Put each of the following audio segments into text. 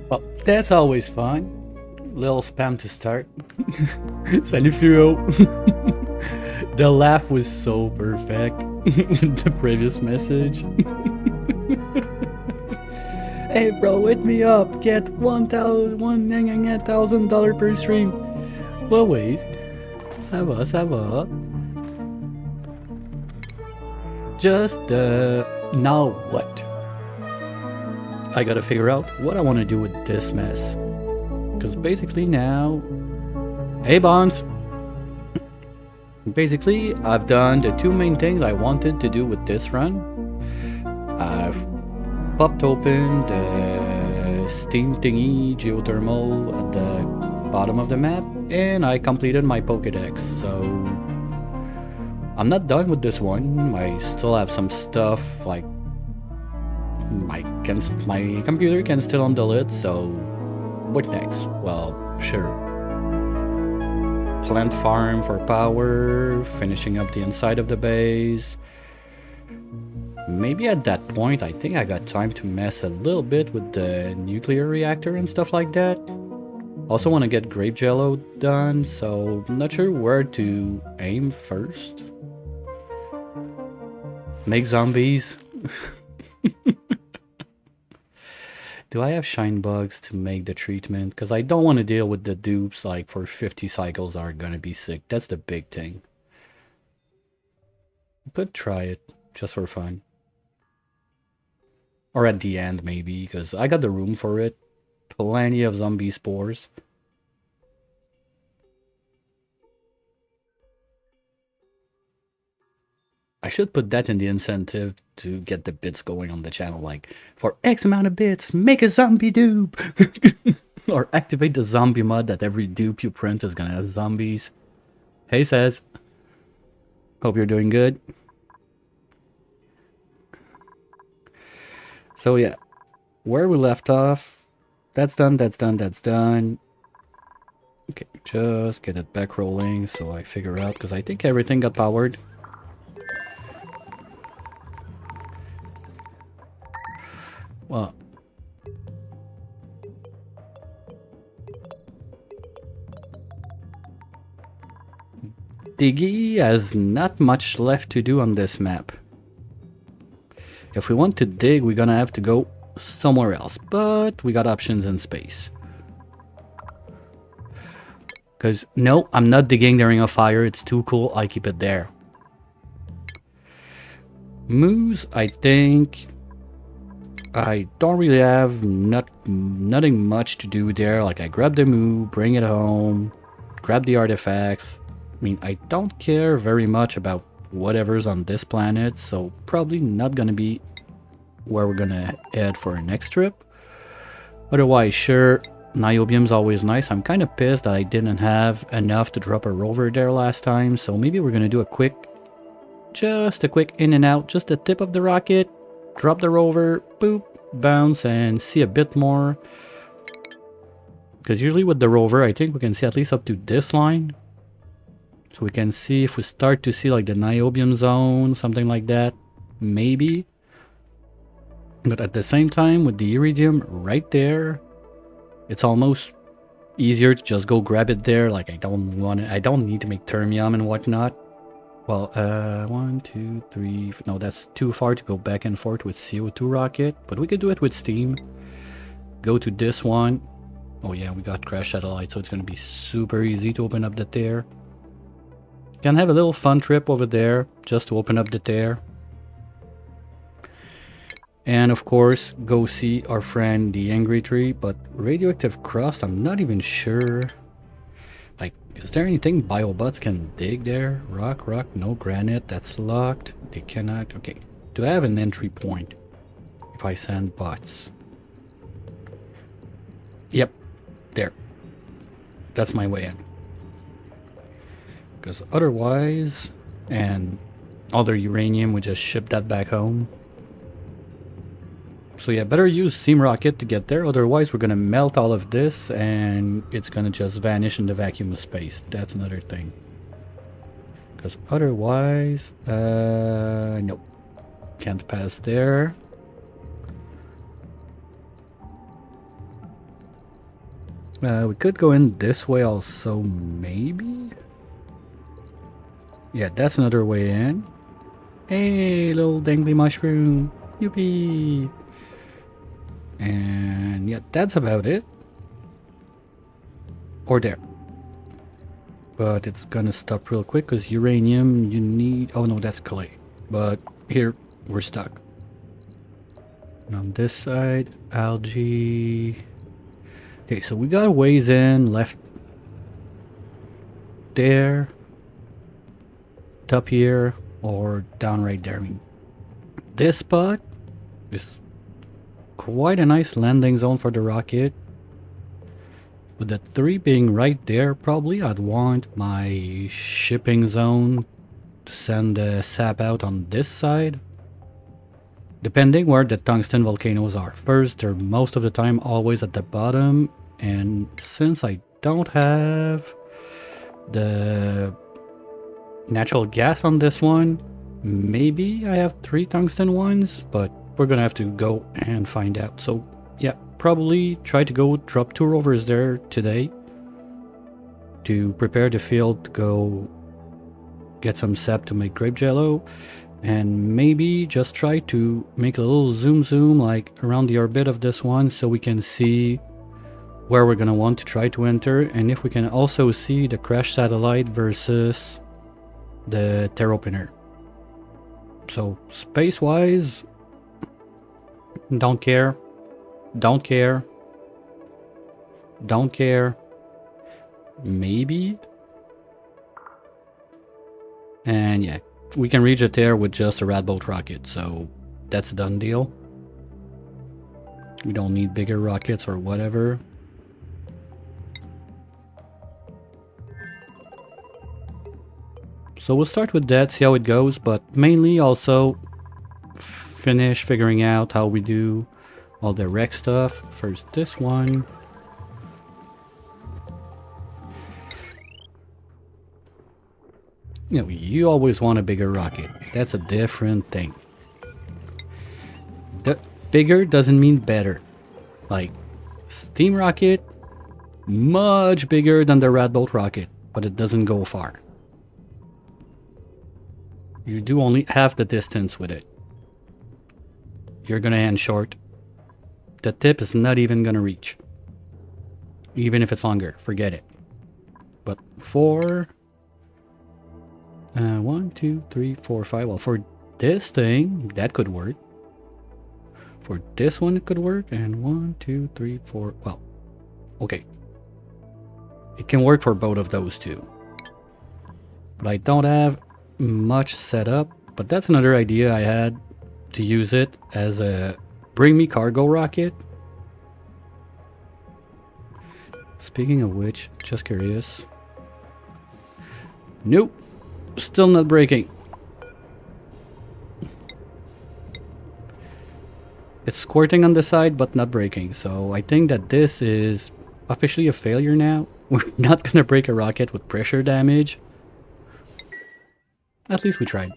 Well, that's always fun. Little spam to start. Salut Fluo. The laugh was so perfect in the previous message. Hey bro, hit me up. Get $1,000 per stream. Well, wait. Ça va, ça va. Just, now what? I gotta figure out what I want to do with this mess. Because basically now... Hey Bonds! Basically, I've done the two main things I wanted to do with this run. I've popped open the steam thingy geothermal at the bottom of the map, and I completed my Pokédex, so... I'm not done with this one. I still have some stuff, like... My computer can still handle it, so... What next? Well, sure. Plant farm for power, finishing up the inside of the base. Maybe at that point, I think I got time to mess a little bit with the nuclear reactor and stuff like that. Also want to get grape jello done, so I'm not sure where to aim first. Make zombies. Do I have shine bugs to make the treatment? Because I don't want to deal with the dupes like for 50 cycles are gonna be sick. That's the big thing. But try it, just for fun. Or at the end maybe, because I got the room for it. Plenty of zombie spores. I should put that in the incentive to get the bits going on the channel, like, for X amount of bits, make a zombie dupe! Or activate the zombie mod that every dupe you print is gonna have zombies. Hey says, hope you're doing good. So yeah, where we left off, that's done, that's done, that's done. Okay, just get it back rolling so I figure out, because I think everything got powered. Well, Diggy has not much left to do on this map. If we want to dig, we're gonna have to go somewhere else, but we got options in space. Because, no, I'm not digging the Ring of Fire, it's too cool, I keep it there. Moose, I think... I don't really have nothing much to do there. Like, I grab the moo, bring it home, grab the artifacts. I mean, I don't care very much about whatever's on this planet, so probably not gonna be where we're gonna head for our next trip. Otherwise, sure, Niobium's always nice. I'm kind of pissed that I didn't have enough to drop a rover there last time, so maybe we're gonna do a quick, just a quick in and out, just the tip of the rocket, drop the rover, boop, bounce, and see a bit more. Because usually with the rover, I think we can see at least up to this line. So we can see if we start to see like the Niobium zone, something like that, maybe. But at the same time, with the Iridium right there, it's almost easier to just go grab it there. Like, I don't need to make Termium and whatnot. Well, 1, 2, 3, no, that's too far to go back and forth with CO2 rocket, but we could do it with steam. Go to this one. Oh yeah, we got crash satellite, so it's gonna be super easy to open up the tear. Can have a little fun trip over there, just to open up the tear. And of course, go see our friend the Angry Tree, but Radioactive Crust, I'm not even sure. Like, is there anything biobots can dig there? Rock, no granite, that's locked. They cannot, okay. Do I have an entry point if I send bots? Yep, there. That's my way in. Because otherwise, and other uranium, we just ship that back home. So yeah, better use Steam Rocket to get there, otherwise we're gonna melt all of this and it's gonna just vanish in the vacuum of space. That's another thing. Because otherwise, nope. Can't pass there. We could go in this way also, maybe? Yeah, that's another way in. Hey, little dangly mushroom. Yippee! And yeah, that's about it. Or there. But it's gonna stop real quick because uranium you need... Oh no, that's clay. But here, we're stuck. And on this side, algae... Okay, so we got a ways in, left there, top here, or down right there. I mean, this spot is quite a nice landing zone for the rocket. With the 3 being right there, probably I'd want my shipping zone to send the sap out on this side. Depending where the tungsten volcanoes are. First, they're most of the time always at the bottom, and since I don't have the natural gas on this one, maybe I have 3 tungsten ones, but we're gonna have to go and find out. So yeah, probably try to go drop 2 rovers there today to prepare the field to go get some sap to make grape jello, and maybe just try to make a little zoom like around the orbit of this one so we can see where we're gonna want to try to enter, and if we can also see the crash satellite versus the tear opener. So space wise, don't care, don't care, don't care, maybe. And yeah, we can reach it there with just a Radbolt rocket, so that's a done deal. We don't need bigger rockets or whatever. So we'll start with that, see how it goes, but mainly also finish figuring out how we do all the rec stuff. First this one. You know, you always want a bigger rocket. That's a different thing. The bigger doesn't mean better. Like, Steam Rocket, much bigger than the Radbolt rocket, but it doesn't go far. You do only half the distance with it. You're gonna end short. The tip is not even gonna reach. Even if it's longer, forget it. But for... 1, 2, 3, 4, 5. Well, for this thing, that could work. For this one, it could work. And 1, 2, 3, 4. Well, okay. It can work for both of those two. But I don't have much set up. But that's another idea I had, to use it as a bring me cargo rocket. Speaking of which, just curious. Nope. Still not breaking. It's squirting on the side, but not breaking. So I think that this is officially a failure now. We're not gonna break a rocket with pressure damage. At least we tried.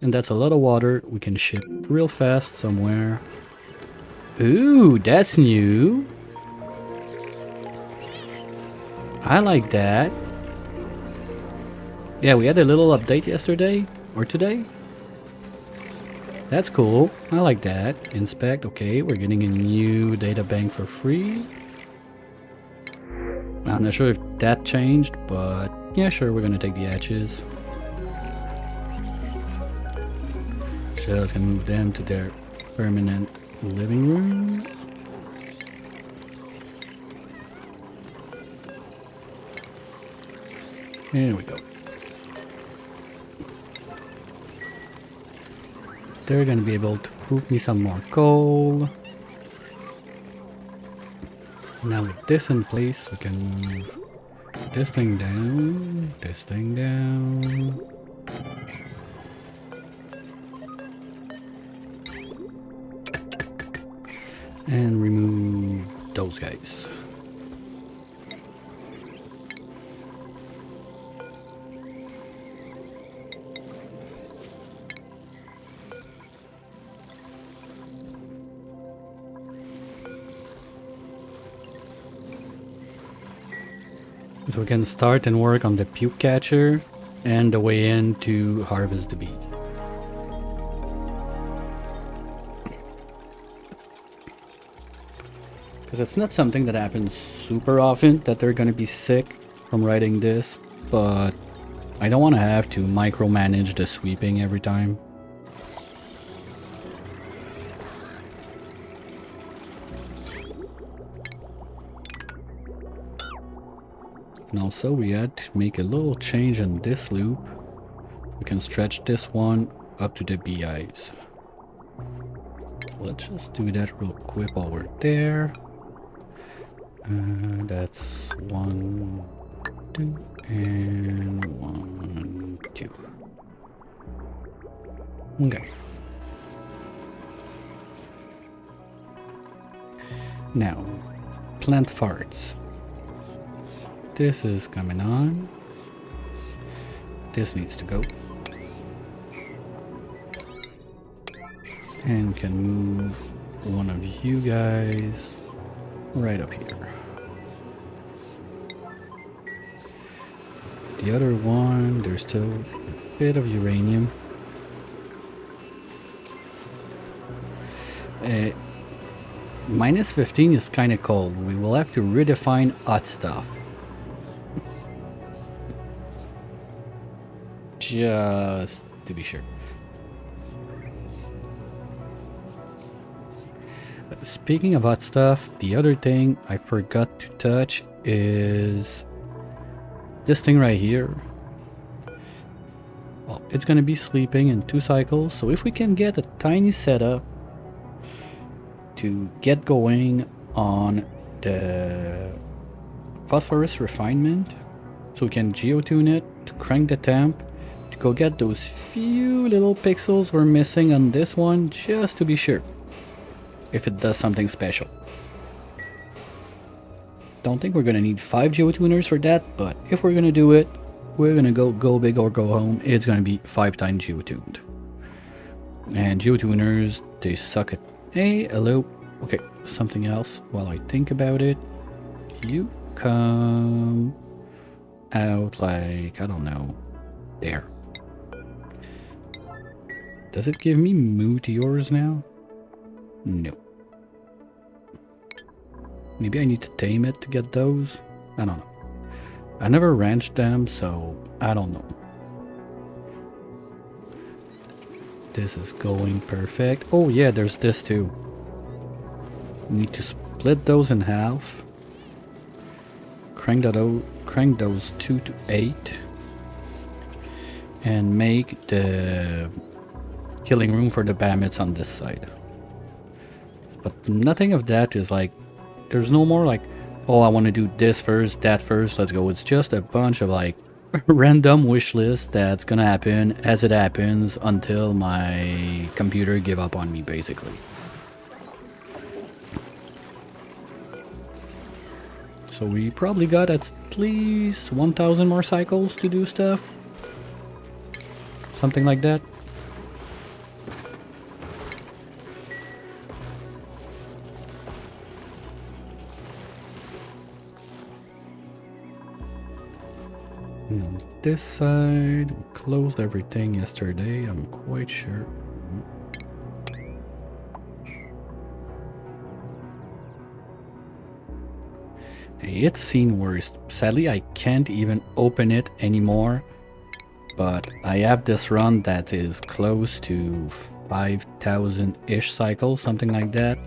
And that's a lot of water we can ship real fast somewhere. Ooh, that's new. I like that. Yeah, we had a little update yesterday, or today. That's cool. I like that. Inspect, okay, we're getting a new data bank for free. I'm not sure if that changed, but yeah, sure, we're gonna take the hatches. Just gonna move them to their permanent living room. There we go. They're gonna be able to poop me some more coal. Now with this in place, we can move this thing down, this thing down. And remove those guys. So we can start and work on the puke catcher and the way in to harvest the bee. Because it's not something that happens super often that they're gonna be sick from riding this, but I don't want to have to micromanage the sweeping every time. And also we had to make a little change in this loop. We can stretch this one up to the beehives. Let's just do that real quick while we're there. That's 1, 2, and 1, 2. Okay. Now, plant farts. This is coming on. This needs to go. And can move one of you guys right up here. The other one, there's still a bit of uranium. Minus 15 is kind of cold. We will have to redefine hot stuff. Just to be sure. Speaking of hot stuff, the other thing I forgot to touch is this thing right here. Well, it's gonna be sleeping in 2 cycles, so if we can get a tiny setup to get going on the phosphorus refinement, so we can geotune it to crank the temp to go get those few little pixels we're missing on this one, just to be sure if it does something special. Don't think we're gonna need 5 geotuners for that, but if we're gonna do it, we're gonna go big or go home. It's gonna be 5 times geotuned. And geotuners, they suck at... Hey, hello. Okay, something else while I think about it. You come out like, I don't know, there. Does it give me meteors now? No. Maybe I need to tame it to get those? I don't know. I never ranched them, so I don't know. This is going perfect. Oh yeah, there's this too. Need to split those in half. Crank those 2 to 8. And make the killing room for the Bammits on this side. But nothing of that is like, there's no more like, oh, I want to do this first, that first, let's go. It's just a bunch of like random wish list that's gonna happen as it happens until my computer give up on me, basically. So we probably got at least 1,000 more cycles to do stuff. Something like that. On this side, we closed everything yesterday, I'm quite sure. It's seen worse. Sadly, I can't even open it anymore. But I have this run that is close to 5,000-ish cycles, something like that.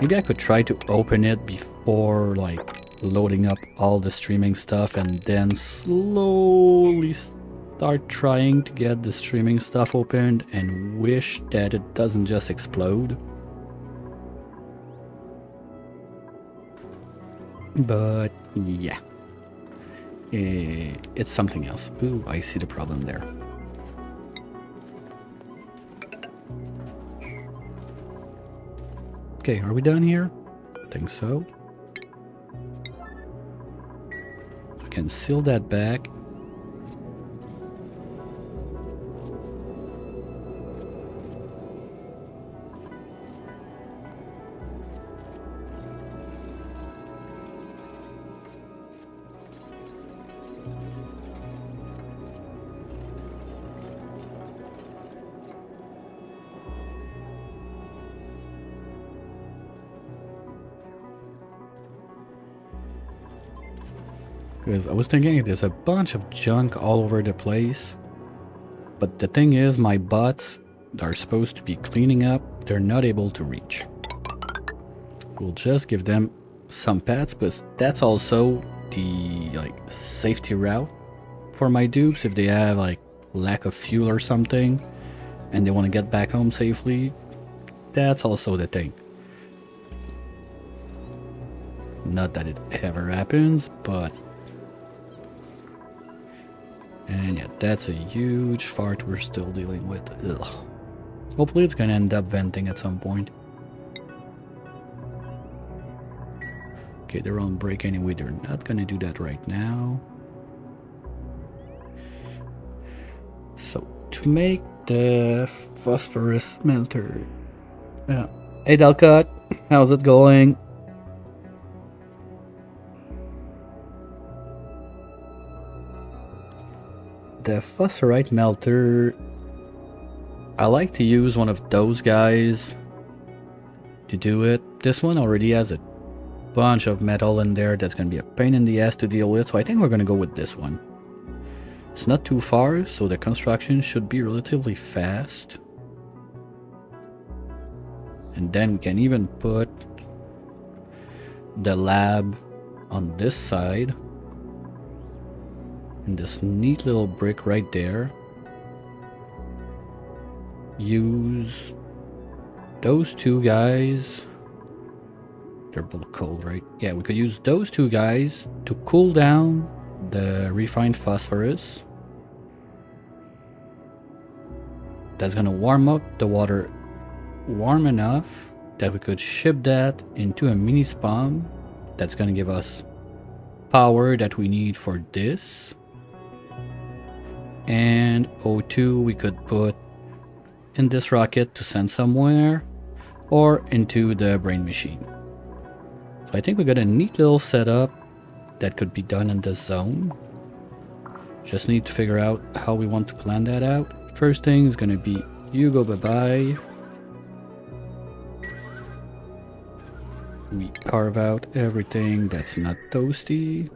Maybe I could try to open it before like loading up all the streaming stuff and then slowly start trying to get the streaming stuff opened and wish that it doesn't just explode. But yeah, it's something else. Ooh, I see the problem there. Okay, are we done here? I think so. I can seal that back. Because I was thinking there's a bunch of junk all over the place. But the thing is, my bots that are supposed to be cleaning up, they're not able to reach. We'll just give them some pets, but that's also the like safety route for my dupes if they have like lack of fuel or something and they want to get back home safely. That's also the thing. Not that it ever happens, but... And yeah, that's a huge fart we're still dealing with. Ugh. Hopefully it's gonna end up venting at some point. Okay, they're on break anyway. They're not gonna do that right now. So, to make the phosphorus melter... Hey Delcut, how's it going? The phosphorite melter, I like to use one of those guys to do it. This one already has a bunch of metal in there that's going to be a pain in the ass to deal with, so I think we're going to go with this one. It's not too far, so the construction should be relatively fast. And then we can even put the lab on this side. And this neat little brick right there. Use those two guys. They're both cold, right? Yeah, we could use those two guys to cool down the refined phosphorus. That's gonna warm up the water warm enough that we could ship that into a mini spawn. That's gonna give us power that we need for this. And O2 we could put in this rocket to send somewhere or into the brain machine. So I think we got a neat little setup that could be done in this zone. Just need to figure out how we want to plan that out. First thing is gonna be you go bye-bye. We carve out everything that's not toasty.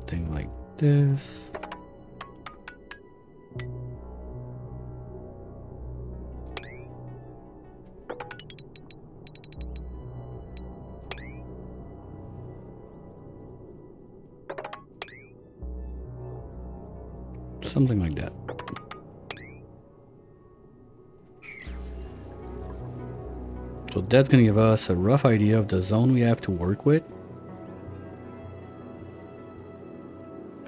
Something like this. Something like that. So that's gonna give us a rough idea of the zone we have to work with.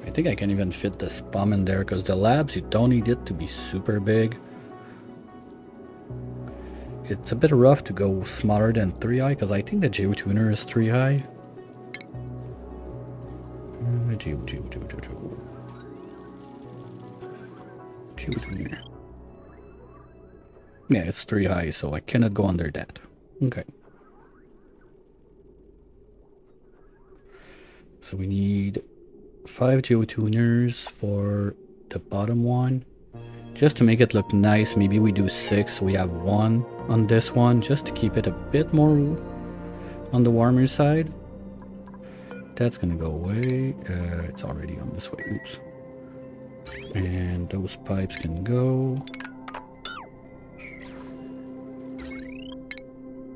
I think I can even fit this bomb in there because the labs, you don't need it to be super big. It's a bit rough to go smaller than 3 high because I think the geotuner is 3 high. Geotuner. Yeah, it's 3 high, so I cannot go under that. Okay. So we need 5 geotuners for the bottom one. Just to make it look nice, maybe we do 6, so we have 1 on this one, just to keep it a bit more on the warmer side. That's gonna go away. It's already on this way. Oops. And those pipes can go.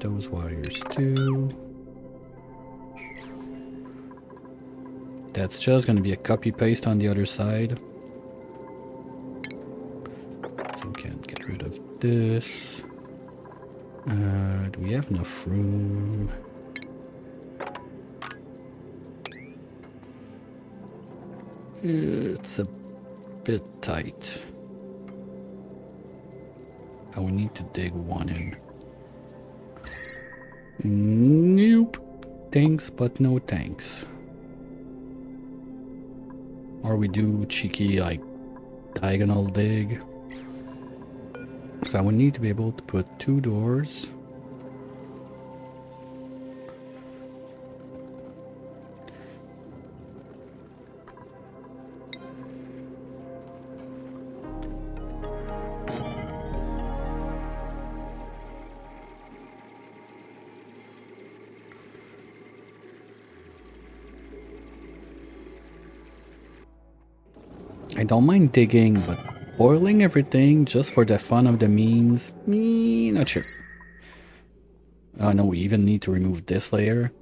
Those wires too. That's just gonna be a copy paste on the other side. So we can get rid of this. Do we have enough room? It's a bit tight. I will need to dig one in. Nope. Thanks, but no thanks. Or we do cheeky, like, diagonal dig. So I would need to be able to put 2 doors. I don't mind digging, but boiling everything just for the fun of the memes, me not sure. Oh no, we even need to remove this layer.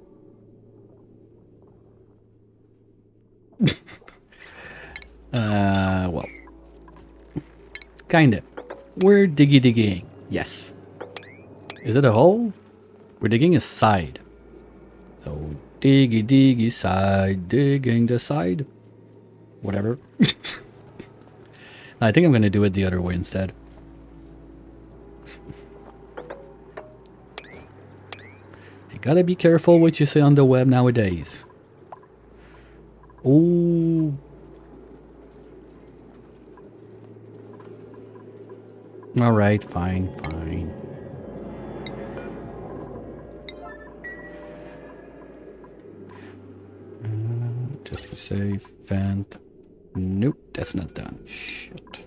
Well, kinda. We're digging. Yes. Is it a hole? We're digging a side. So diggy side, digging the side. Whatever. I think I'm gonna do it the other way instead. You gotta be careful what you say on the web nowadays. Oh. Alright, fine. Just to say, vent. Nope, that's not done. Shit.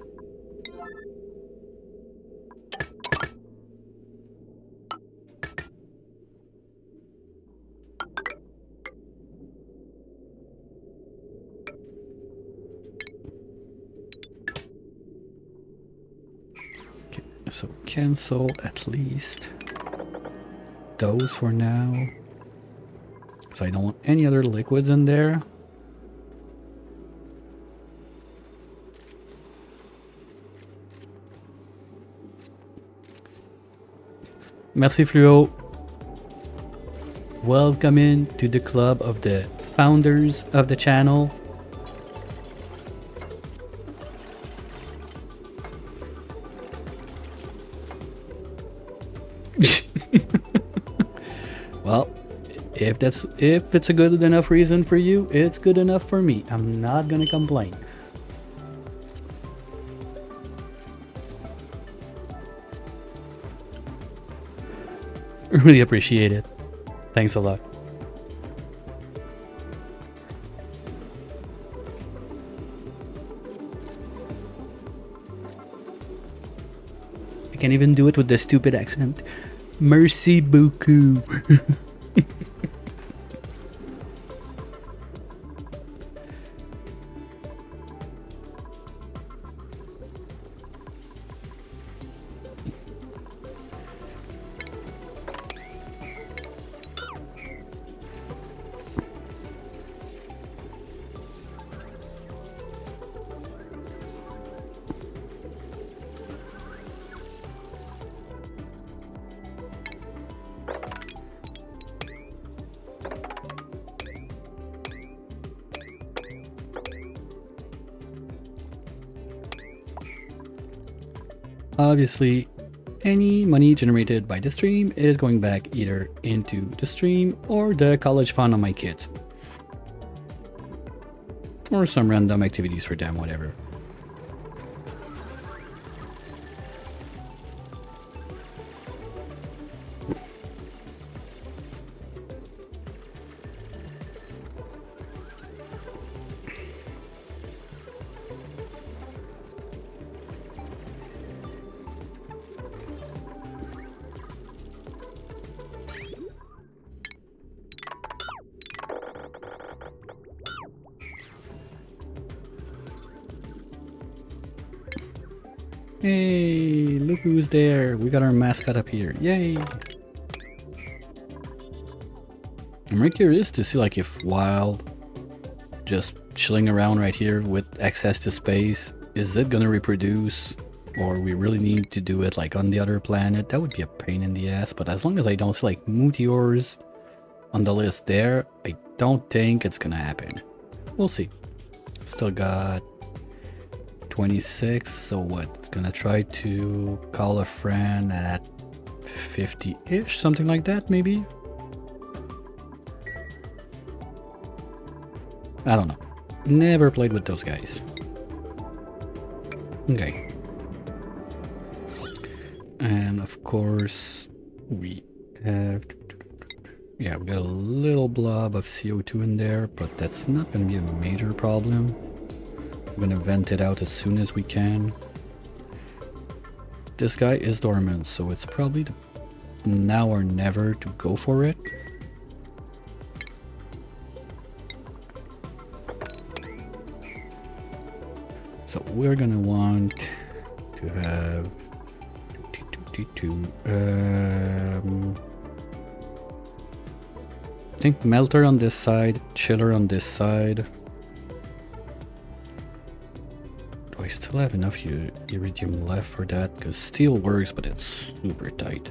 Okay, so cancel at least those for now. So I don't want any other liquids in there. Merci Fluo. Welcome in to the club of the founders of the channel. Well, if it's a good enough reason for you, it's good enough for me. I'm not gonna complain. Really appreciate it. Thanks a lot. I can't even do it with the stupid accent. Merci beaucoup. Obviously, any money generated by the stream is going back either into the stream or the college fund on my kids. Or some random activities for them, whatever. Hey, look who's there. We got our mascot up here. Yay. I'm really curious to see like if while just chilling around right here with access to space, is it gonna reproduce, or we really need to do it like on the other planet? That would be a pain in the ass, but as long as I don't see like meteors on the list there, I don't think it's gonna happen. We'll see. Still got 26, so what? It's gonna try to call a friend at 50-ish, something like that, maybe? I don't know. Never played with those guys. Okay. And of course, we have... Yeah, we got a little blob of CO2 in there, but that's not gonna be a major problem. I'm gonna vent it out as soon as we can. This guy is dormant, so it's probably the now or never to go for it. So we're gonna want to have I think melter on this side, chiller on this side. Do I still have enough iridium left for that? Because steel works, but it's super tight.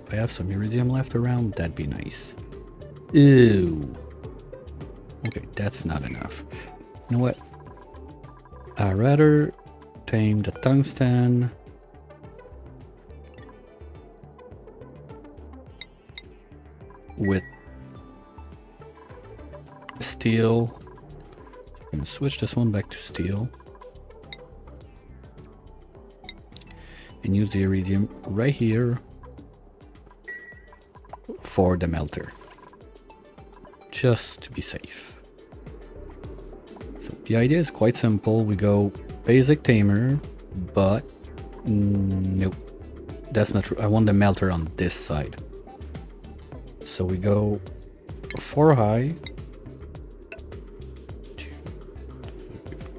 If I have some iridium left around, that'd be nice. Ew. Okay, that's not enough. You know what? I'd rather tame the tungsten with steel. I'm gonna switch this one back to steel and use the iridium right here for the melter, just to be safe. So the idea is quite simple. We go basic tamer, but nope, that's not true. I want the melter on this side. So we go 4 high,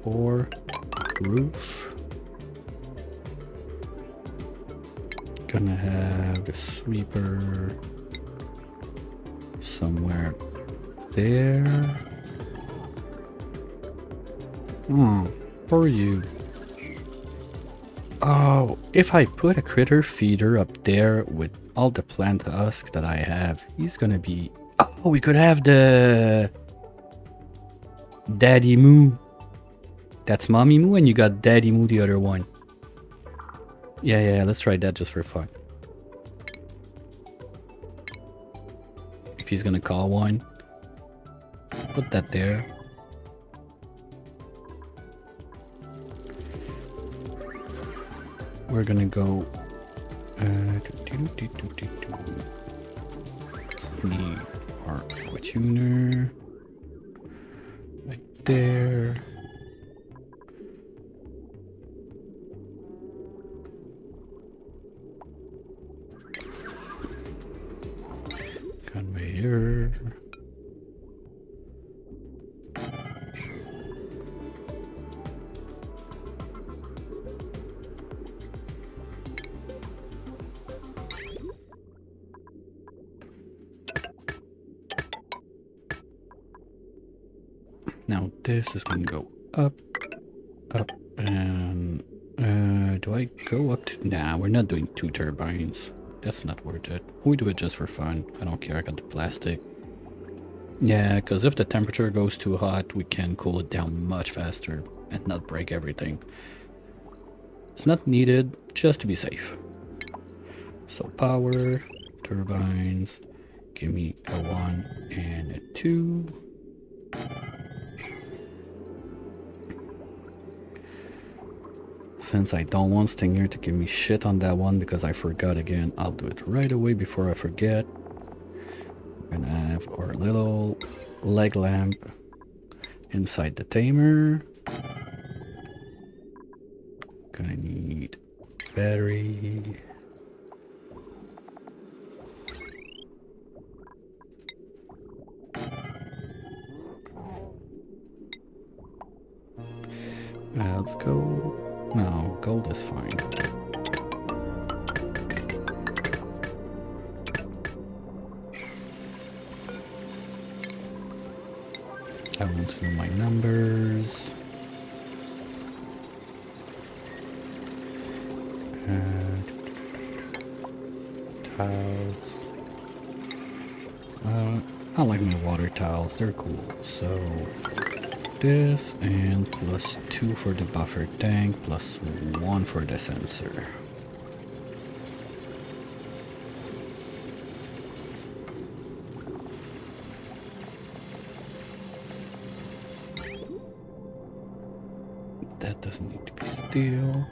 4 roof. Gonna have the sweeper somewhere there. For you. Oh, if I put a critter feeder up there with all the plant husk that I have, he's gonna be... Oh, we could have the... Daddy Moo. That's Mommy Moo, and you got Daddy Moo, the other one. Yeah, let's try that just for fun. If he's gonna call one, put that there. We're gonna go... Need our tuner right there. Conveyor. Now this is gonna go up, and do I go up to... Nah, we're not doing 2 turbines. That's not worth it. We do it just for fun. I don't care, I got the plastic. Yeah, because if the temperature goes too hot, we can cool it down much faster and not break everything. It's not needed, just to be safe. So power, turbines, give me a 1 and a 2. Since I don't want Stinger to give me shit on that one because I forgot again, I'll do it right away before I forget. We're gonna have our little leg lamp inside the tamer. Gonna need battery. Let's go. No, gold is fine. I want to know my numbers. Tiles. I like my water tiles, they're cool. So this and +2 for the buffer tank, +1 for the sensor. That doesn't need to be steel.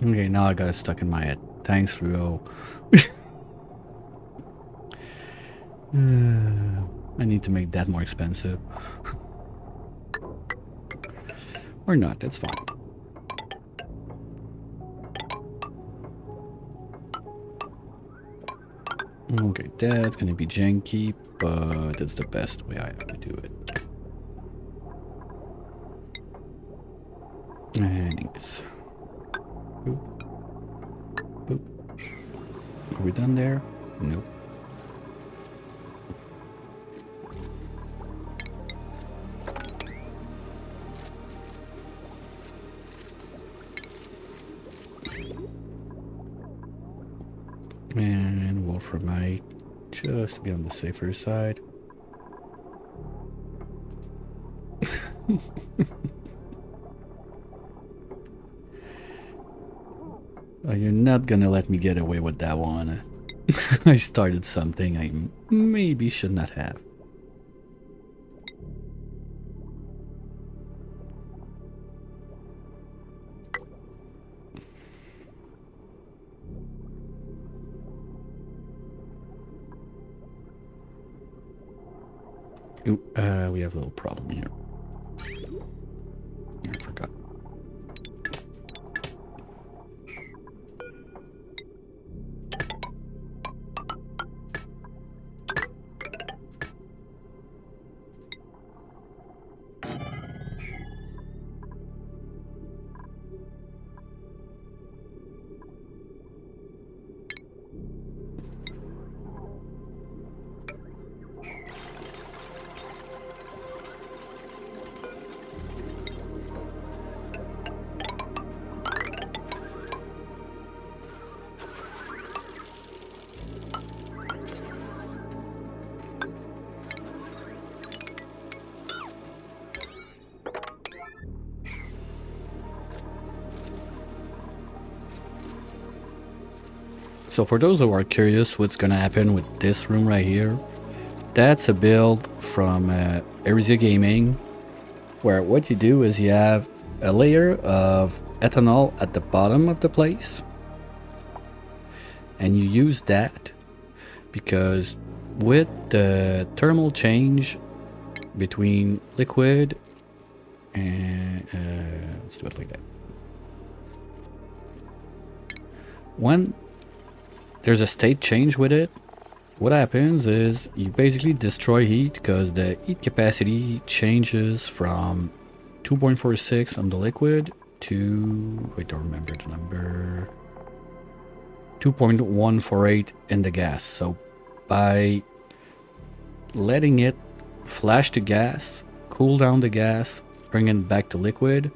Okay, now I got it stuck in my head. Thanks, Rio. I need to make that more expensive. Or not, that's fine. Okay, that's gonna be janky, but it's the best way I have to do it. And this. Boop. Boop. Are we done there? Nope. And Wolframite, just to be on the safer side. Oh, you're not gonna let me get away with that one. I started something I maybe should not have. Ooh, we have a little problem here. I forgot. So for those who are curious what's gonna happen with this room right here, that's a build from Erisia Gaming, where what you do is you have a layer of ethanol at the bottom of the place, and you use that because with the thermal change between liquid and let's do it like that. When there's a state change with it, what happens is you basically destroy heat because the heat capacity changes from 2.46 on the liquid to, wait, I don't remember the number, 2.148 in the gas. So by letting it flash to gas, cool down the gas, bring it back to liquid,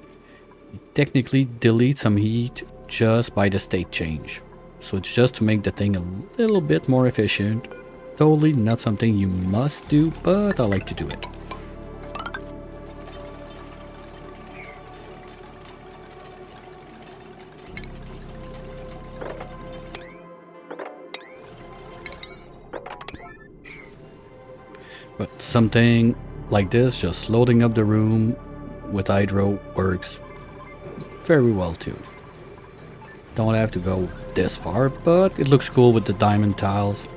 you technically delete some heat just by the state change. So it's just to make the thing a little bit more efficient. Totally not something you must do, but I like to do it. But something like this, just loading up the room with hydro, works very well too. Don't have to go this far, but it looks cool with the diamond tiles.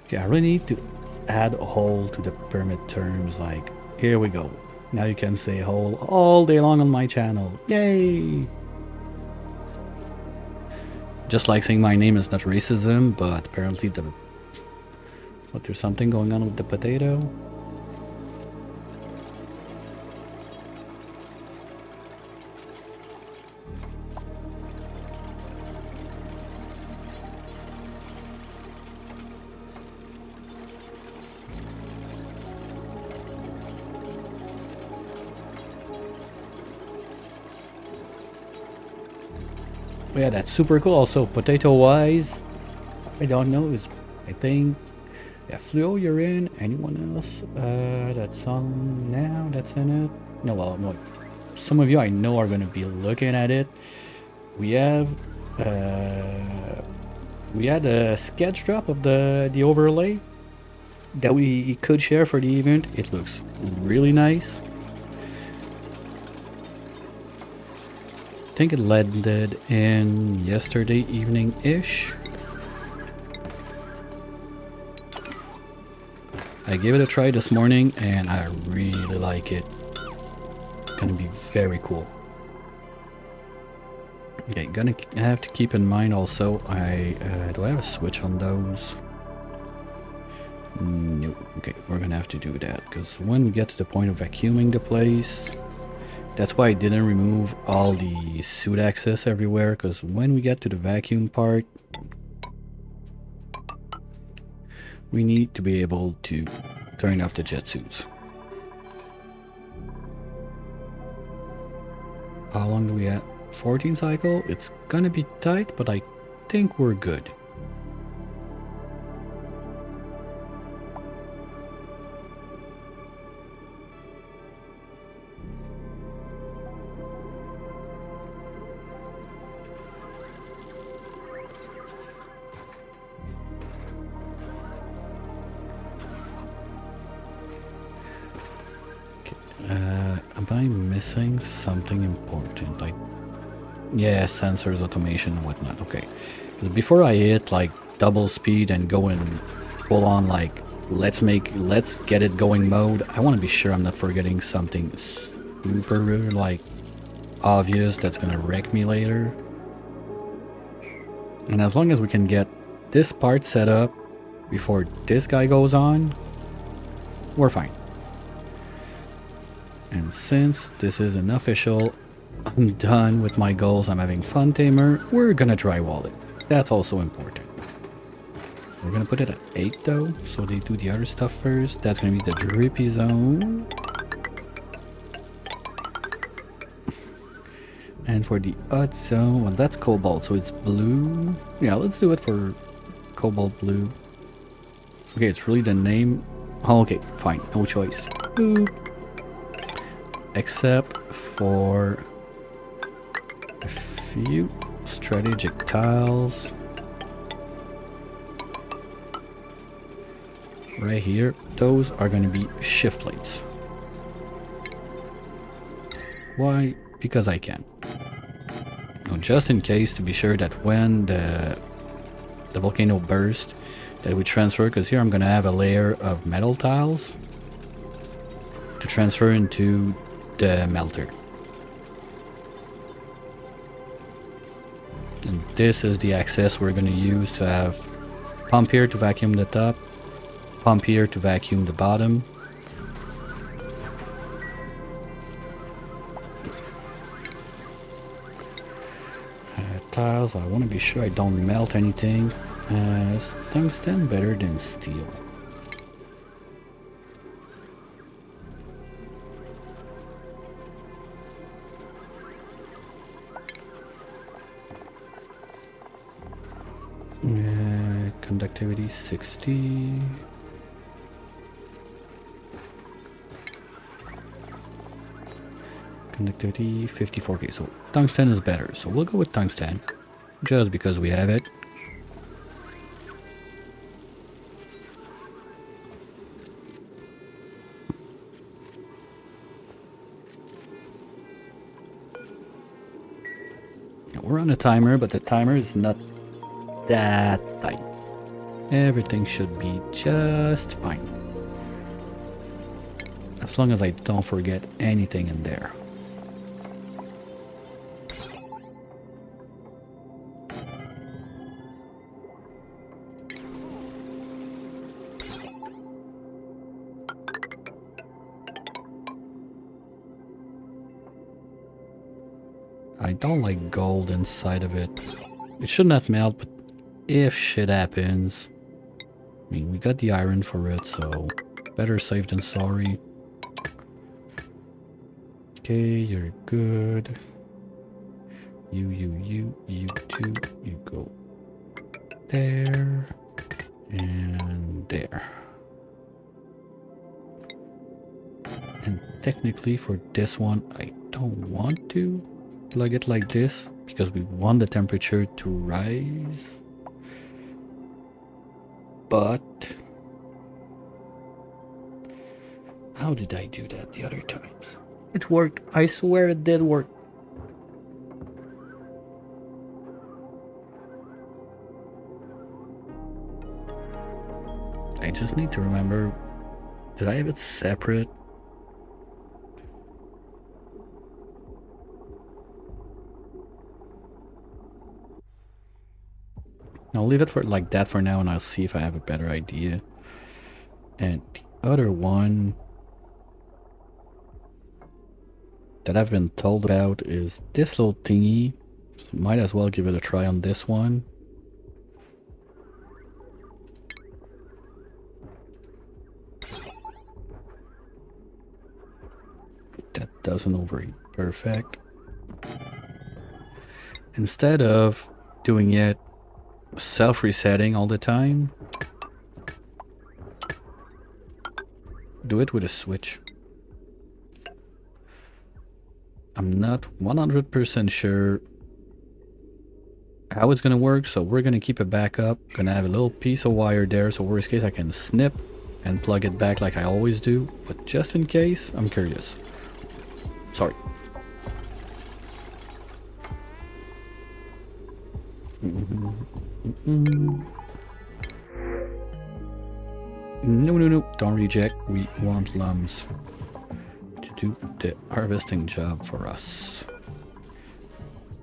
Okay, I really need to add a hole to the permit terms. Like, here we go. Now you can say hole all day long on my channel. Yay! Just like saying my name is not racism, but apparently what, there's something going on with the potato? Yeah, that's super cool. Also, potato-wise, I don't know. I think, yeah, Fluo, you're in. Anyone else that's on now? That's in it? No, well, no. Some of you I know are going to be looking at it. We have We had a sketch drop of the overlay that we could share for the event. It looks really nice. I think it landed in yesterday evening-ish. I gave it a try this morning and I really like it. It's gonna be very cool. Okay, gonna have to keep in mind also, do I have a switch on those? No. Okay, we're gonna have to do that, because when we get to the point of vacuuming the place, that's why I didn't remove all the suit access everywhere, because when we get to the vacuum part, we need to be able to turn off the jet suits. How long do we have? 14 cycle? It's gonna be tight, but I think we're good. Am I missing something important? Yeah, sensors, automation, and whatnot. Okay. Before I hit like double speed and go in full on like let's get it going mode, I want to be sure I'm not forgetting something super like obvious that's gonna wreck me later. And as long as we can get this part set up before this guy goes on, we're fine. And since this is an official, I'm done with my goals, I'm having fun tamer, we're gonna drywall it. That's also important. We're gonna put it at 8 though, so they do the other stuff first. That's gonna be the drippy zone. And for the odd zone, well that's cobalt, so it's blue. Yeah, let's do it for cobalt blue. Okay, it's really the name. Oh, okay, fine, no choice. Boop. Except for a few strategic tiles right here. Those are going to be shift plates. Why? Because I can. Now, just in case, to be sure that when the volcano bursts, that we transfer, because here I'm going to have a layer of metal tiles to transfer into the melter. And this is the access we're going to use to have pump here to vacuum the top, pump here to vacuum the bottom. Tiles, I want to be sure I don't melt anything. Is tungsten better than steel? Conductivity 60. Conductivity 54k. So tungsten is better. So we'll go with tungsten just because we have it. We're on a timer, but the timer is not that tight. Everything should be just fine. As long as I don't forget anything in there. I don't like gold inside of it. It should not melt, but if shit happens, I mean, we got the iron for it, so better safe than sorry. Okay, you're good. You two, you go there and there. And technically for this one, I don't want to plug it like this because we want the temperature to rise. But how did I do that the other times? It worked. I swear it did work. I just need to remember, did I have it separate? I'll leave it for like that for now, and I'll see if I have a better idea. And the other one that I've been told about is this little thingy. So might as well give it a try on this one. That doesn't overheat. Perfect. Instead of doing it self-resetting all the time, do it with a switch. I'm not 100% sure how it's gonna work, so we're gonna keep a backup. Gonna have a little piece of wire there, so worst case I can snip and plug it back like I always do, but just in case, I'm curious. Sorry. No, don't reject. We want Lums to do the harvesting job for us.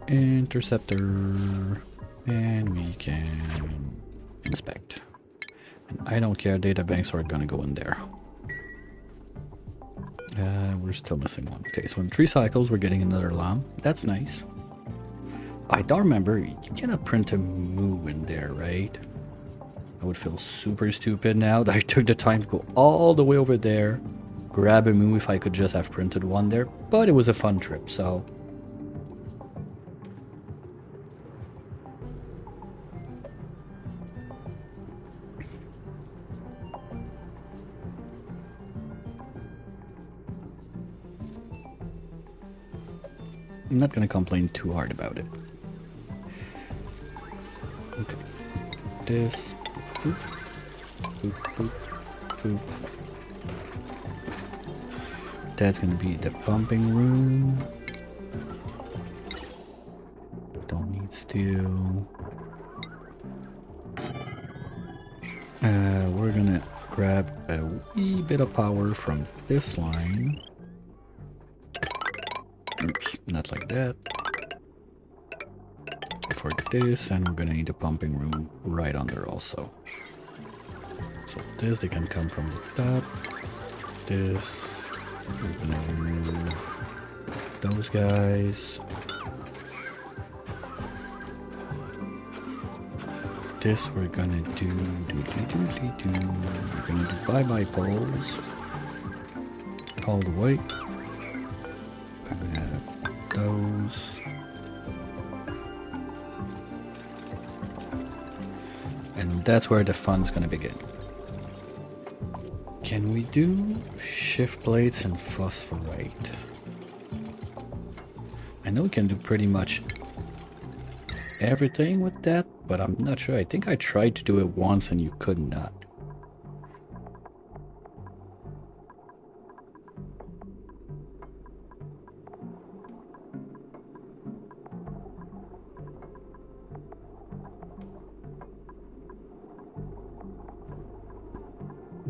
Interceptor, and we can inspect. And I don't care, data banks are gonna go in there. We're still missing one. Okay, so in 3 cycles we're getting another lamb. That's nice. I don't remember, you cannot print a moo in there, right? I would feel super stupid now that I took the time to go all the way over there, grab a moo if I could just have printed one there, but it was a fun trip, so. I'm not gonna complain too hard about it. Okay. This. Boop, boop, boop, boop. That's gonna be the pumping room. Don't need steel. We're gonna grab a wee bit of power from this line. Oops, not like that. For this, and we're gonna need a pumping room right under also. So this, they can come from the top. This, we're gonna remove those guys. This we're gonna do. We're gonna do bye-bye poles all the way. I'm gonna have those. And that's where the fun's gonna begin. Can we do shift plates and phosphorite? I know we can do pretty much everything with that, but I'm not sure. I think I tried to do it once and you could not.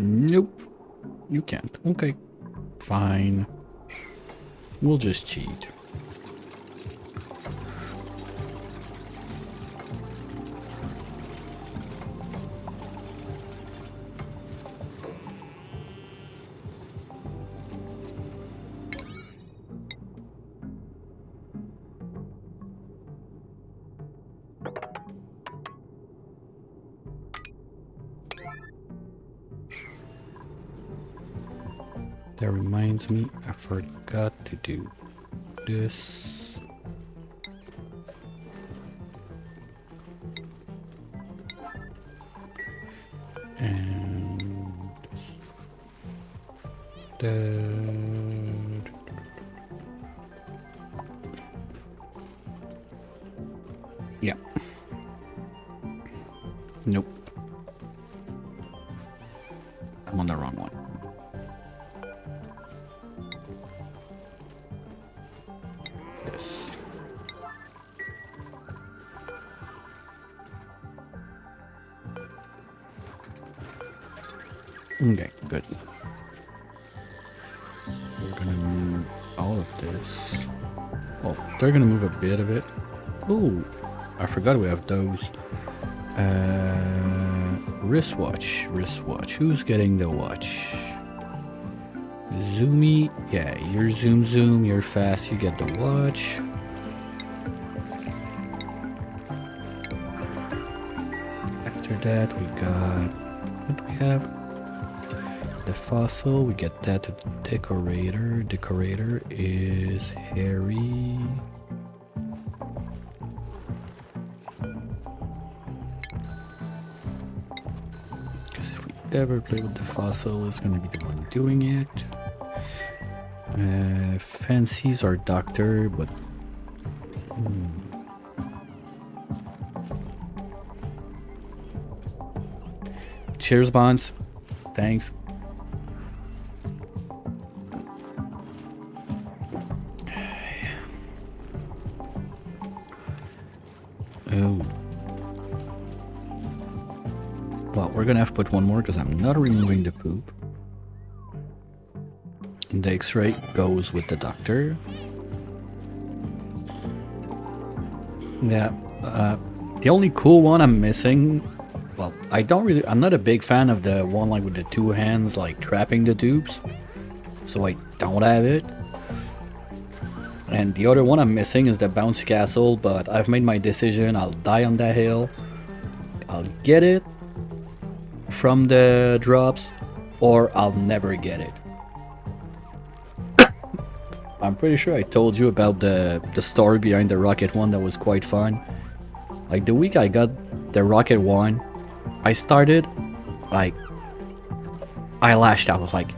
Nope. You can't. Okay. Fine. We'll just cheat. That reminds me, I forgot to do this. And I'm on the wrong one. This. Okay, good. We're gonna move all of this. Oh, they're gonna move a bit of it. Oh, I forgot we have those. Wristwatch. Who's getting the watch? Zoomy. Yeah, you're zoom. You're fast. You get the watch. After that, we got. What do we have? The fossil. We get that to decorator. Decorator is Harry. Ever play with the fossil is going to be the one doing it. Fancies our doctor, but cheers, Bonds. Thanks. Oh. Well, we're gonna have to put one more because I'm not removing the poop. And the X-ray goes with the doctor. Yeah. The only cool one I'm missing. Well, I'm not a big fan of the one like with the two hands like trapping the tubes. So I don't have it. And the other one I'm missing is the bouncy castle, but I've made my decision. I'll die on that hill. I'll get it from the drops, or I'll never get it. I'm pretty sure I told you about the story behind the rocket one that was quite fun. Like the week I got the rocket one, I started, like, I lashed out. I was like,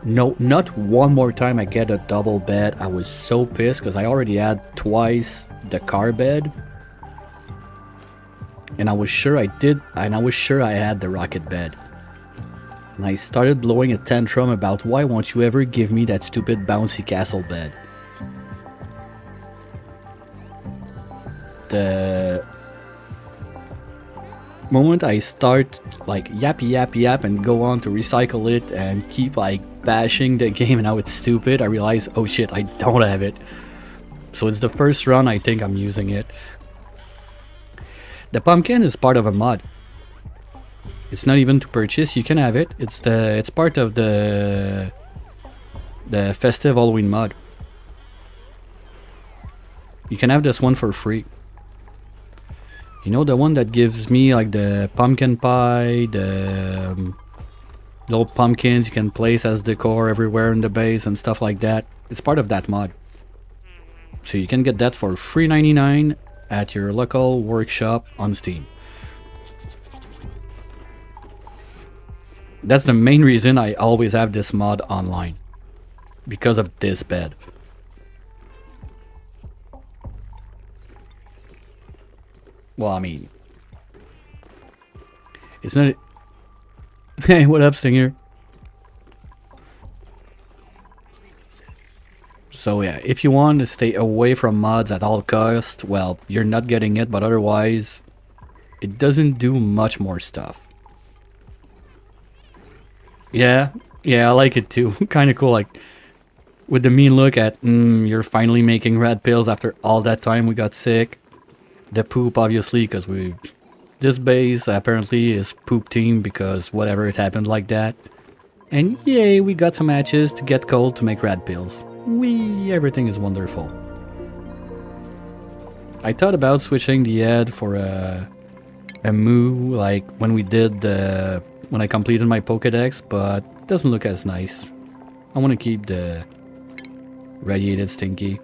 no, not one more time I get a double bed. I was so pissed because I already had twice the car bed. And I was sure I did, and I was sure I had the rocket bed. And I started blowing a tantrum about why won't you ever give me that stupid bouncy castle bed. The moment I start like yap and go on to recycle it and keep like bashing the game and how it's stupid, I realize, oh shit, I don't have it. So it's the first run I think I'm using it. The pumpkin is part of a mod. It's not even to purchase, you can have it. It's part of the festive Halloween mod. You can have this one for free. You know, the one that gives me like the pumpkin pie, the little pumpkins you can place as decor everywhere in the base and stuff like that. It's part of that mod. So you can get that for $3.99 at your local workshop on Steam. That's the main reason I always have this mod online. Because of this bed. Well, I mean, it's not. Hey, what up, Stinger? So yeah, if you want to stay away from mods at all costs, well, you're not getting it, but otherwise, it doesn't do much more stuff. Yeah, I like it too. Kind of cool, like, with the mean look at, you're finally making red pills after all that time we got sick. The poop, obviously, because this base apparently is poop team because whatever, it happened like that. And yay, we got some matches to get cold to make red pills. Everything is wonderful. I thought about switching the head for a moo, like when we did when I completed my Pokedex, but it doesn't look as nice. I want to keep the radiated Stinky.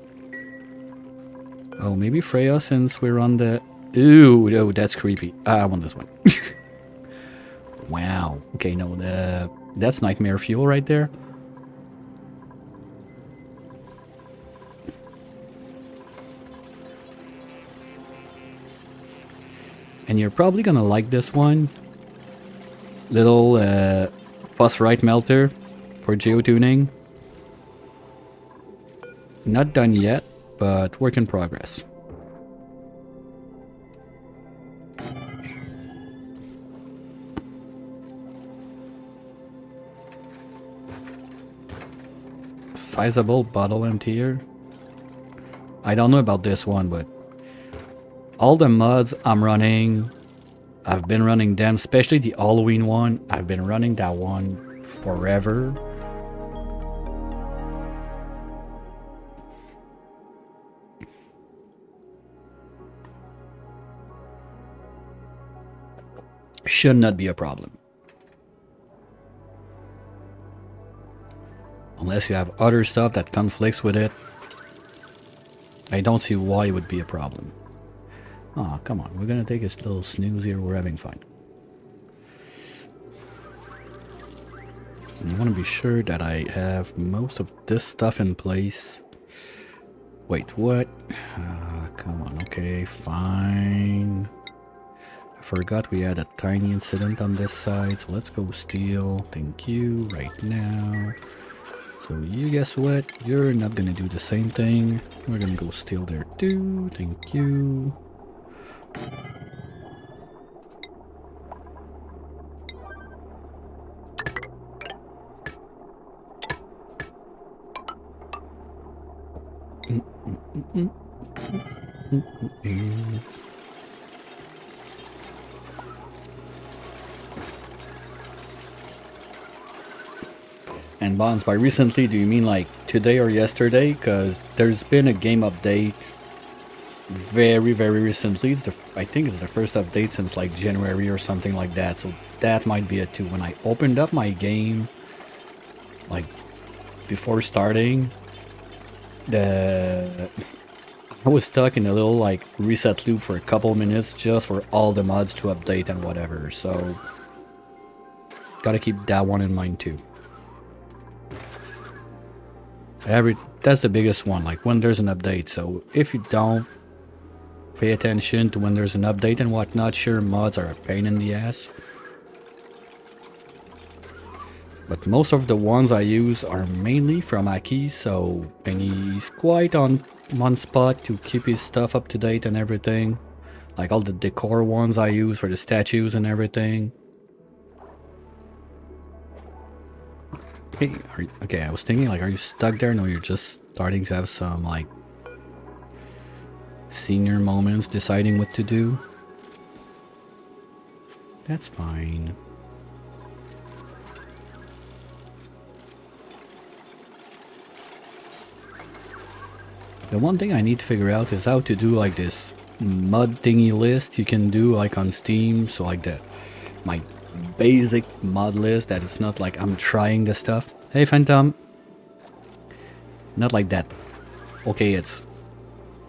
Oh, maybe Freya since we're on the... Ooh, no, that's creepy. I want this one. Wow. Okay, no, that's nightmare fuel right there. And you're probably gonna like this one. Little Phosphorite melter for geotuning. Not done yet, but work in progress. Sizable bottle emptier. I don't know about this one, but all the mods I'm running, I've been running them, especially the Halloween one. I've been running that one forever. Should not be a problem. Unless you have other stuff that conflicts with it, I don't see why it would be a problem. Oh, come on. We're gonna take a little snooze here. We're having fun. I want to be sure that I have most of this stuff in place. Wait, what? Come on. Okay, fine. I forgot we had a tiny incident on this side, so let's go steal. Thank you. Right now. So you guess what? You're not gonna do the same thing. We're gonna go steal there too. Thank you. And Bonds, by recently, do you mean like today or yesterday? Because there's been a game update very recently. I think it's the first update since like January or something like that. So that might be it too. When I opened up my game, like before starting, I was stuck in a little like reset loop for a couple minutes just for all the mods to update and whatever. So gotta keep that one in mind too. That's the biggest one, like when there's an update. So if you don't pay attention to when there's an update and whatnot, sure, mods are a pain in the ass. But most of the ones I use are mainly from Aki, so Penny's quite on one spot to keep his stuff up to date and everything. Like all the decor ones I use for the statues and everything. Hey, okay, I was thinking like, are you stuck there? No, you're just starting to have some like senior moments deciding what to do. That's fine. The one thing I need to figure out is how to do like this mud thingy list you can do like on Steam. So like my basic mod list, that it's not like I'm trying the stuff. Hey Phantom. Not like that. Okay,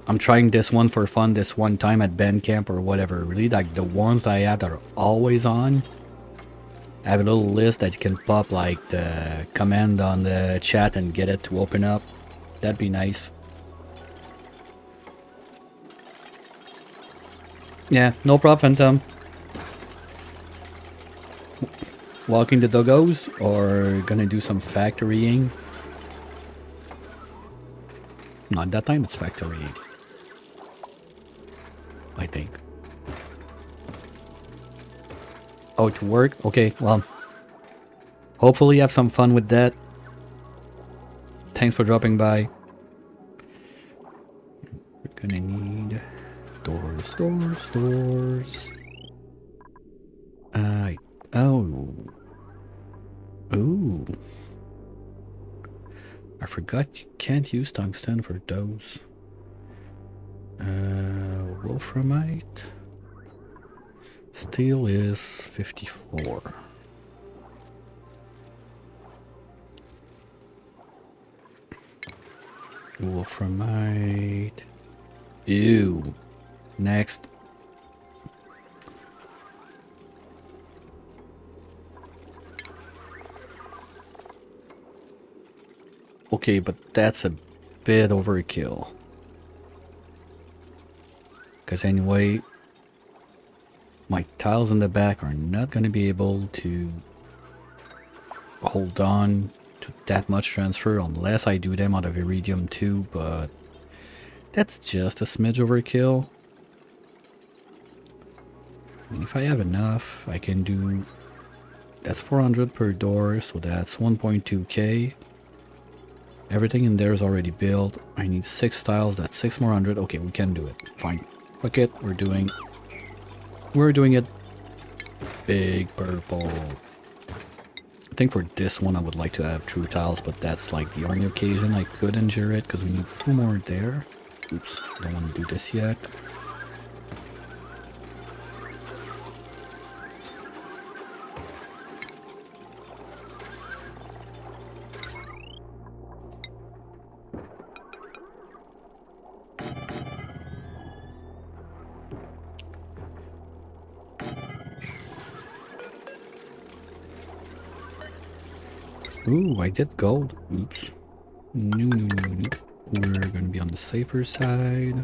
I'm trying this one for fun this one time at Bandcamp or whatever. Really, like the ones that I have that are always on. I have a little list that you can pop like the command on the chat and get it to open up. That'd be nice. Yeah, no problem, Phantom. Walking the doggos or gonna do some factorying? Not that time, it's factorying. I think. Oh, to work? Okay, well. Hopefully you have some fun with that. Thanks for dropping by. We're gonna need doors. Oh. Ooh. I forgot you can't use tungsten for those. Wolframite. Steel is 54. Wolframite. Ew. Next. Okay, but that's a bit overkill. Because anyway, my tiles in the back are not going to be able to hold on to that much transfer unless I do them out of Iridium too, but that's just a smidge overkill. And if I have enough, I can do... That's 400 per door, so that's 1.2k. Everything in there is already built. I need 6 tiles, that's 6 more hundred. Okay, we can do it. Fine. Fuck it, we're doing it. Big purple. I think for this one I would like to have true tiles, but that's like the only occasion I could endure it, because we need 2 more there. Oops, don't want to do this yet. Ooh, I did gold. Oops. No. We're gonna be on the safer side.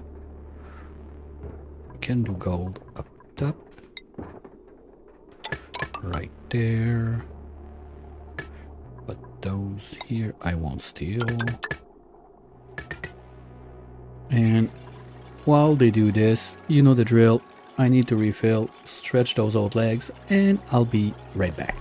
We can do gold up top. Right there. But those here I won't steal. And while they do this, you know the drill. I need to refill, stretch those old legs, and I'll be right back.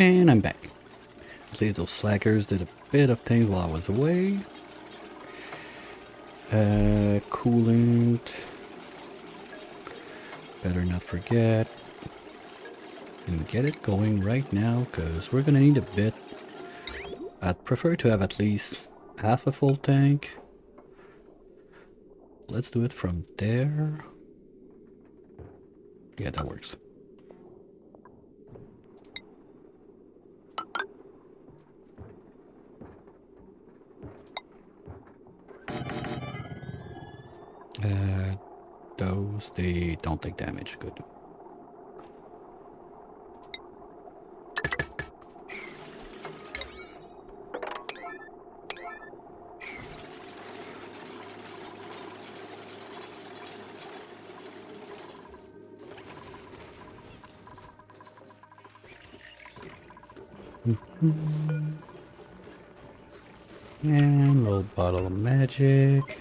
And I'm back. At least those slackers did a bit of things while I was away. Coolant. Better not forget. And get it going right now, because we're gonna need a bit. I'd prefer to have at least half a full tank. Let's do it from there. Yeah, that works. Those, they don't take damage. Good. And a little bottle of magic.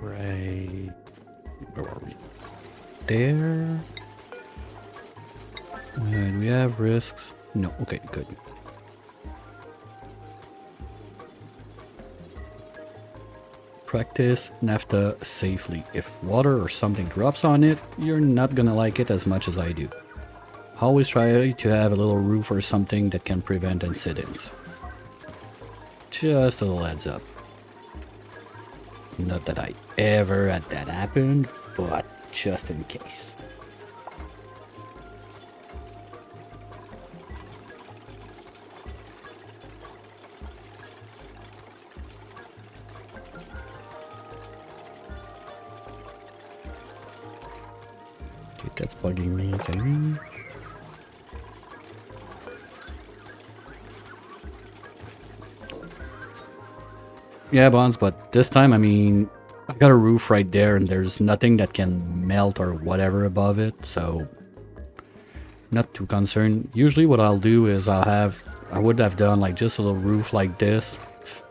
Right. Where are we? There. And we have risks. No, okay, good. Practice naphtha safely. If water or something drops on it, you're not gonna like it as much as I do. Always try to have a little roof or something that can prevent incidents. Just a little heads up. Not that I ever had that happen, but just in case. Okay, that's bugging me. Okay. Yeah, Bonds, but this time, I mean, I got a roof right there and there's nothing that can melt or whatever above it, so not too concerned. Usually what I'll do is I would have done like just a little roof like this,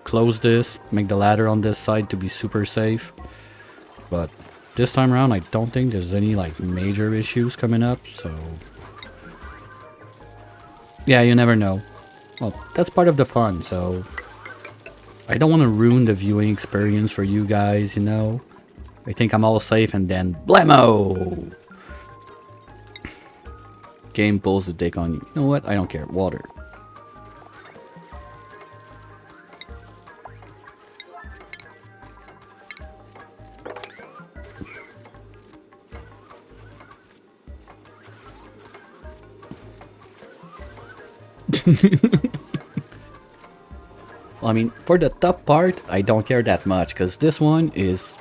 close this, make the ladder on this side to be super safe. But this time around, I don't think there's any like major issues coming up, so yeah, you never know. Well, that's part of the fun, so I don't want to ruin the viewing experience for you guys, you know? I think I'm all safe and then blammo! Game pulls the dick on you. You know what? I don't care. Water. Well, I mean, for the top part, I don't care that much, because this one is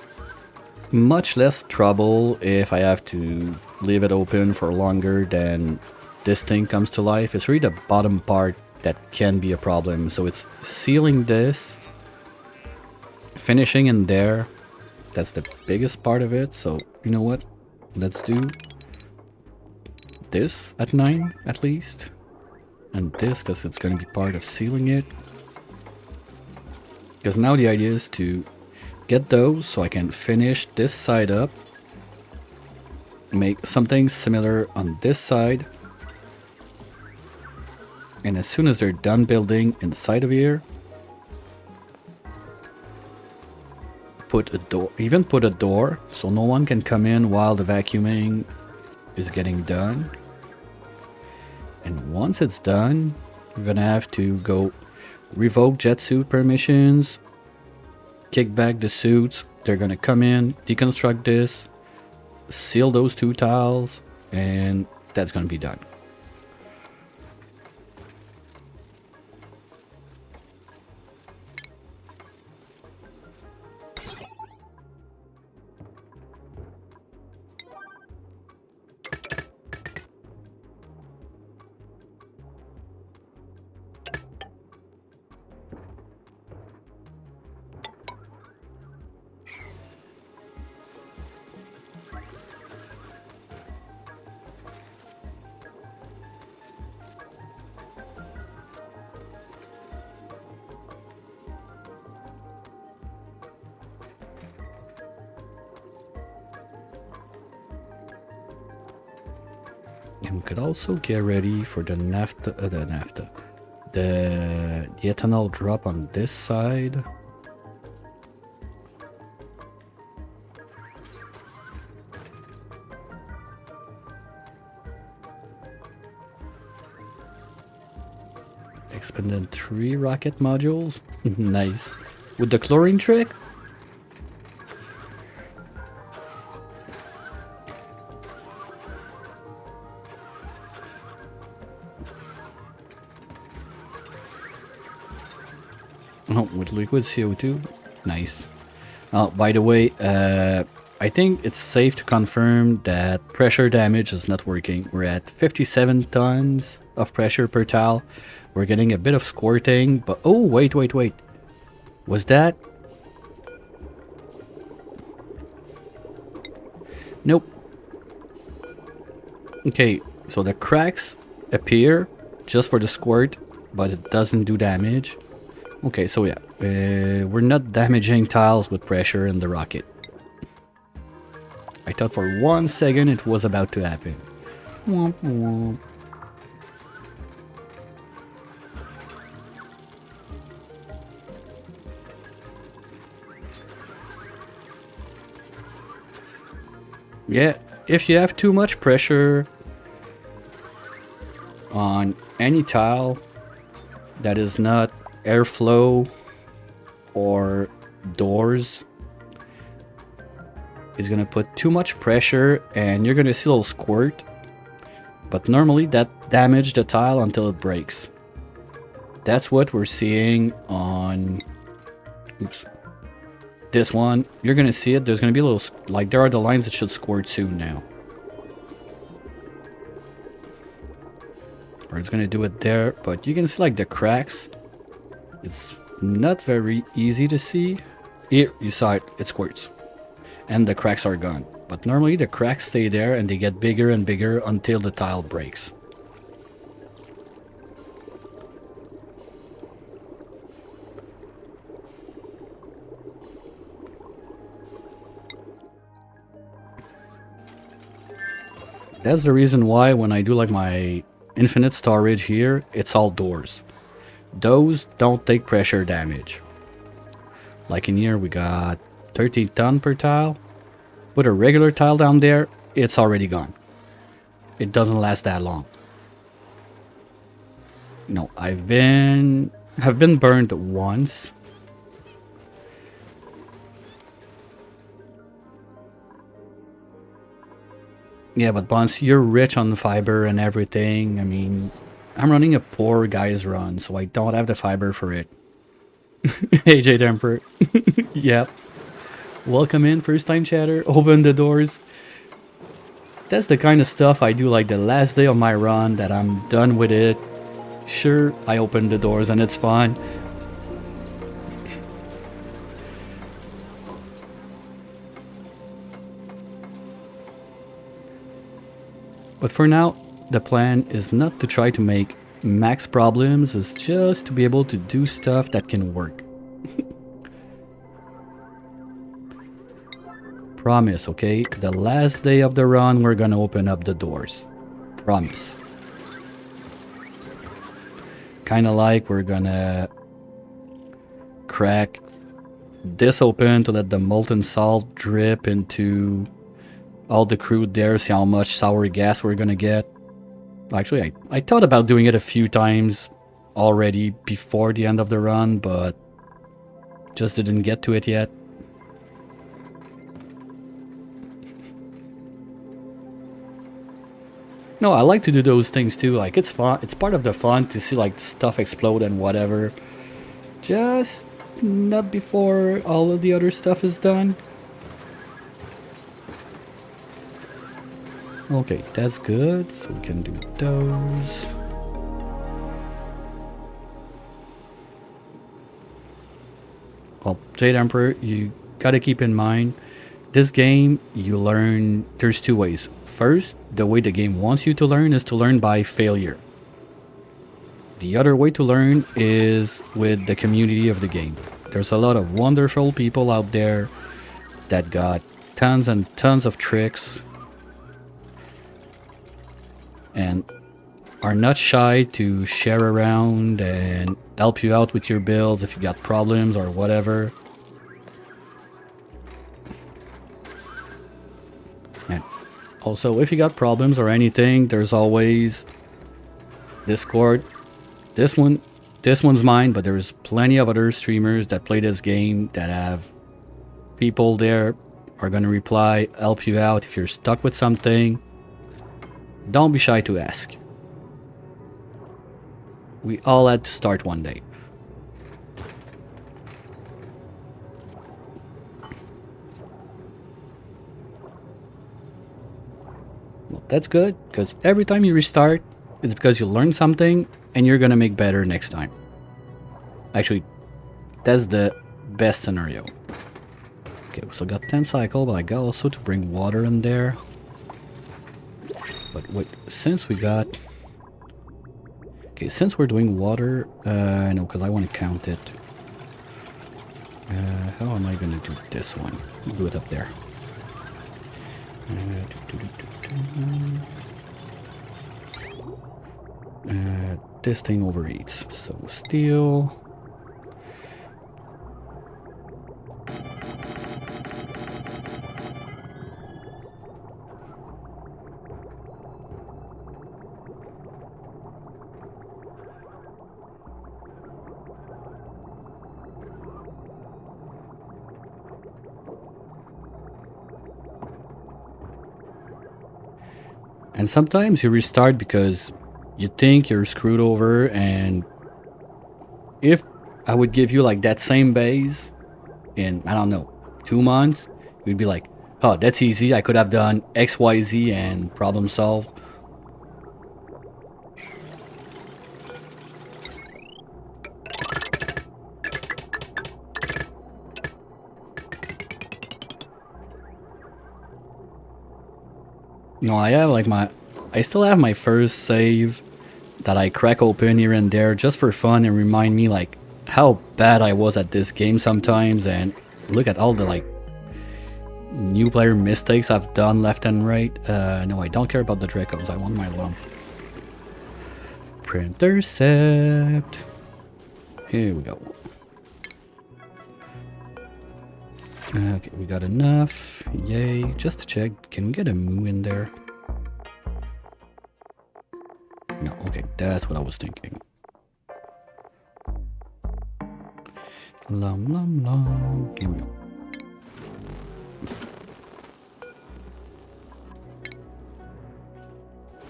much less trouble if I have to leave it open for longer than this thing comes to life. It's really the bottom part that can be a problem. So it's sealing this, finishing in there. That's the biggest part of it. So you know what? Let's do this at 9 at least. And this, because it's going to be part of sealing it. Because now the idea is to get those so I can finish this side up. Make something similar on this side. And as soon as they're done building inside of here, put a door, even put a door so no one can come in while the vacuuming is getting done. And once it's done, you're gonna have to go revoke jet suit permissions, kick back the suits. They're gonna come in, deconstruct this, seal those 2 tiles, and that's gonna be done. And we could also get ready for the the ethanol drop on this side. Expended 3 rocket modules. Nice. With the chlorine trick? Oh, with liquid CO2. Nice. Oh, by the way, I think it's safe to confirm that pressure damage is not working. We're at 57 tons of pressure per tile. We're getting a bit of squirting, but oh, wait. Was that? Nope. Okay, so the cracks appear just for the squirt, but it doesn't do damage. Okay, so yeah, we're not damaging tiles with pressure in the rocket. I thought for 1 second it was about to happen. Womp womp. Yeah, if you have too much pressure on any tile that is not airflow or doors, is gonna put too much pressure and you're gonna see a little squirt, but normally that damages the tile until it breaks. That's what we're seeing on this one. You're gonna see it. There's gonna be a little, like, there are the lines that should squirt soon now, or it's gonna do it there, but you can see like the cracks. It's not very easy to see. Here, you saw it, it squirts. And the cracks are gone. But normally the cracks stay there and they get bigger and bigger until the tile breaks. That's the reason why when I do like my infinite storage here, it's all doors. Those don't take pressure damage. Like in here we got 13 ton per tile. Put a regular tile down there, it's already gone. It doesn't last that long. No, have been burned once. Yeah, but Bonds, you're rich on fiber and everything. I mean, I'm running a poor guy's run, so I don't have the fiber for it. AJ Temper. Yep. Welcome in, first time chatter. Open the doors. That's the kind of stuff I do like the last day of my run that I'm done with it. Sure, I open the doors and it's fun. But for now, the plan is not to try to make max problems, it's just to be able to do stuff that can work. Promise, okay? The last day of the run, we're gonna open up the doors. Promise. Kinda like we're gonna crack this open to let the molten salt drip into all the crude there, see how much sour gas we're gonna get. Actually, I thought about doing it a few times already before the end of the run, but just didn't get to it yet. No, I like to do those things too. Like, it's fun. It's part of the fun to see like stuff explode and whatever. Just not before all of the other stuff is done. Okay, that's good. So we can do those. Well, Jade Emperor, you gotta keep in mind, this game, you learn, there's two ways. First, the way the game wants you to learn is to learn by failure. The other way to learn is with the community of the game. There's a lot of wonderful people out there that got tons and tons of tricks. and are not shy to share around and help you out with your builds if you got problems or whatever. And also, if you got problems or anything, there's always Discord. This one's mine, but there's plenty of other streamers that play this game that have people there, are gonna reply, help you out if you're stuck with something. Don't be shy to ask. We all had to start one day. Well, that's good, because every time you restart, it's because you learned something and you're gonna make better next time. Actually, that's the best scenario. Okay, so got 10 cycle, but I got also to bring water in there. But wait, since we got... Okay, since we're doing water, no, because I want to count it. How am I going to do this one? I'll do it up there. This thing overeats, so steel. And sometimes you restart because you think you're screwed over, and if I would give you like that same base in, I don't know, 2 months, you'd be like, oh, that's easy, I could have done XYZ and problem solved. No, I still have my first save that I crack open here and there just for fun and remind me like how bad I was at this game sometimes, and look at all the like new player mistakes I've done left and right. No, I don't care about the Dracos, I want my lump. Printercept. Here we go. Okay, we got enough. Yay. Just to check, can we get a moo in there? No, okay, that's what I was thinking. Lum lum lum. Here we go.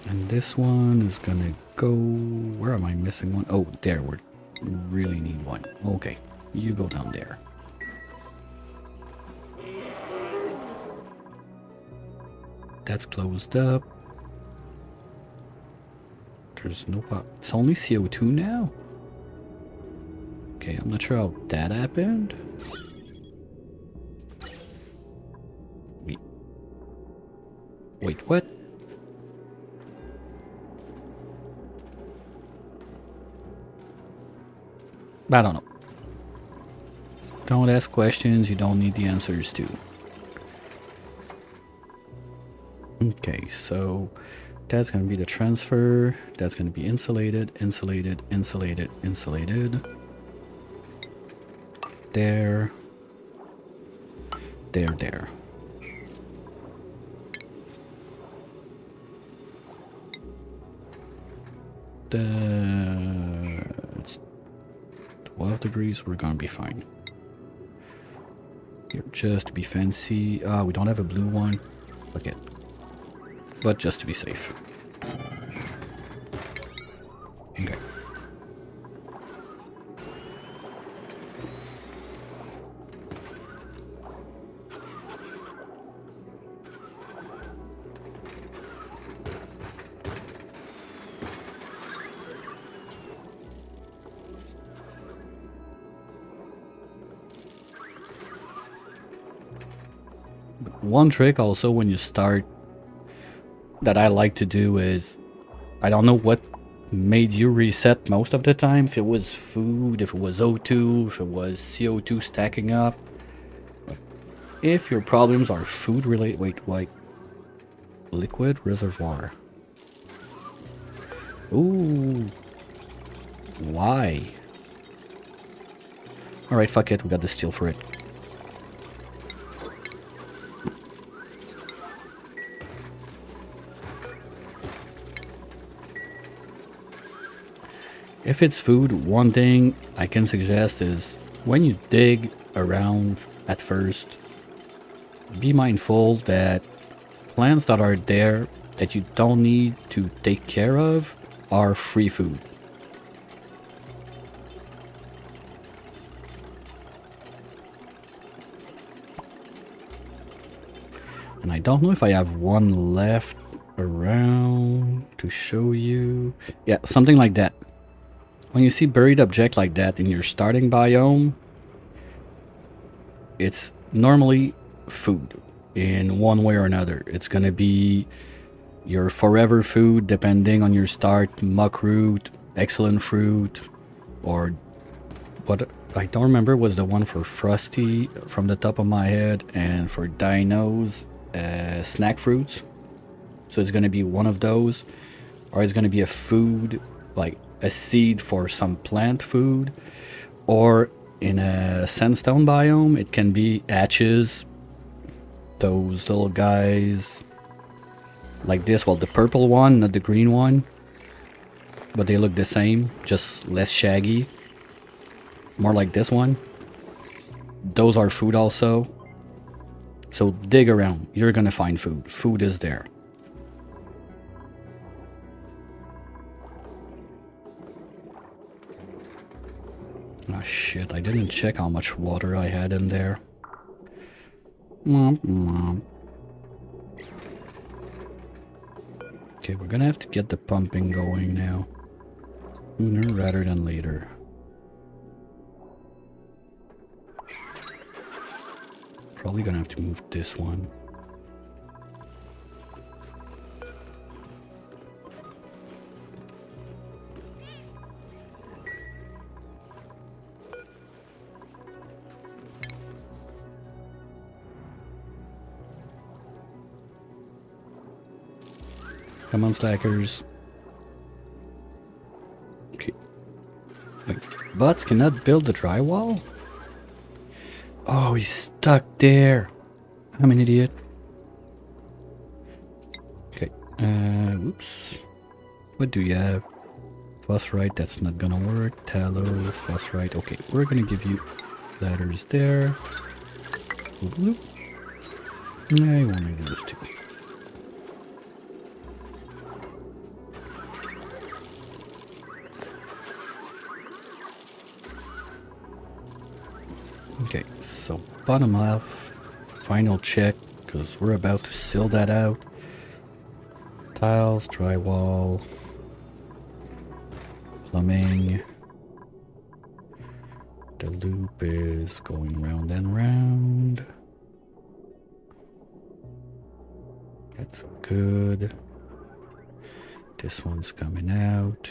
And this one is gonna go... Where am I missing one? Oh, there, we really need one. Okay, you go down there. That's closed up. There's no... It's only CO2 now? Okay, I'm not sure how that happened. Wait, what? I don't know. Don't ask questions you don't need the answers to. Okay, so that's going to be the transfer. That's going to be insulated, insulated, insulated, insulated. There. There, there. It's 12 degrees, we're gonna be fine. Here, just to be fancy. We don't have a blue one. Okay. But just to be safe. Okay. One trick also when you start that I like to do is, I don't know what made you reset most of the time, if it was food, if it was O2, if it was CO2 stacking up. But if your problems are food related, wait, liquid reservoir. Ooh. Why? Alright, fuck it. We got the steel for it. If it's food, one thing I can suggest is when you dig around at first, be mindful that plants that are there that you don't need to take care of are free food. And I don't know if I have one left around to show you. Yeah, something like that. When you see buried object like that in your starting biome, it's normally food in one way or another. It's gonna be your forever food depending on your start, muck root, excellent fruit, or what I don't remember was the one for Frosty from the top of my head, and for Dinos, snack fruits. So it's gonna be one of those, or it's gonna be a food like a seed for some plant food, or in a sandstone biome it can be hatches, those little guys like this. Well, the purple one, not the green one, but they look the same, just less shaggy, more like this one. Those are food also. So dig around, you're gonna find food. Food is there. Oh shit, I didn't check how much water I had in there. Okay, we're gonna have to get the pumping going now. Sooner rather than later. Probably gonna have to move this one. Come on, slackers. Okay. Wait, Butts cannot build the drywall? Oh, he's stuck there. I'm an idiot. Okay. Whoops. What do you have? Phosphorite, that's not gonna work. Tallow, phosphorite. Okay, we're gonna give you ladders there. Bloop. I want to do this too. Okay, so bottom left, final check, because we're about to seal that out. Tiles, drywall, plumbing. The loop is going round and round. That's good. This one's coming out.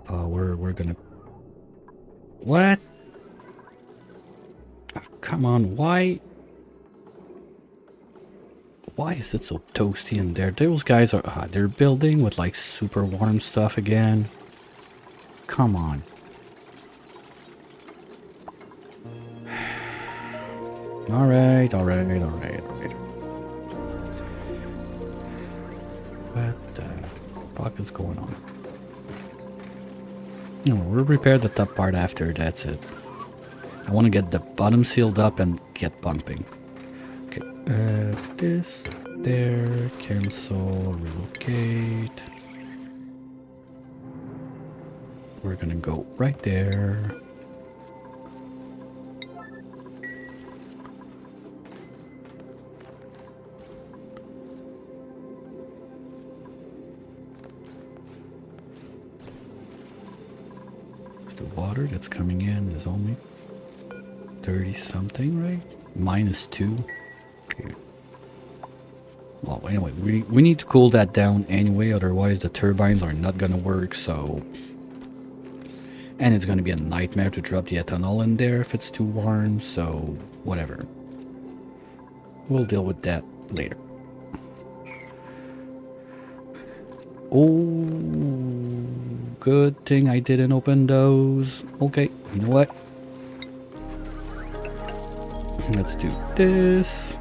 Power, we're gonna... What? Oh, come on, why is it so toasty in there? Those guys are... they're building with like super warm stuff again. Come on. Alright. What the fuck is going on? No, we'll repair the top part after, that's it. I want to get the bottom sealed up and get pumping. Okay, this, there, cancel, relocate. We're gonna go right there. The water that's coming in is only 30 something, right? -2. Okay. Well, anyway, we need to cool that down anyway, otherwise the turbines are not gonna work, so... And it's gonna be a nightmare to drop the ethanol in there if it's too warm, so whatever. We'll deal with that later. Oh, Good thing I didn't open those. Okay, you know what? Let's do this.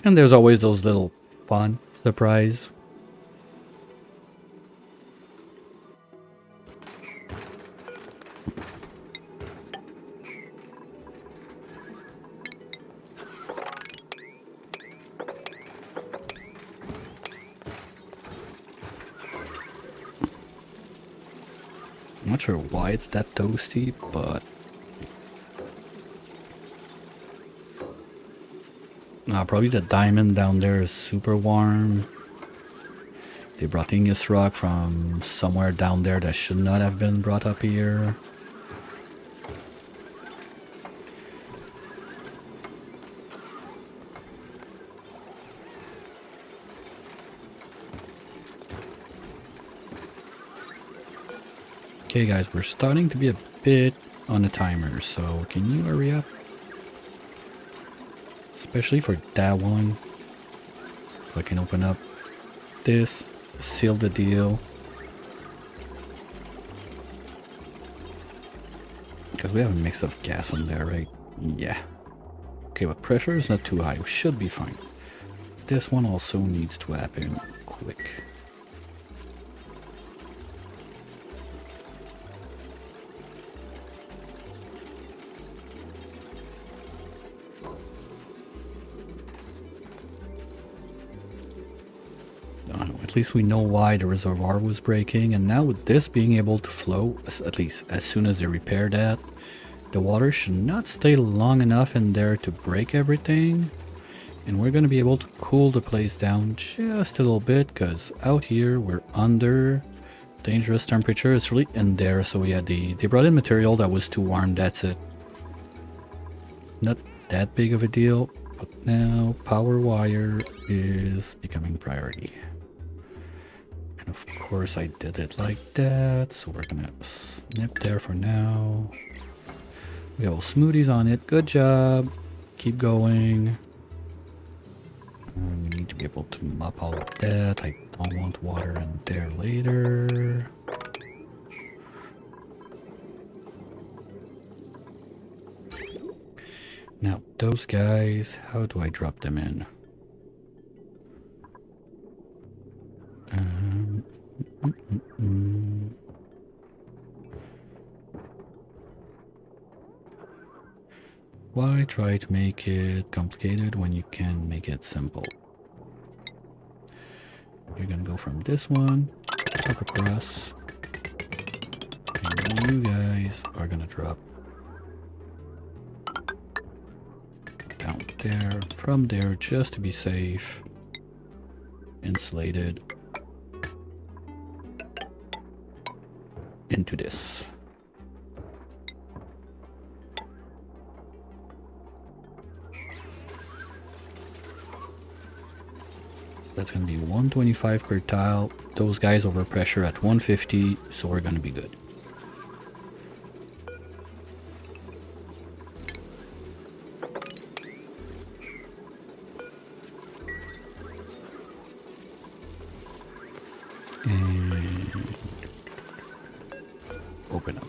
And there's always those little fun surprise. I'm not sure why it's that toasty, but probably the diamond down there is super warm. They brought igneous rock from somewhere down there that should not have been brought up here. Okay guys, we're starting to be a bit on the timer, so can you hurry up? Especially for that one. So I can open up this, seal the deal. Because we have a mix of gas on there, right? Yeah. Okay, but pressure is not too high. We should be fine. This one also needs to happen quick. At least we know why the reservoir was breaking, and now with this being able to flow, at least as soon as they repair that, the water should not stay long enough in there to break everything, and we're going to be able to cool the place down just a little bit, because out here we're under dangerous temperature. It's really in there, so yeah, they brought in material that was too warm, that's it. Not that big of a deal, but now power wire is becoming priority. Of course I did it like that, so we're gonna snip there for now. We have smoothies on it, good job. Keep going. We need to be able to mop all of that. I don't want water in there later. Now those guys, how do I drop them in? Why try to make it complicated when you can make it simple? You're gonna go from this one up across, and you guys are gonna drop down there, from there, just to be safe, insulated into this. That's going to be 125 per tile. Those guys overpressure at 150, so we're going to be good. And open up.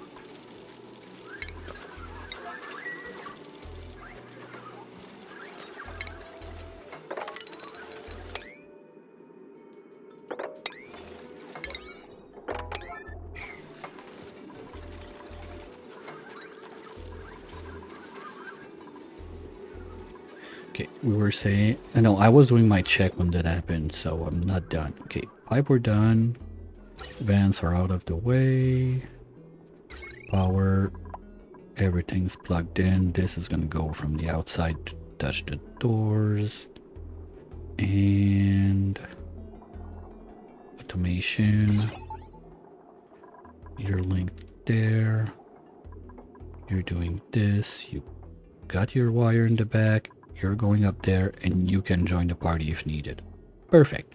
Okay, we were saying, I know I was doing my check when that happened, so I'm not done. Okay, pipe we're done. Vents are out of the way. Power, everything's plugged in. This is gonna go from the outside to touch the doors. And automation. You're linked there. You're doing this. You got your wire in the back. You're going up there, and you can join the party if needed. Perfect.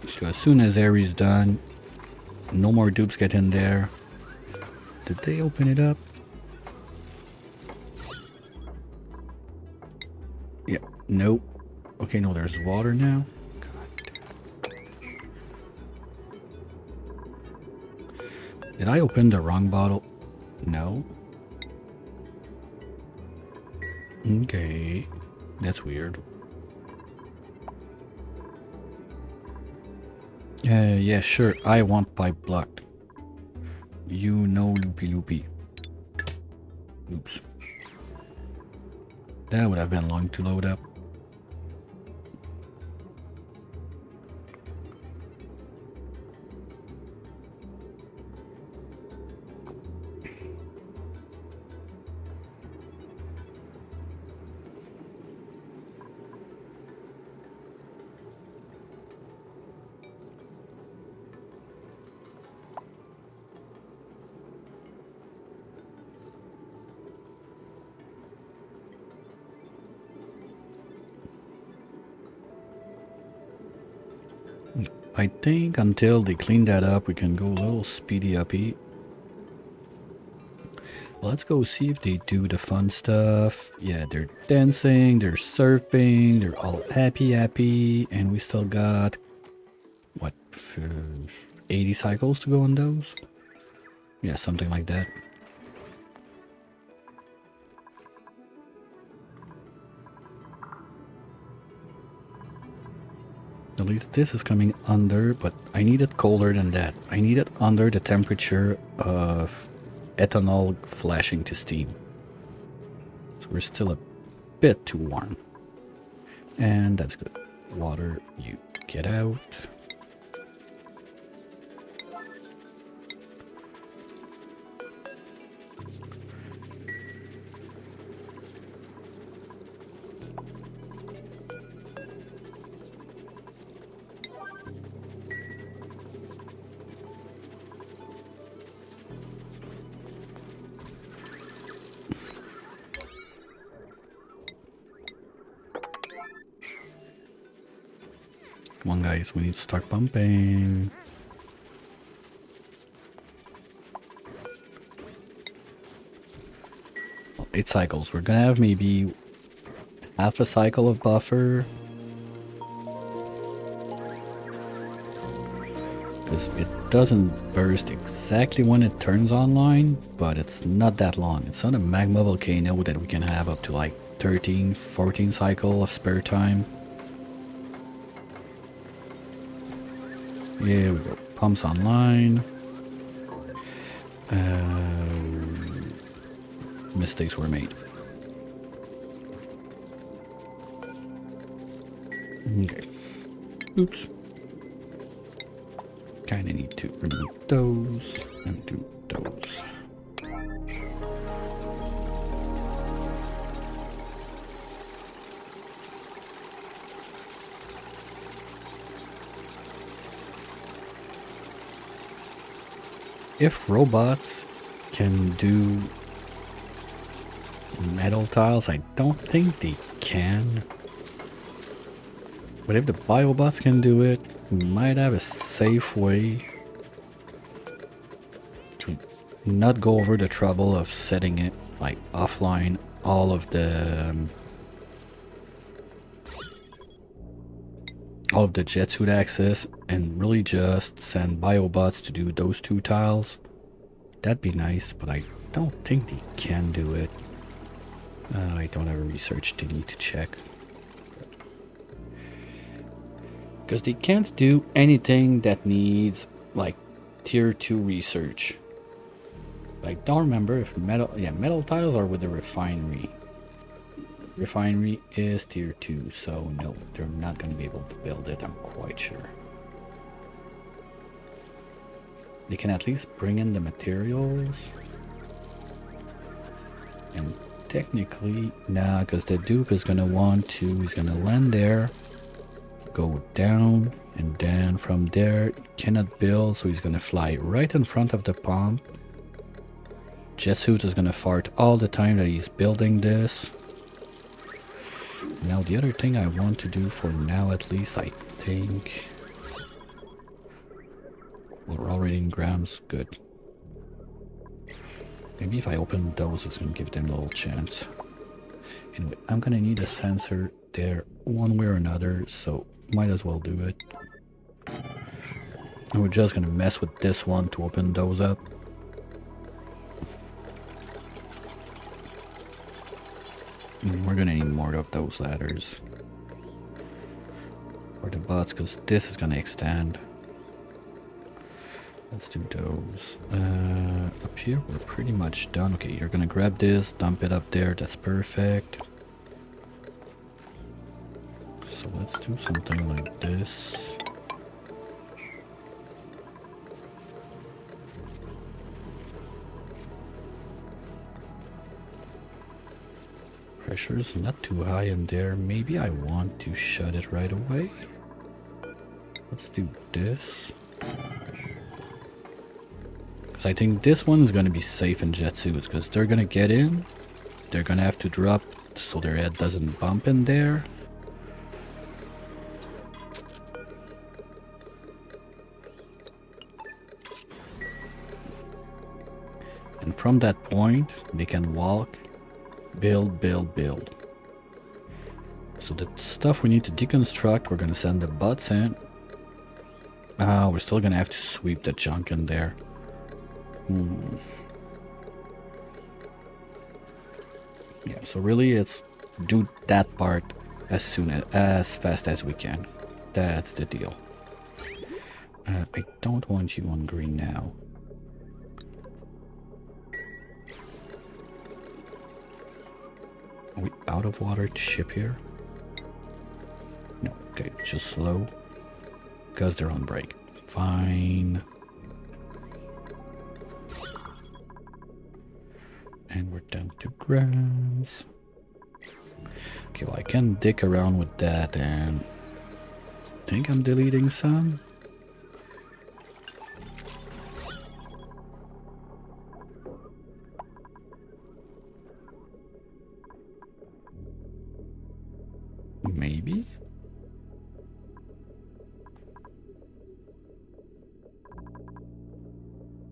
So as soon as Aries done, no more dupes get in there. Did they open it up? Yeah, nope. Okay, no, there's water now. Did I open the wrong bottle? No. Okay, that's weird. Yeah, sure. I want pipe blocked. You know, loopy loopy. Oops. That would have been long to load up. I think until they clean that up, we can go a little speedy uppy. Let's go see if they do the fun stuff. Yeah, they're dancing, they're surfing, they're all happy, and we still got, what, 80 cycles to go on those? Yeah, something like that. At least this is coming under, but I need it colder than that. I need it under the temperature of ethanol flashing to steam. So we're still a bit too warm. And that's good. Water, you get out. Come on, guys, we need to start pumping. Well, 8 cycles. We're gonna have maybe half a cycle of buffer. Because it doesn't burst exactly when it turns online, but it's not that long. It's not a magma volcano that we can have up to like 13, 14 cycle of spare time. Here we go. Pumps online. Mistakes were made. Okay. Oops. Kinda need to remove those and do those. If robots can do metal tiles, I don't think they can. But if the biobots can do it, we might have a safe way to not go over the trouble of setting it like offline all of the jet suit access and really just send biobots to do those 2 tiles. That'd be nice, but I don't think they can do it. I don't have a research to need to check. Because they can't do anything that needs like tier 2 research. I don't remember if metal tiles are with the refinery. Refinery is tier 2, so no, they're not going to be able to build it, I'm quite sure. They can at least bring in the materials. And technically, nah, because the Duke is going to want to, he's going to land there, go down, and then from there, he cannot build, so he's going to fly right in front of the pump. Jetsuit is going to fart all the time that he's building this. Now the other thing I want to do for now at least, I think, We're already in grams. Good. Maybe if I open those, it's gonna give them a little chance. Anyway, I'm gonna need a sensor there one way or another, so might as well do it. And we're just gonna mess with this one to open those up. And we're gonna need more of those ladders. For the bots, because this is gonna extend. Let's do those. Up here, we're pretty much done. Okay, you're gonna grab this, dump it up there. That's perfect. So let's do something like this. Pressure is not too high in there. Maybe I want to shut it right away. Let's do this. Because I think this one is going to be safe in jet suits, because they're going to get in. They're going to have to drop so their head doesn't bump in there. And from that point, they can walk, build, build, build. So the stuff we need to deconstruct, we're going to send the bots in. We're still going to have to sweep the junk in there. Yeah, so really it's do that part as fast as we can. That's the deal. I don't want you on green now. Are we out of water to ship here? No, okay, it's just slow. Because they're on break. Fine. And we're down to grams. Okay, well I can dick around with that and think I'm deleting some. Maybe.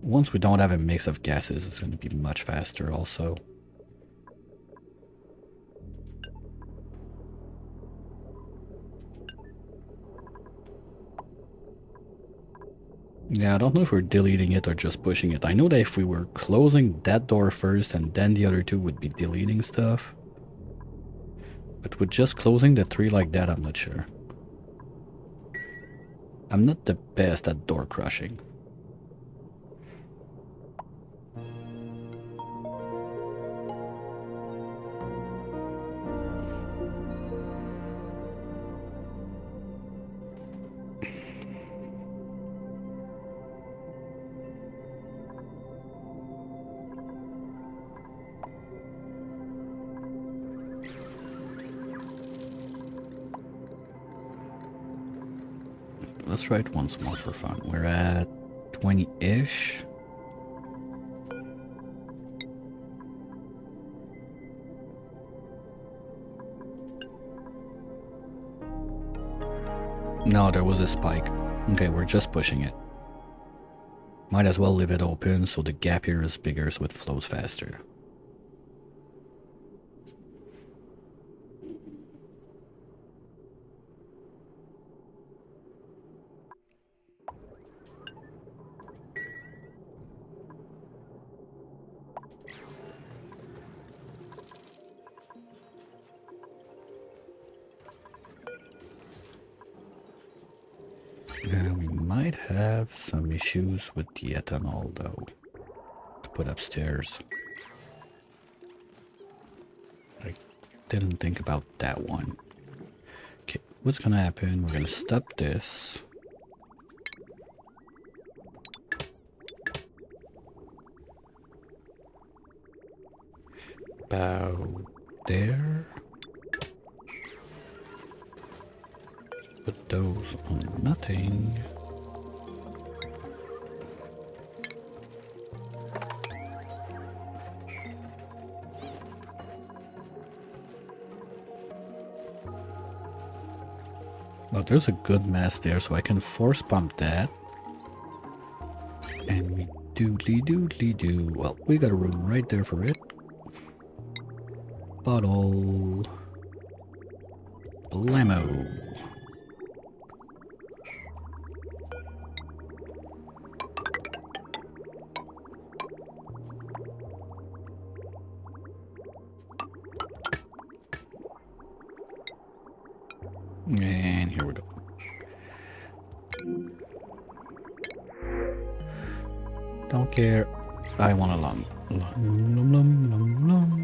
Once we don't have a mix of gases, it's going to be much faster also. Yeah, I don't know if we're deleting it or just pushing it. I know that if we were closing that door first and then the other two would be deleting stuff. But with just closing the three like that, I'm not sure. I'm not the best at door crushing. Let's try it once more for fun. We're at 20-ish. No, there was a spike. Okay, we're just pushing it. Might as well leave it open so the gap here is bigger so it flows faster. We might have some issues with the ethanol though, to put upstairs. I didn't think about that one. Okay, what's gonna happen? We're gonna stop this. About there. Put those on nothing. Well, there's a good mass there, so I can force pump that. Doodly doodly doo. Well, we got a room right there for it. Bottle. Blammo. And here we go. Don't care. I want a lum. Lum, lum, lum, lum, lum.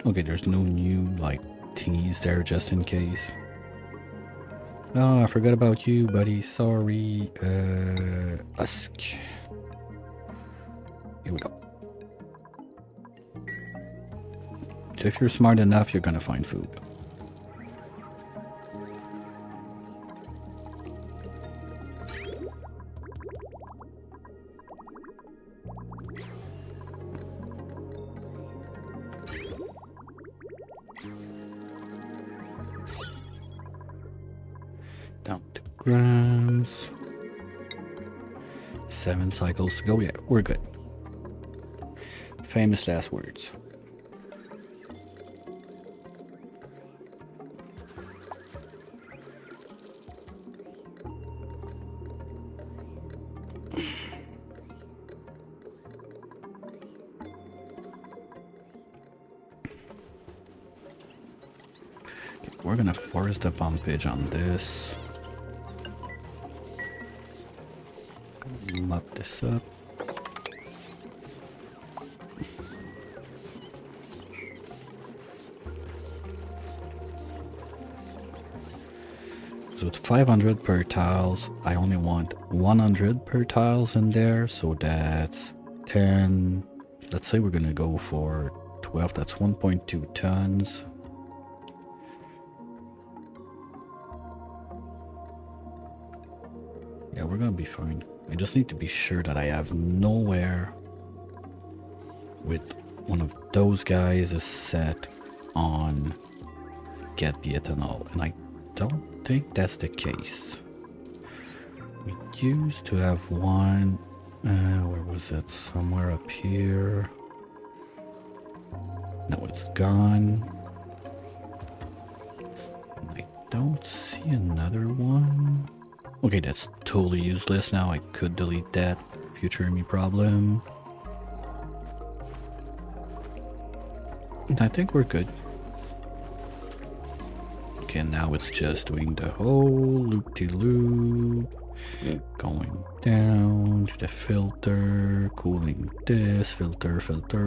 Okay, there's no new, like, thingies there just in case. Oh, I forgot about you, buddy. Sorry. Husk. Here we go. So if you're smart enough, you're gonna find food. Down to grams. 7 cycles to go. Yeah, we're good. Famous last words. We're gonna force the pumpage on this. Mop this up. So with 500 per tiles, I only want 100 per tiles in there, so that's 10. Let's say we're gonna go for 12, that's 1.2 tons. Yeah, we're gonna be fine. I just need to be sure that I have nowhere with one of those guys is set on get the ethanol, and I don't think that's the case. We used to have one, where was it? Somewhere up here. No, it's gone. I don't see another one. Okay, that's totally useless now. I could delete that. Future me problem. I think we're good. Okay, now it's just doing the whole loop-de-loop. Going down to the filter, cooling this, filter,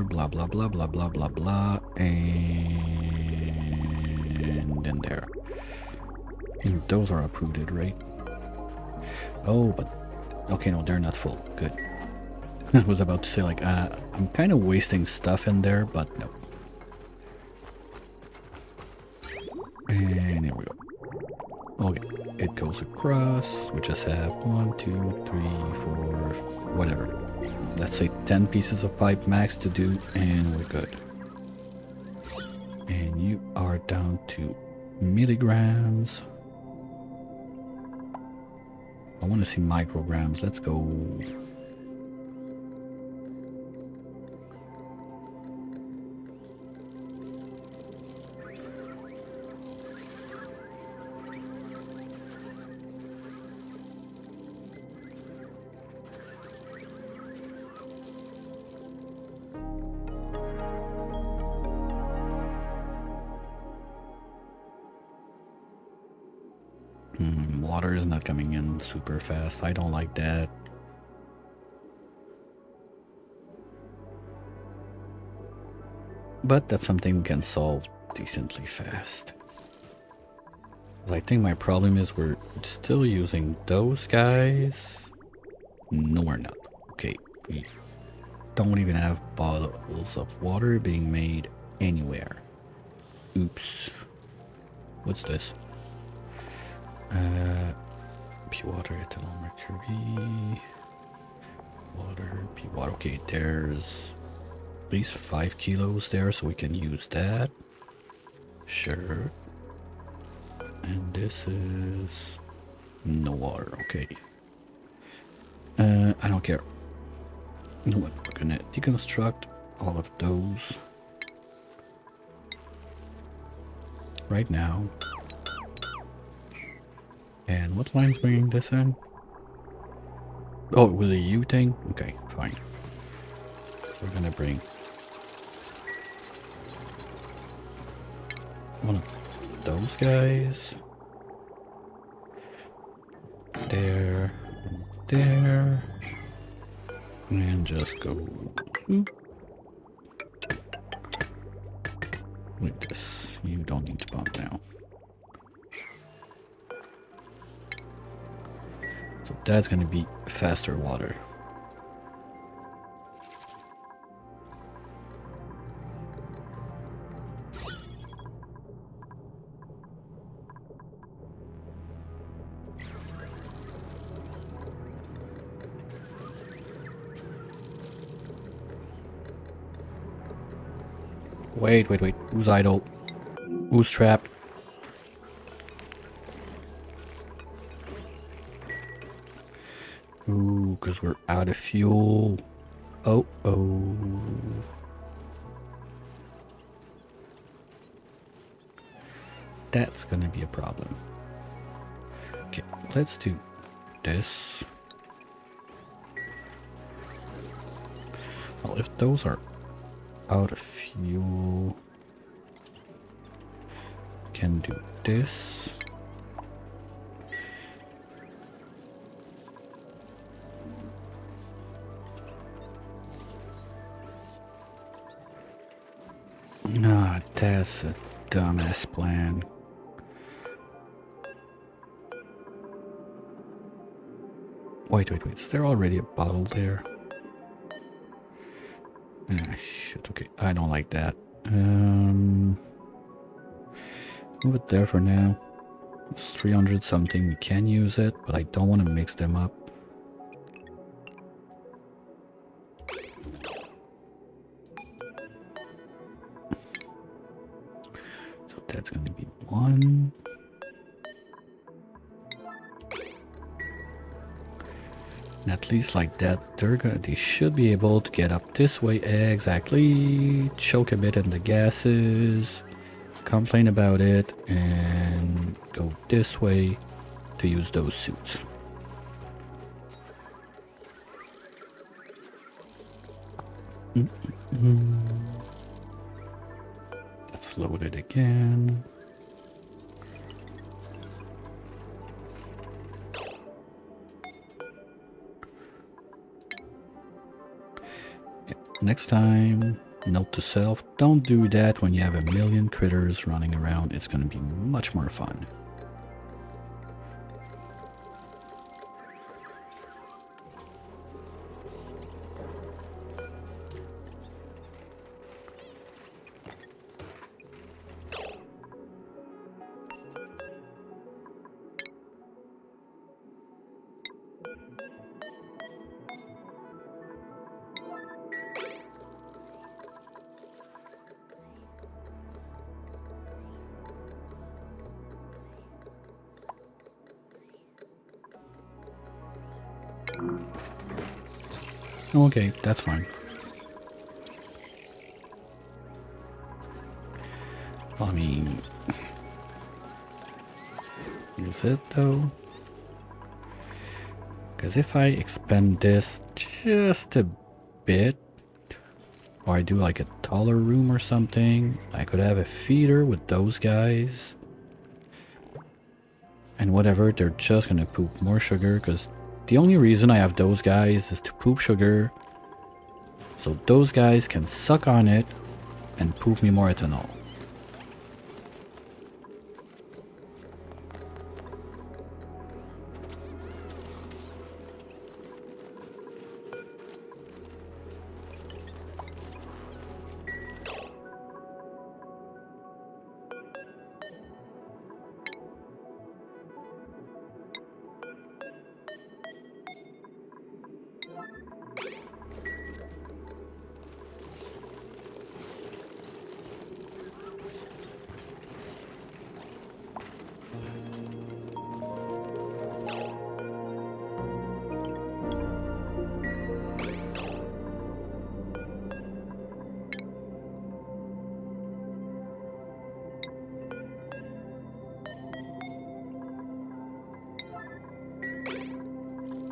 blah, blah, blah, blah, blah, blah, blah, and then there. And those are uprooted, right? Oh, but okay, no, they're not full. Good. I was about to say, like, I'm kind of wasting stuff in there, but no. And here we go. Okay, it goes across. We just have 1, 2, 3, 4, whatever. Let's say 10 pieces of pipe max to do, and we're good. And you are down to milligrams. I want to see micrograms. Let's go. Water is not coming in super fast. I don't like that. But that's something we can solve decently fast. I think my problem is we're still using those guys. No, we're not. Okay, we don't even have bottles of water being made anywhere. Oops. What's this? Pure water, ethanol, mercury, water, pure water. Okay, there's at least 5 kilos there, so we can use that. Sure. And this is No water, okay. I don't care. You know what? We're gonna deconstruct all of those right now. And what line's bringing this in? Oh, it was a U thing? Okay, fine. We're gonna bring one of those guys. There. There. And just go with this. You don't need to pump now. So that's gonna be faster water. Wait. Who's idle? Who's trapped? Ooh, because we're out of fuel. Oh. That's gonna be a problem. Okay, let's do this. Well, if those are out of fuel, can do this. Ah, that's a dumbass plan. Wait. Is there already a bottle there? Ah, shit. Okay, I don't like that. Move it there for now. It's 300 something. We can use it, but I don't want to mix them up. So that's going to be 1. And at least like that, they should be able to get up this way exactly. Choke a bit in the gases, complain about it, and go this way to use those suits. Let's load it again. Next time, note to self, don't do that when you have a million critters running around. It's going to be much more fun. Okay, that's fine. I mean, is it though? Because if I expand this just a bit, or I do like a taller room or something, I could have a feeder with those guys. And whatever, they're just gonna poop more sugar, because the only reason I have those guys is to poop sugar. So those guys can suck on it and poop me more ethanol.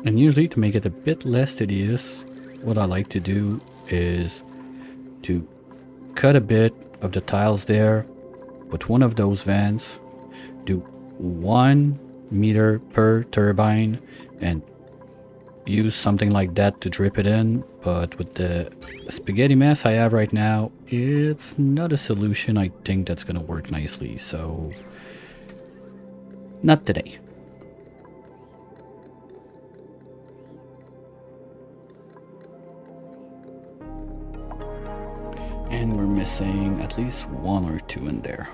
And usually to make it a bit less tedious, what I like to do is to cut a bit of the tiles there, put one of those vents, do 1 meter per turbine, and use something like that to drip it in. But with the spaghetti mess I have right now, it's not a solution I think that's gonna work nicely, so not today. And we're missing at least 1 or 2 in there.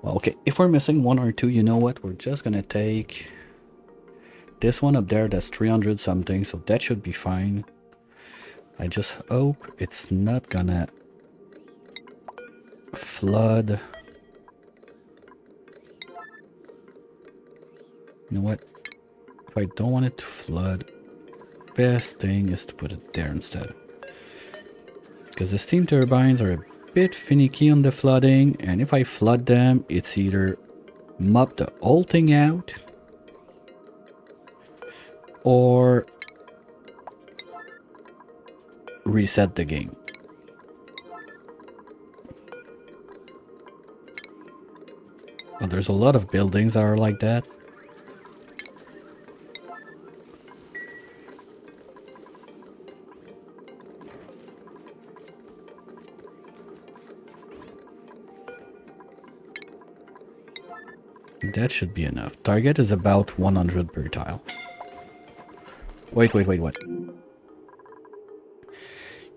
Well, okay, if we're missing 1 or 2, you know what? We're just gonna take this one up there. That's 300 something, so that should be fine. I just hope it's not gonna flood. You know what? If I don't want it to flood, best thing is to put it there instead. Because the steam turbines are a bit finicky on the flooding, and if I flood them, it's either mop the whole thing out or reset the game. But there's a lot of buildings that are like that. That should be enough. Target is about 100 per tile. Wait, what?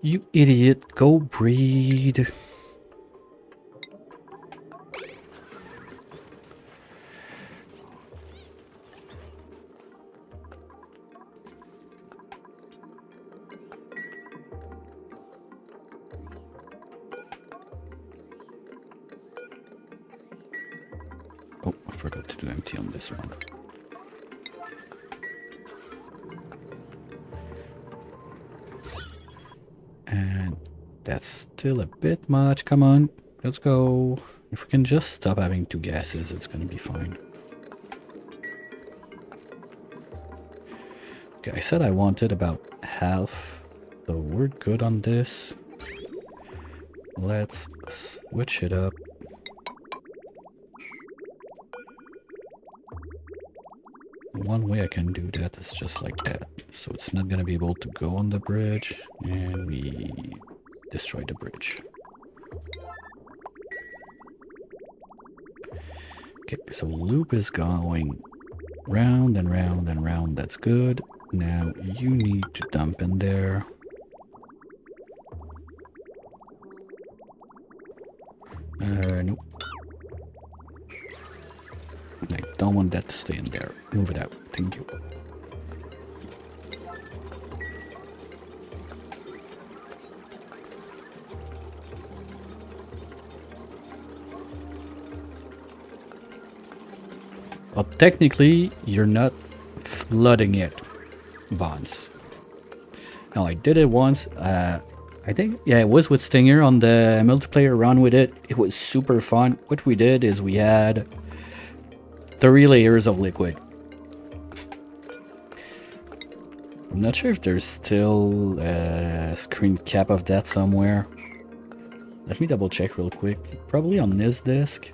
You idiot, go breed. Oh, I forgot to do empty on this one. And that's still a bit much. Come on, let's go. If we can just stop having 2 gases, it's gonna be fine. Okay, I said I wanted about half, so we're good on this. Let's switch it up. One way I can do that is just like that. So it's not gonna be able to go on the bridge, and we destroy the bridge. Okay, so loop is going round and round and round. That's good. Now you need to dump in there. Nope. I don't want that to stay in there. Move it out. Thank you. Well, technically, you're not flooding it, Bonds. No, I did it once. I think, yeah, it was with Stinger on the multiplayer run with it. It was super fun. What we did is we had 3 layers of liquid. I'm not sure if there's still a screen cap of that somewhere. Let me double check real quick. Probably on this disk.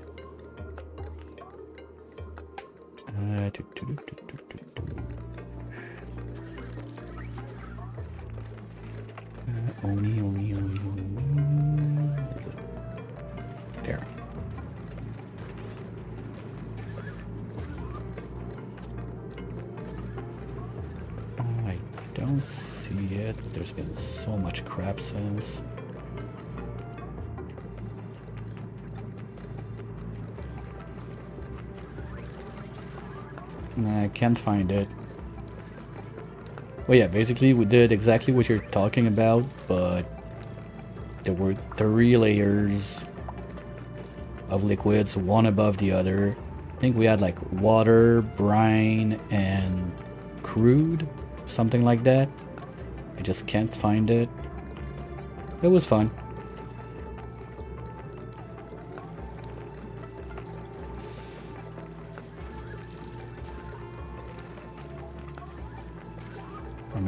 Oni. There. I don't see it. There's been so much crap since. I can't find it. Well, yeah, basically we did exactly what you're talking about, but there were 3 layers of liquids, one above the other. I think we had like water, brine, and crude, something like that. I just can't find it. It was fun.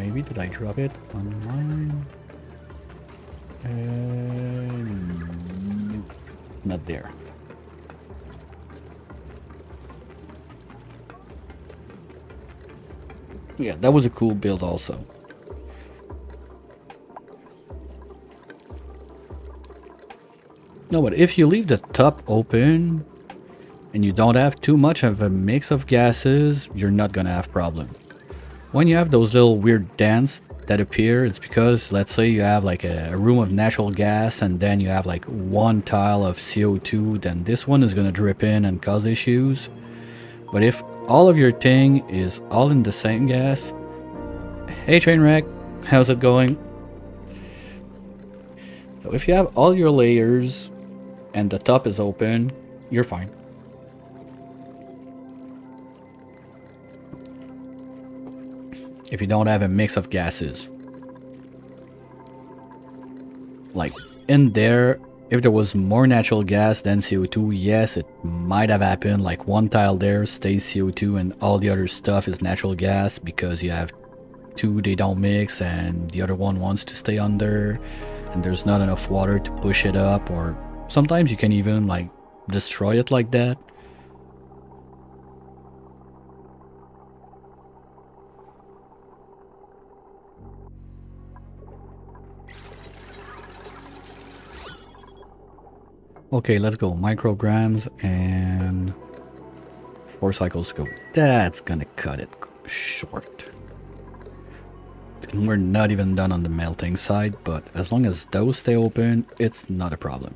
maybe did I drop it on mine? Nope, not there. Yeah, that was a cool build also. No, but if you leave the top open and you don't have too much of a mix of gases, you're not gonna have problem. When you have those little weird dents that appear, it's because, let's say you have like a room of natural gas and then you have like one tile of CO2, then this one is gonna drip in and cause issues. But if all of your thing is all in the same gas, hey Trainwreck, how's it going? So if you have all your layers and the top is open, you're fine. If you don't have a mix of gases. Like in there, if there was more natural gas than CO2, yes, it might have happened. Like one tile there stays CO2 and all the other stuff is natural gas because you have two, they don't mix, and the other one wants to stay under and there's not enough water to push it up, or sometimes you can even like destroy it like that. Okay, let's go. Micrograms and 4 cycles go. That's gonna cut it short. And we're not even done on the melting side, but as long as those stay open, it's not a problem.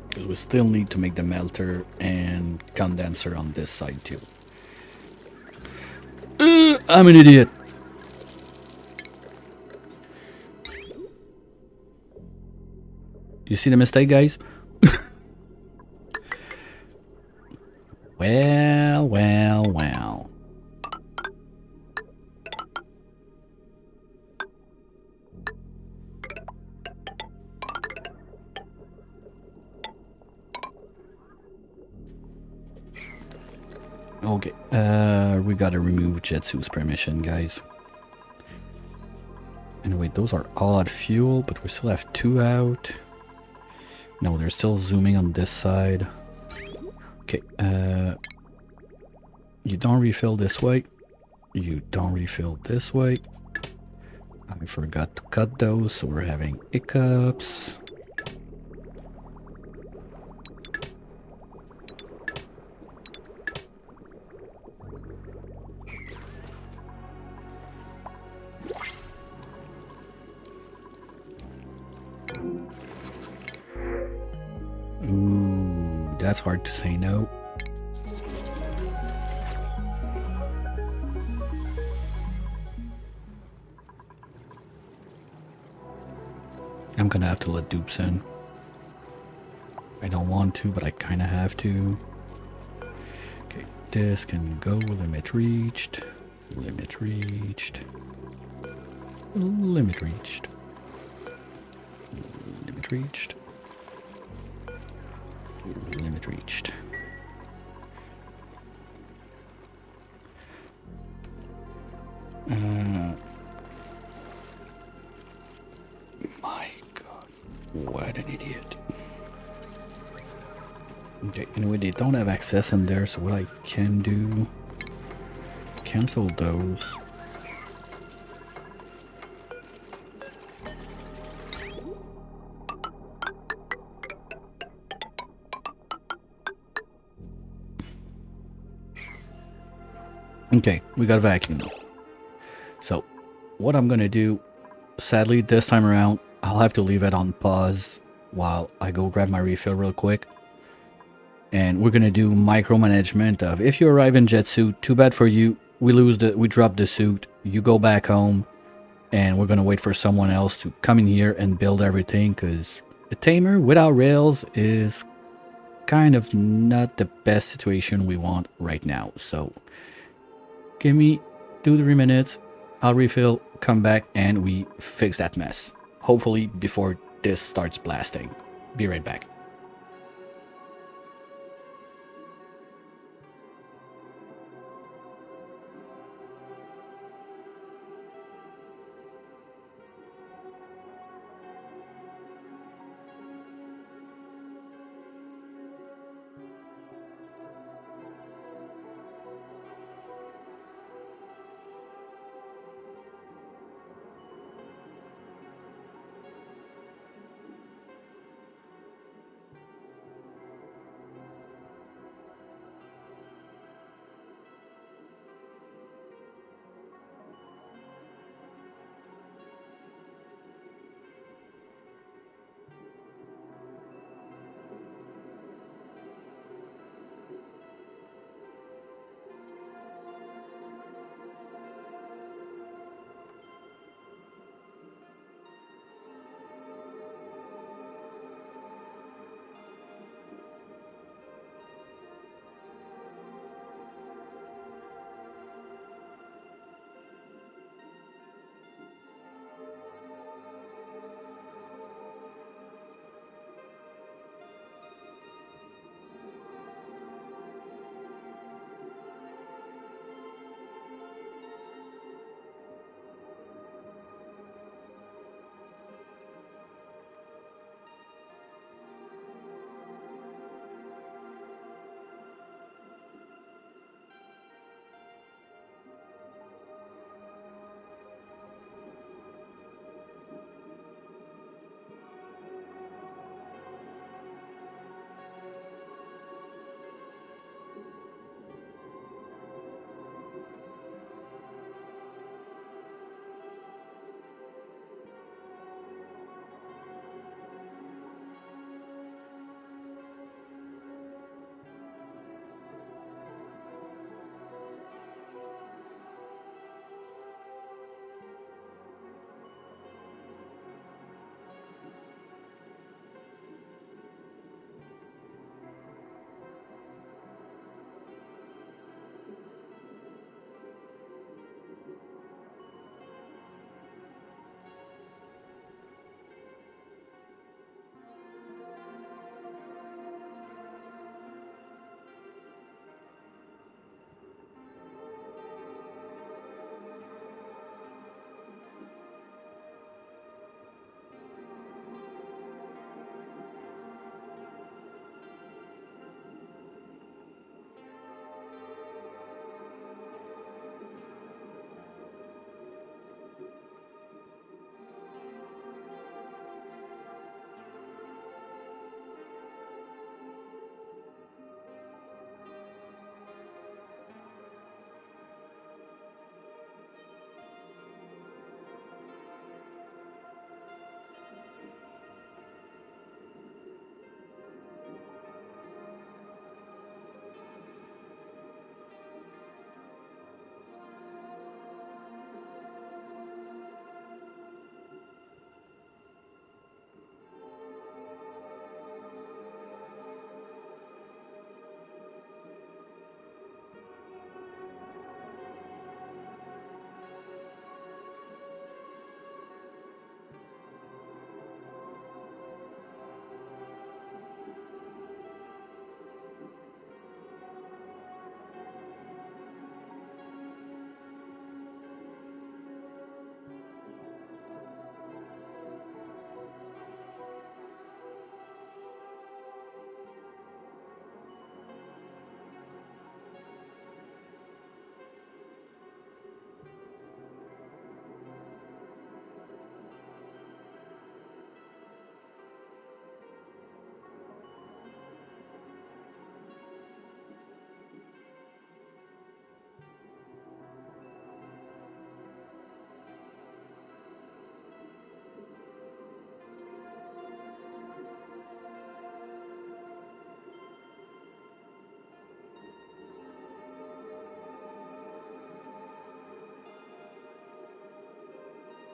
Because we still need to make the melter and condenser on this side too. I'm an idiot. You see the mistake, guys? Well, well, well. Okay, we gotta remove Jetsu's permission, guys. Anyway, those are all out of fuel, but we still have 2 out. No, they're still zooming on this side. Okay, you don't refill this way. You don't refill this way. I forgot to cut those, so we're having hiccups. Ooh, that's hard to say no. I'm gonna have to let dupes in. I don't want to, but I kinda have to. Okay, this can go. Limit reached. Limit reached. Limit reached. Limit reached. Limit reached. My god, what an idiot. Okay, anyway, they don't have access in there, so what I can do, cancel those. Okay, we got a vacuum though. So, what I'm gonna do, sadly this time around, I'll have to leave it on pause while I go grab my refill real quick. And we're gonna do micromanagement of, if you arrive in Jetsu, too bad for you, we drop the suit, you go back home, and we're gonna wait for someone else to come in here and build everything, because a tamer without rails is kind of not the best situation we want right now. So give me 2-3 minutes, I'll refill, come back, and we fix that mess. Hopefully before this starts blasting. Be right back.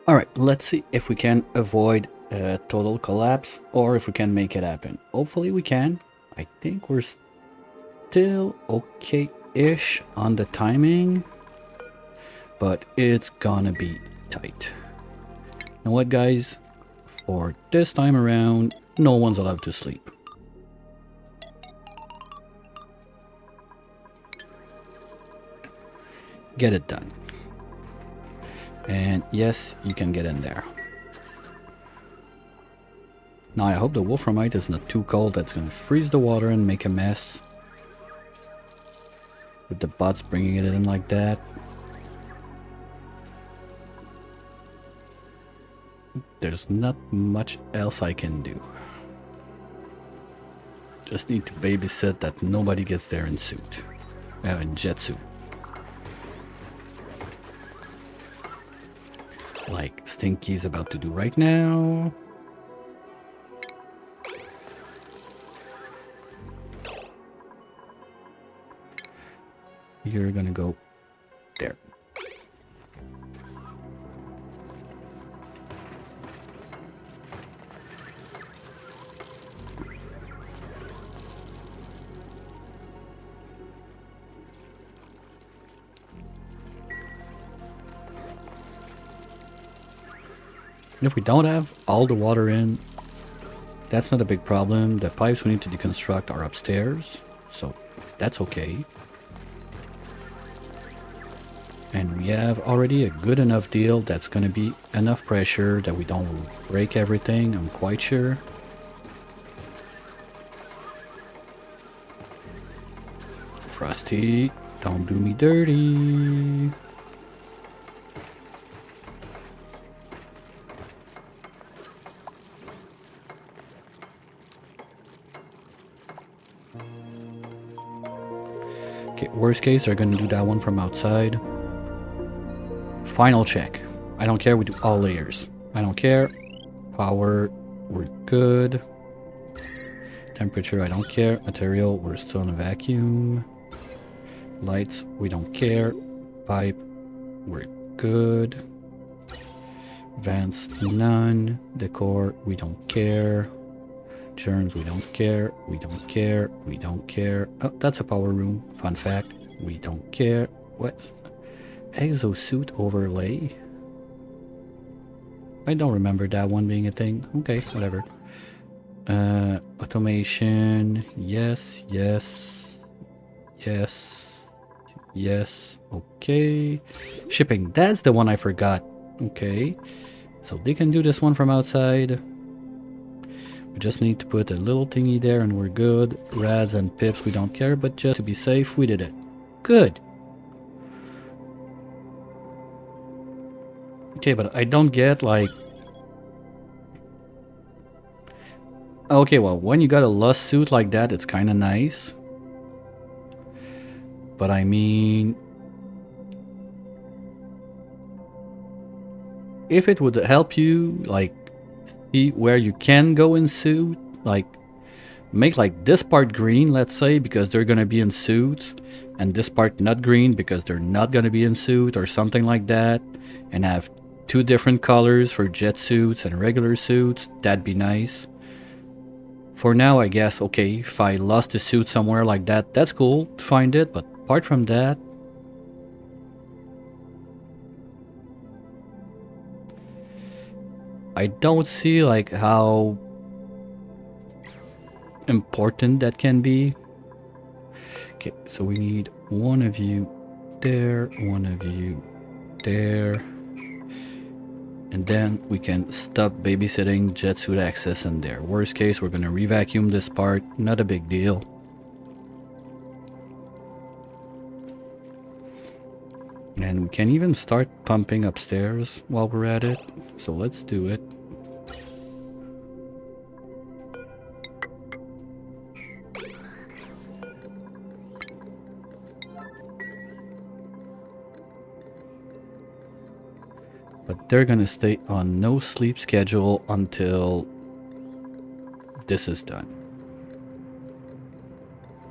Alright, let's see if we can avoid a total collapse or if we can make it happen. Hopefully we can. I think we're still okay-ish on the timing, but it's gonna be tight. You know what, guys? For this time around, no one's allowed to sleep. Get it done. And yes, you can get in there. Now I hope the wolframite is not too cold that's gonna freeze the water and make a mess. With the bots bringing it in like that. There's not much else I can do. Just need to babysit that nobody gets there in suit. In jet suit. Like Stinky's about to do right now. You're gonna go there. If we don't have all the water in, that's not a big problem. The pipes we need to deconstruct are upstairs, so that's okay. And we have already a good enough deal that's going to be enough pressure that we don't break everything, I'm quite sure. Frosty, don't do me dirty. Okay, worst case, they're gonna do that one from outside. Final check. I don't care, we do all layers. I don't care. Power, we're good. Temperature, I don't care. Material, we're still in a vacuum. Lights, we don't care. Pipe, we're good. Vents, none. Decor, we don't care. Germs, we don't care. We don't care. We don't care. Oh, that's a power room. Fun fact. We don't care. What? Exosuit overlay? I don't remember that one being a thing. Okay, whatever. Automation. Yes, yes. Yes. Yes. Okay. Shipping. That's the one I forgot. Okay. So they can do this one from outside. We just need to put a little thingy there and we're good. Rads and pips, we don't care, but just to be safe, we did it. Good. Okay, but I don't get like... Okay, well, when you got a Lust suit like that, it's kind of nice. But I mean... if it would help you, like, see where you can go in suit, like, make like this part green, let's say, because they're gonna be in suits, and this part not green because they're not gonna be in suit, or something like that, and have two different colors for jet suits and regular suits. That'd be nice. For now, I guess, okay, if I lost a suit somewhere like that, that's cool to find it, but apart from that, I don't see like how important that can be. Okay, so we need one of you there, one of you there, and then we can stop babysitting jet suit access in there. Worst case, we're gonna re-vacuum this part, not a big deal. And we can even start pumping upstairs while we're at it, so let's do it. But they're gonna stay on no sleep schedule until this is done.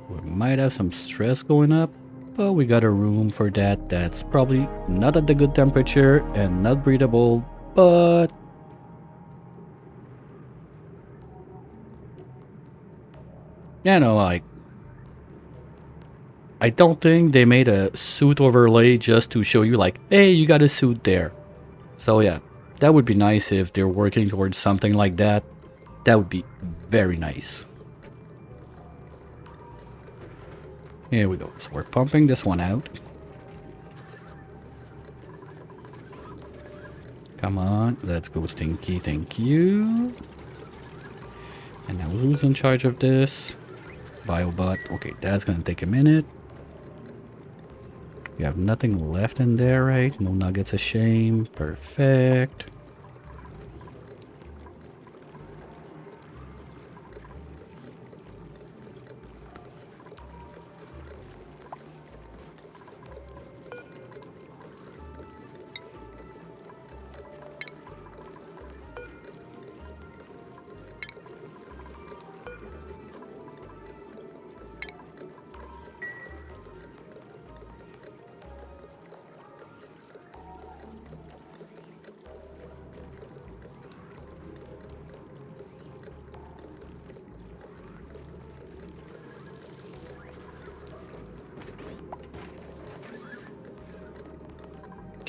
We might have some stress going up, but we got a room for that that's probably not at the good temperature and not breathable, but yeah, no, like I don't think they made a suit overlay just to show you like, hey, you got a suit there. So yeah, that would be nice if they're working towards something like that. That would be very nice. Here we go. So we're pumping this one out. Come on, let's go, Stinky. Thank you. And now who's in charge of this? Biobot. Okay, that's gonna take a minute. We have nothing left in there, right? No nuggets, a shame. Perfect.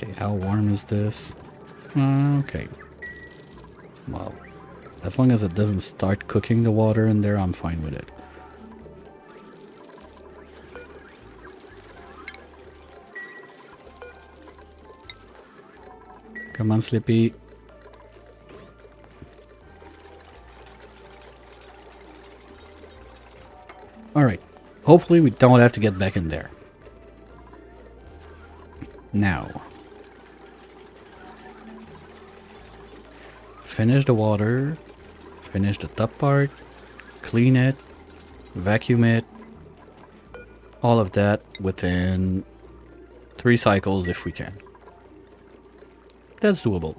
Okay, how warm is this? Okay. Well, as long as it doesn't start cooking the water in there, I'm fine with it. Come on, Slippy. Alright. Hopefully we don't have to get back in there. Now. Finish the water. Finish the top part. Clean it. Vacuum it. All of that within 3 cycles if we can. That's doable.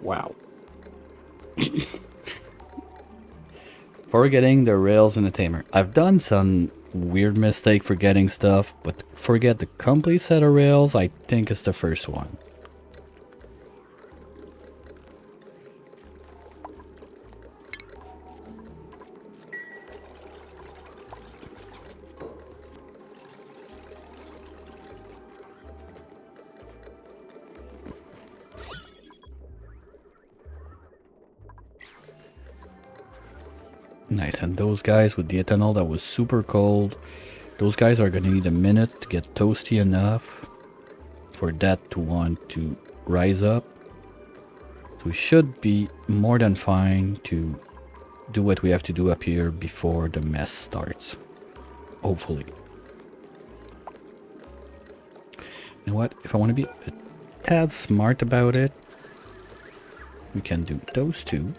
Wow. Forgetting the rails in the tamer. I've done some weird mistake forgetting stuff, but forget the complete set of rails, I think is the first one. Nice, and those guys with the ethanol that was super cold, those guys are gonna need a minute to get toasty enough for that to want to rise up. So we should be more than fine to do what we have to do up here before the mess starts. Hopefully. You know what? If I want to be a tad smart about it, we can do those two.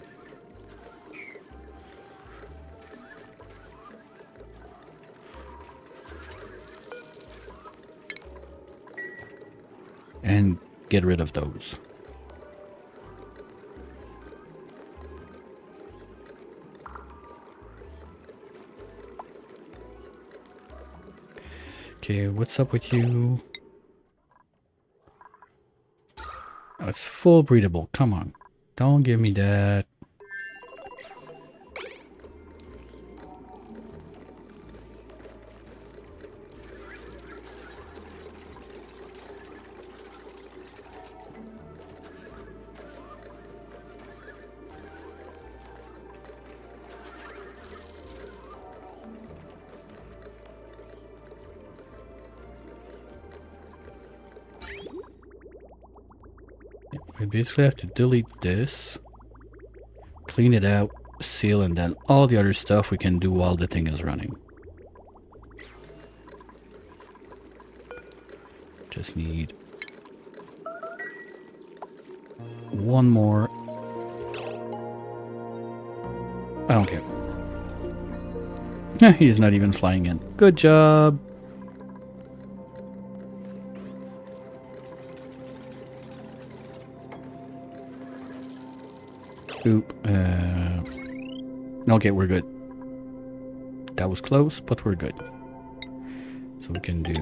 And get rid of those. Okay, what's up with you? Oh, it's full breedable. Come on. Don't give me that. We basically have to delete this, clean it out, seal, and then all the other stuff we can do while the thing is running. Just need one more. I don't care. He's not even flying in. Good job. Oop. Okay, we're good. That was close, but we're good. So we can do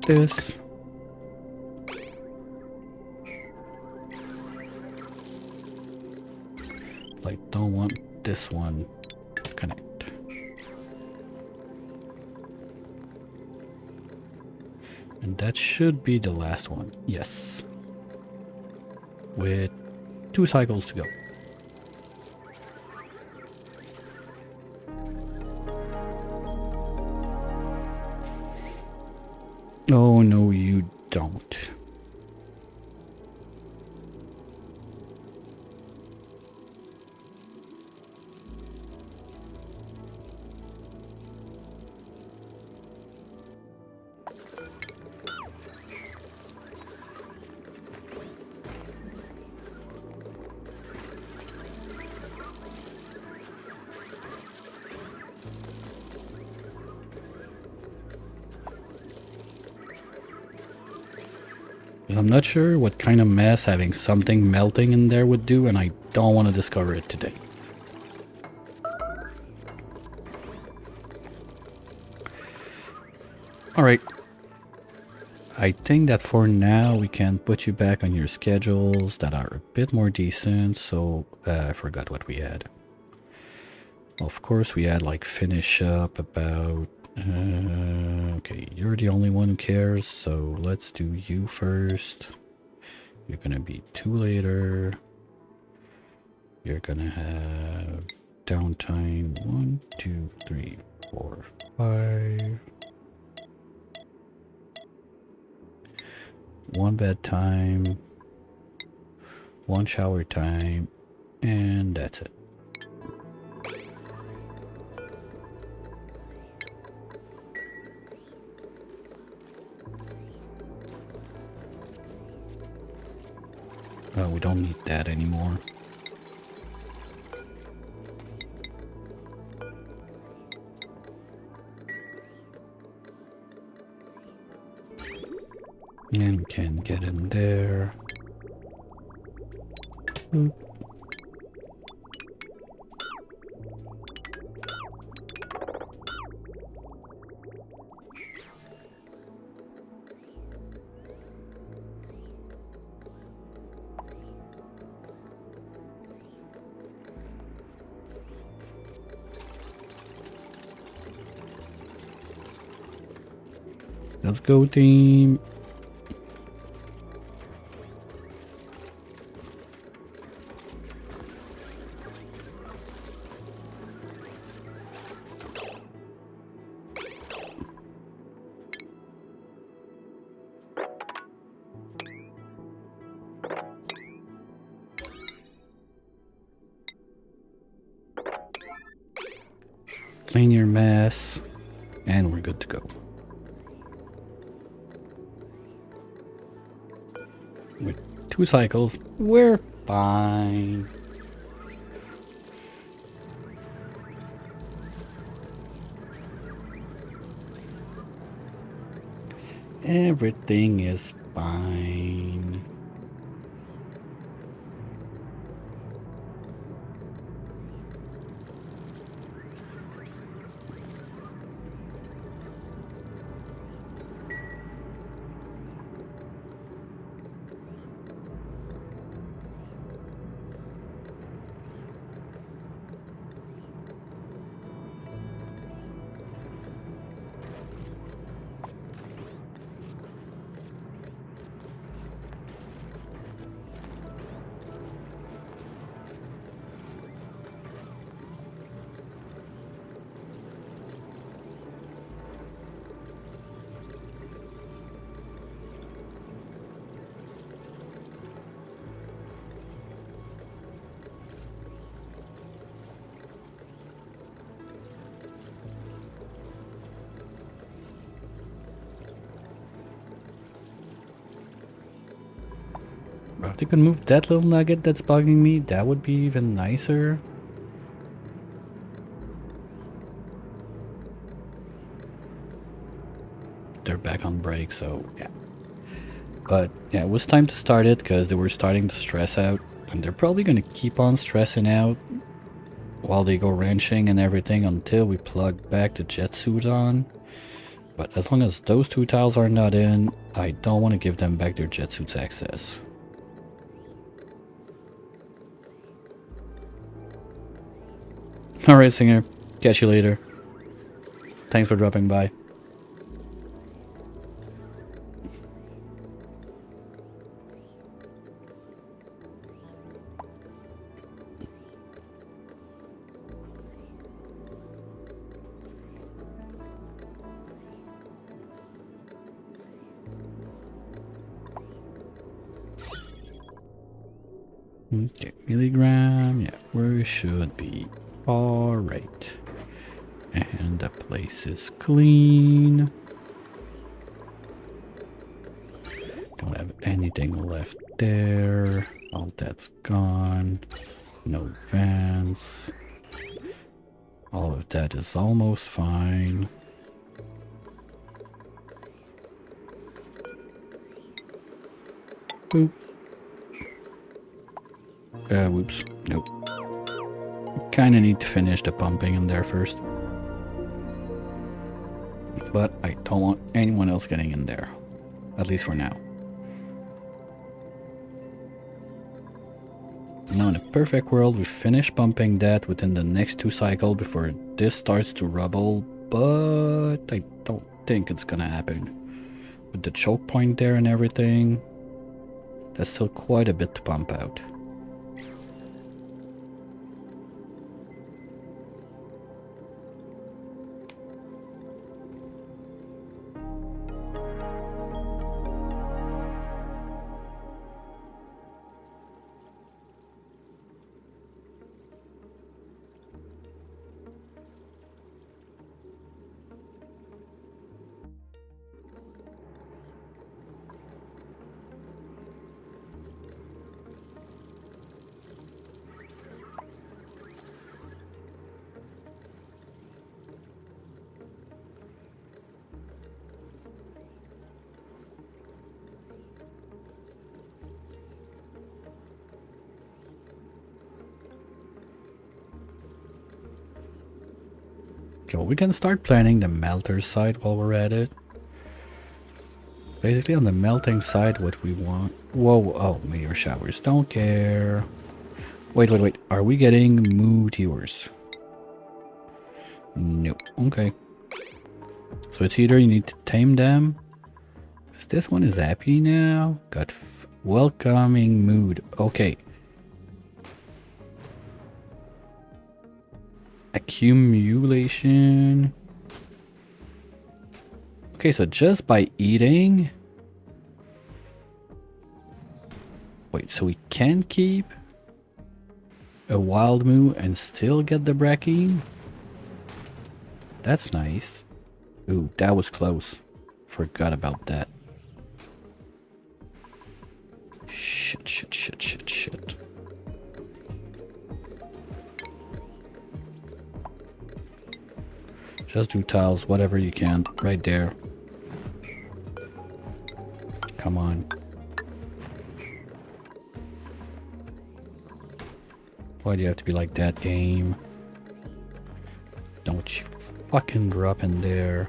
this. I don't want this one to connect. And that should be the last one. Yes. With 2 cycles to go. Oh, no, you don't. I'm not sure what kind of mess having something melting in there would do, and I don't want to discover it today. Alright. I think that for now we can put you back on your schedules that are a bit more decent, so I forgot what we had. Of course we had like finish up about... okay, you're the only one who cares, so let's do you first. You're gonna be 2 later. You're gonna have downtime 1, 2, 3, 4, 5. 1 bedtime, 1 shower time, and that's it. Oh, we don't need that anymore. And we can get him there. Oop. Let's go, team. Clean your mess, and we're good to go. With 2 cycles, we're fine. Everything is fine. If they could move that little nugget that's bugging me, that would be even nicer. They're back on break, so yeah. But yeah, it was time to start it because they were starting to stress out. And they're probably gonna keep on stressing out while they go ranching and everything until we plug back the jet suit on. But as long as those two tiles are not in, I don't want to give them back their jet suits access. Alright, Singer. Catch you later. Thanks for dropping by. Okay, milligram, yeah, where we should be. Alright. And the place is clean. Don't have anything left there. All that's gone. No vents. All of that is almost fine. Boop. Whoops. Nope. Kinda need to finish the pumping in there first. But I don't want anyone else getting in there. At least for now. Now in a perfect world, we finish pumping that within the next 2 cycles before this starts to rubble. But I don't think it's gonna happen. With the choke point there and everything, that's still quite a bit to pump out. Okay, well, we can start planning the melter side while we're at it. Basically on the melting side, what we want... Whoa, oh, meteor showers. Don't care. Wait. Are we getting meteors? Nope. Okay. So it's either you need to tame them. Because this one is happy now. Got welcoming mood. Okay. Accumulation. Okay, so just by eating... Wait, so we can keep a wild moo and still get the bracken? That's nice. Ooh, that was close. Forgot about that. Shit. Just do tiles, whatever you can. Right there. Come on. Why do you have to be like that, game? Don't you fucking drop in there.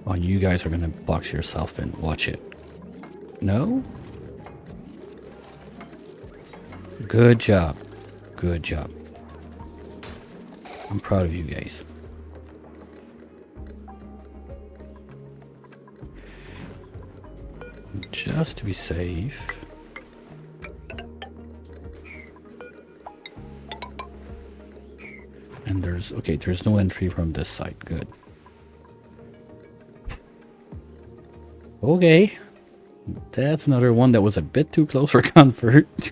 Oh, you guys are gonna box yourself in. Watch it. No? Good job. Good job. I'm proud of you guys. Just to be safe. And there's... Okay, there's no entry from this side. Good. Okay. That's another one that was a bit too close for comfort.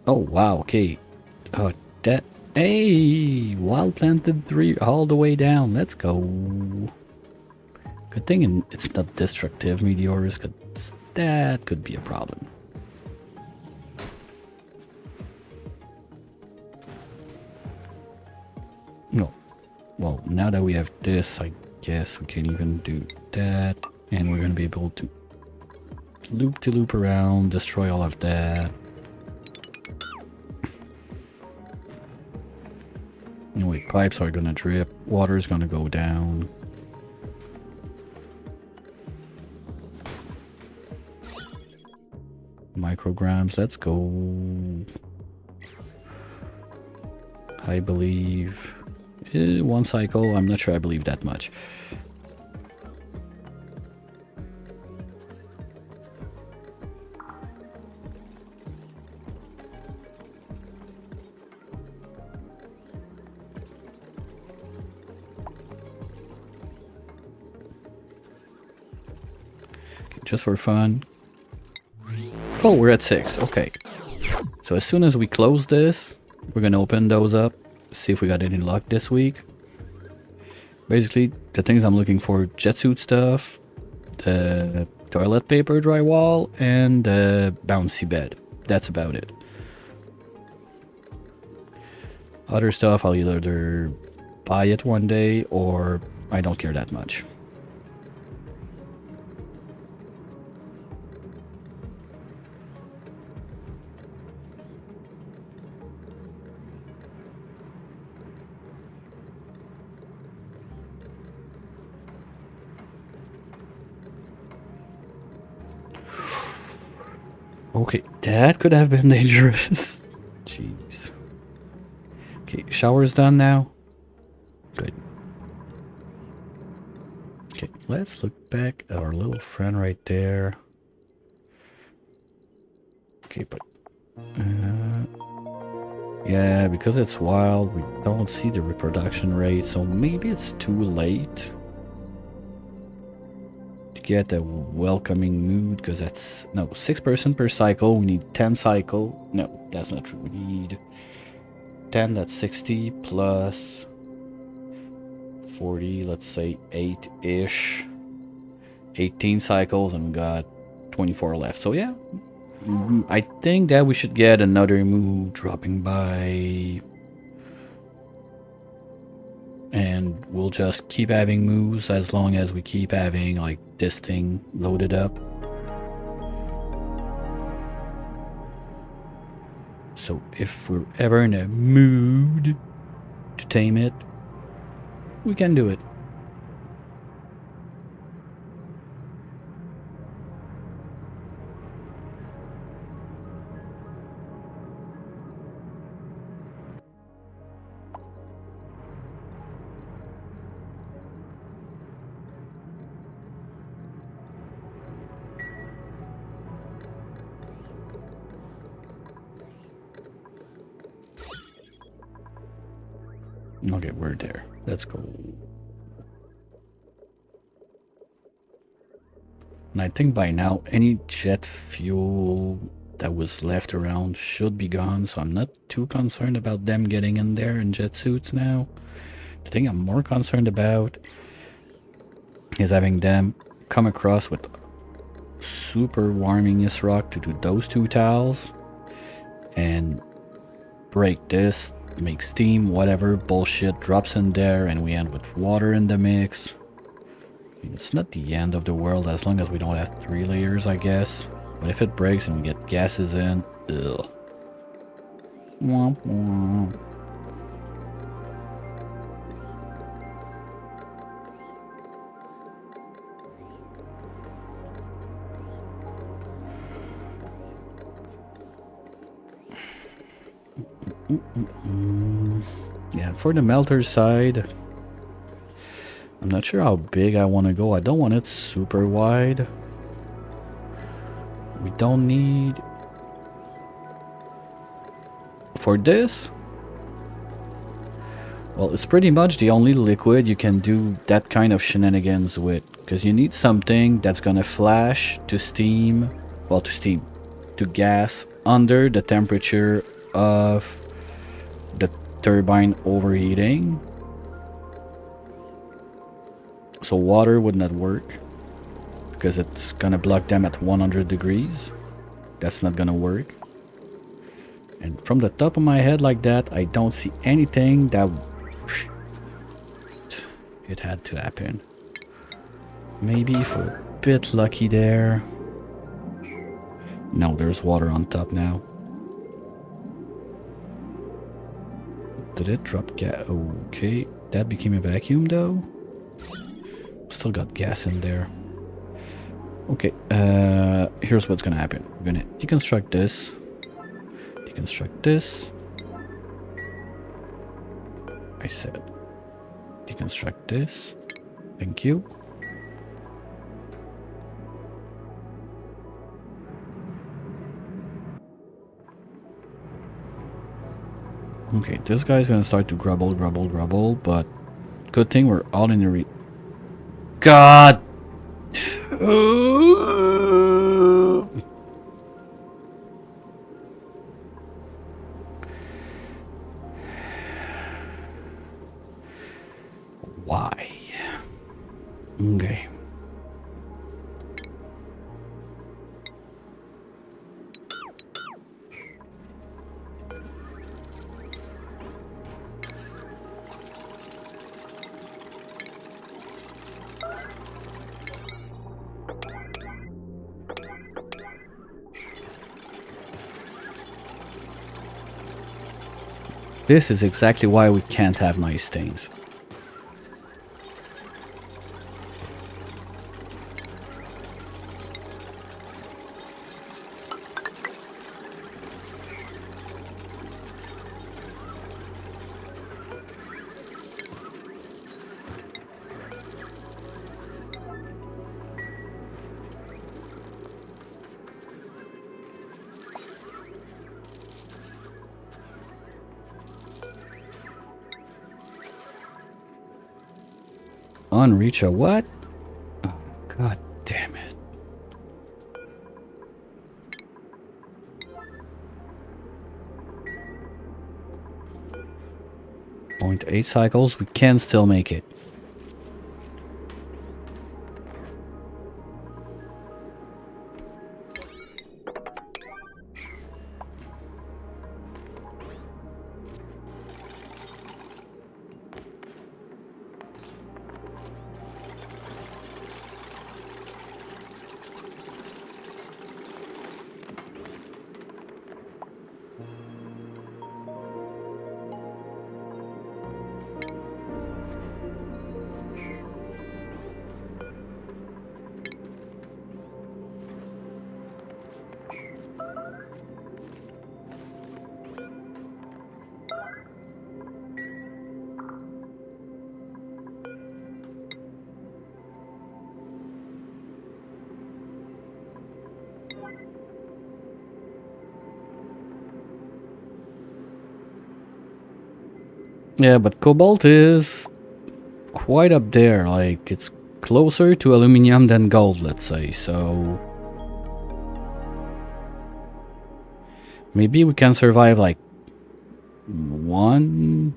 Oh, wow. Okay. Oh, that... Hey! Wild planted 3 all the way down. Let's go. Good thing it's not destructive meteors, because that could be a problem. No. Well, now that we have this, I guess we can even do that. And we're going to be able to loop around, destroy all of that. Anyway, pipes are going to drip. Water is going to go down. Micrograms, let's go. I believe 1 cycle. I'm not sure I believe that much. Okay, just for fun. Oh, we're at 6. Okay. So as soon as we close this, we're gonna open those up, see if we got any luck this week. Basically, the things I'm looking for: jetsuit stuff, the toilet paper drywall, and the bouncy bed. That's about it. Other stuff, I'll either buy it one day or I don't care that much. Okay, that could have been dangerous. Jeez. Okay, shower's done now. Good. Okay, let's look back at our little friend right there. Okay, but... yeah, because it's wild, we don't see the reproduction rate, so maybe it's too late to get a welcoming mood, because that's... no, 6% per cycle, we need 10 cycle. No, that's not true. We need 10, that's 60, plus 40, let's say 8-ish. 18 cycles, and we got 24 left. So yeah, I think that we should get another move dropping by. And we'll just keep having moves as long as we keep having like this thing loaded up. So if we're ever in a mood to tame it, we can do it. Okay, we're there. Let's go. And I think by now any jet fuel that was left around should be gone, so I'm not too concerned about them getting in there in jet suits now. The thing I'm more concerned about is having them come across with super warmingness rock to do those 2 tiles and break this, make steam, whatever bullshit drops in there, and we end with water in the mix. It's not the end of the world as long as we don't have 3 layers, I guess. But if it breaks and we get gases in, ugh. Womp womp. Yeah, for the melter side, I'm not sure how big I want to go. I don't want it super wide. We don't need... for this? Well, it's pretty much the only liquid you can do that kind of shenanigans with. Because you need something that's gonna flash to steam... well, to gas under the temperature of the turbine overheating. So water would not work because it's gonna block them at 100 degrees. That's not gonna work. And from the top of my head like that, I don't see anything that... It had to happen. Maybe if we're a bit lucky there. No, there's water on top now. Did it drop gas? Okay, that became a vacuum though. Still got gas in there. Okay, here's what's gonna happen. We're gonna deconstruct this. Deconstruct this. I said deconstruct this. Thank you. Okay, this guy's gonna start to grumble, but good thing we're all in the God! Why? Okay. This is exactly why we can't have nice things. Unreach a what? Oh, God damn it. .8 cycles, we can still make it. Yeah, but cobalt is quite up there. Like, it's closer to aluminum than gold, let's say. So maybe we can survive like one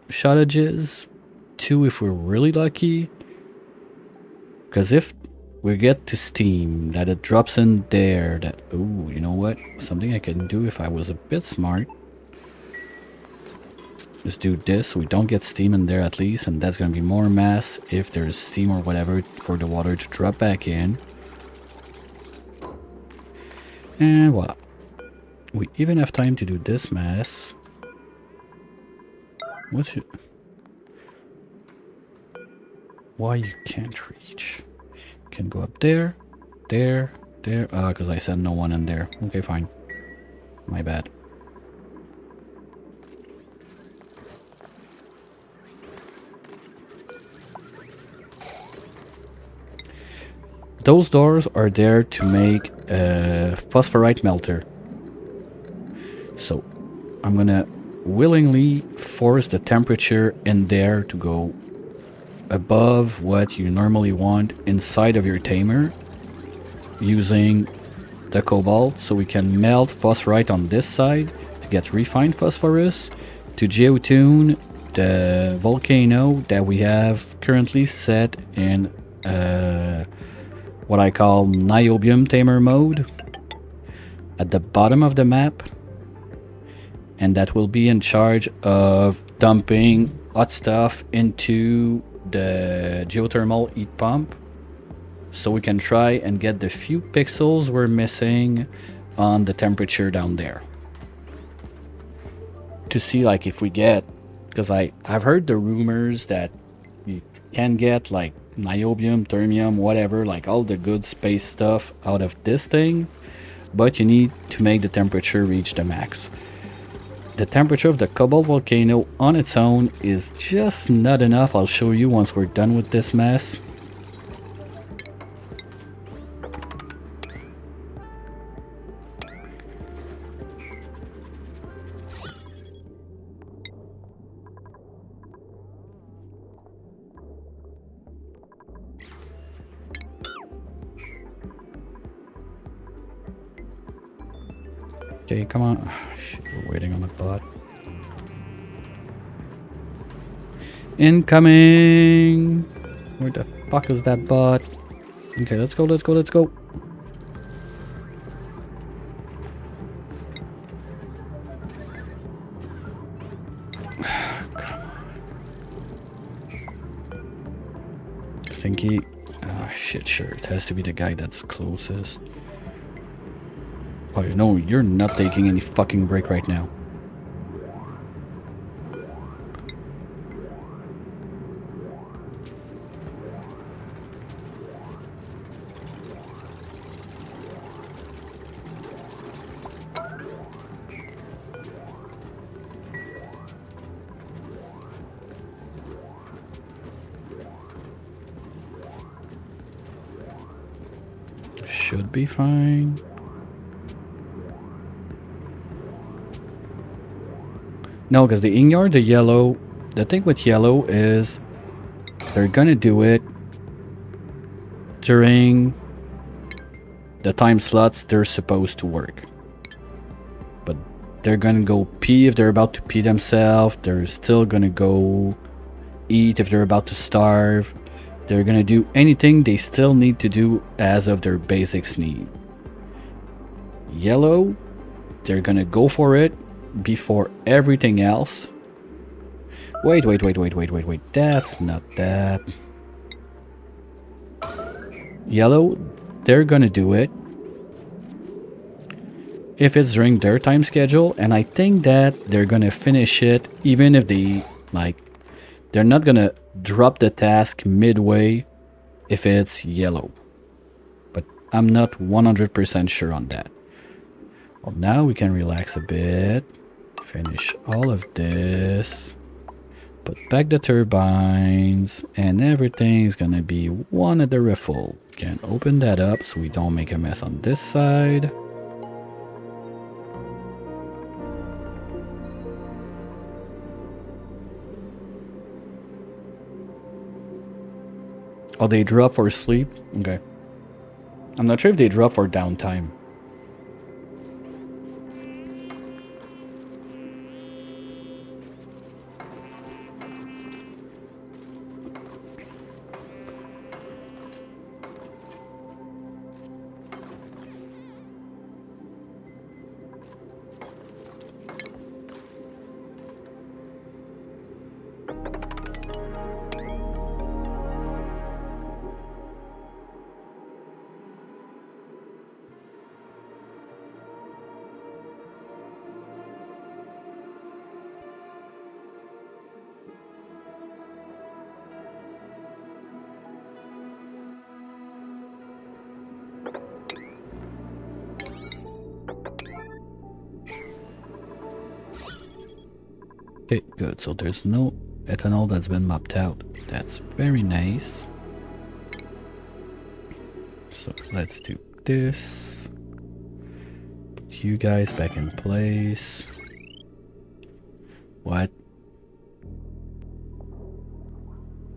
shottages, two if we're really lucky. Because if we get to steam, that it drops in there, that... Ooh, you know what? Something I can do if I was a bit smart. Just do this so we don't get steam in there at least, and that's gonna be more mass if there's steam or whatever for the water to drop back in. And voila. We even have time to do this mass. What's it? Why you can't reach? You can go up there, there, there. Because I said no one in there. Okay, fine. My bad. Those doors are there to make a phosphorite melter. So I'm gonna willingly force the temperature in there to go above what you normally want inside of your tamer using the cobalt, so we can melt phosphorite on this side to get refined phosphorus, to geotune the volcano that we have currently set in what I call Niobium Tamer mode at the bottom of the map, and that will be in charge of dumping hot stuff into the geothermal heat pump, so we can try and get the few pixels we're missing on the temperature down there, to see like if we get, because I've heard the rumors that you can get like niobium, thermium, whatever, like all the good space stuff out of this thing, but you need to make the temperature reach the max. The temperature of the Cobalt volcano on its own is just not enough. I'll show you once we're done with this mess. Okay, come on. Oh, shit, we're waiting on the bot. Incoming! Where the fuck is that bot? Okay, let's go, let's go, let's go. I think he... Ah, shit, sure. It has to be the guy that's closest. Oh, no, you're not taking any fucking break right now. Should be fine. No, because the Ignore, the yellow, the thing with yellow is they're gonna do it during the time slots they're supposed to work. But they're gonna go pee if they're about to pee themselves. They're still gonna go eat if they're about to starve. They're gonna do anything they still need to do as of their basics need. Yellow, they're gonna go for it before everything else. Wait. That's not that. Yellow, they're gonna do it if it's during their time schedule, and I think that they're gonna finish it even if they, like, they're not gonna drop the task midway if it's yellow. But I'm not 100% sure on that. Well, now we can relax a bit. Finish all of this. Put back the turbines. And everything's gonna be one at the riffle. Can open that up so we don't make a mess on this side. Oh, they drop for sleep? Okay. I'm not sure if they drop for downtime. Okay, good. So there's no ethanol that's been mapped out. That's very nice. So let's do this. Put you guys back in place. What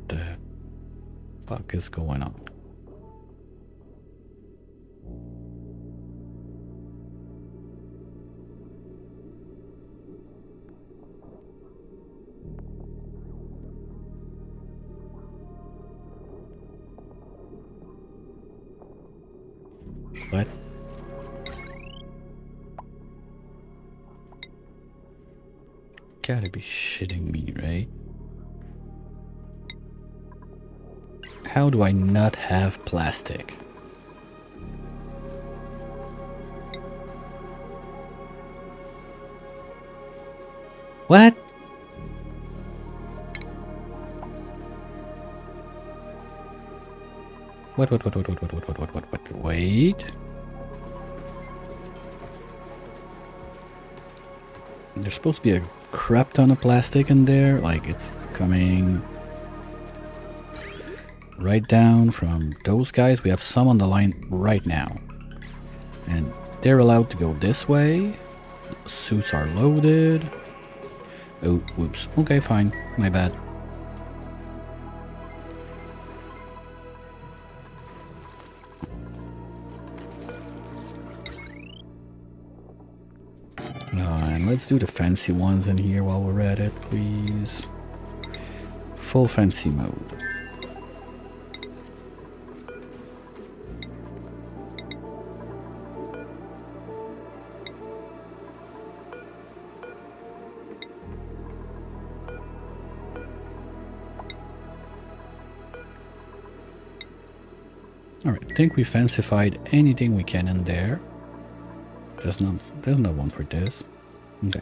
the fuck is going on? What? Gotta be shitting me, right? How do I not have plastic? What? What, wait. There's supposed to be a crap ton of plastic in there, like it's coming right down from those guys. We have some on the line right now. And they're allowed to go this way. Suits are loaded. Oh, whoops. Okay, fine. My bad. And let's do the fancy ones in here while we're at it, please. Full fancy mode. Alright, I think we fancified anything we can in there. There's no one for this. Okay.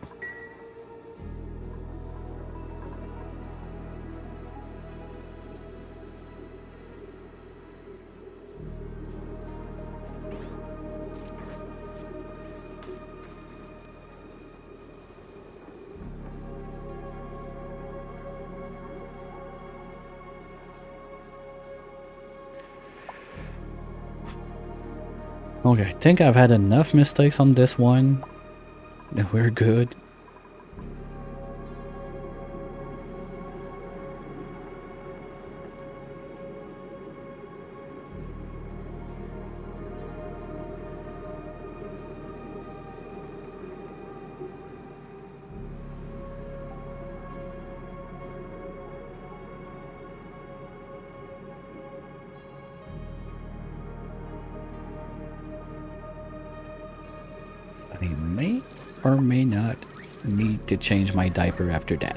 Okay, I think I've had enough mistakes on this one. That we're good. I may or may not need to change my diaper after that.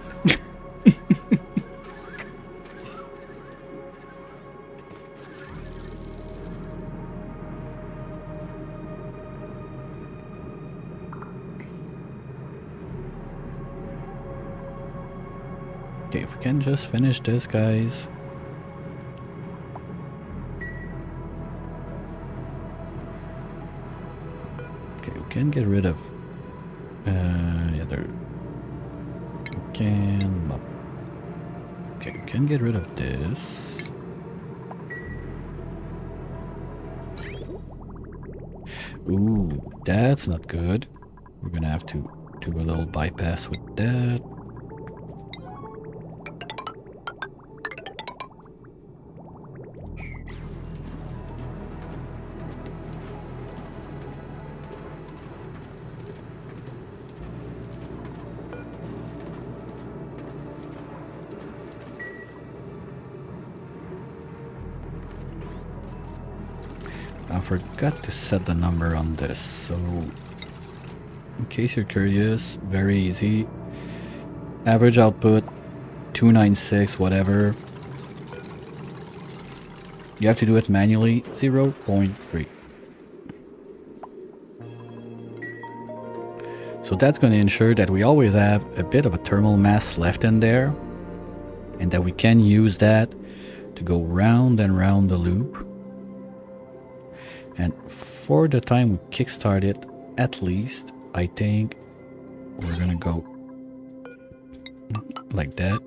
Okay, if we can just finish this, guys. Okay, we can get rid of... yeah, there... We can... Okay, we can get rid of this. Ooh, that's not good. We're gonna have to do a little bypass with that. I forgot to set the number on this, so in case you're curious, very easy. Average output 296, whatever. You have to do it manually, 0.3. So that's going to ensure that we always have a bit of a thermal mass left in there, and that we can use that to go round and round the loop. And for the time we kickstart it, at least, I think we're gonna go like that.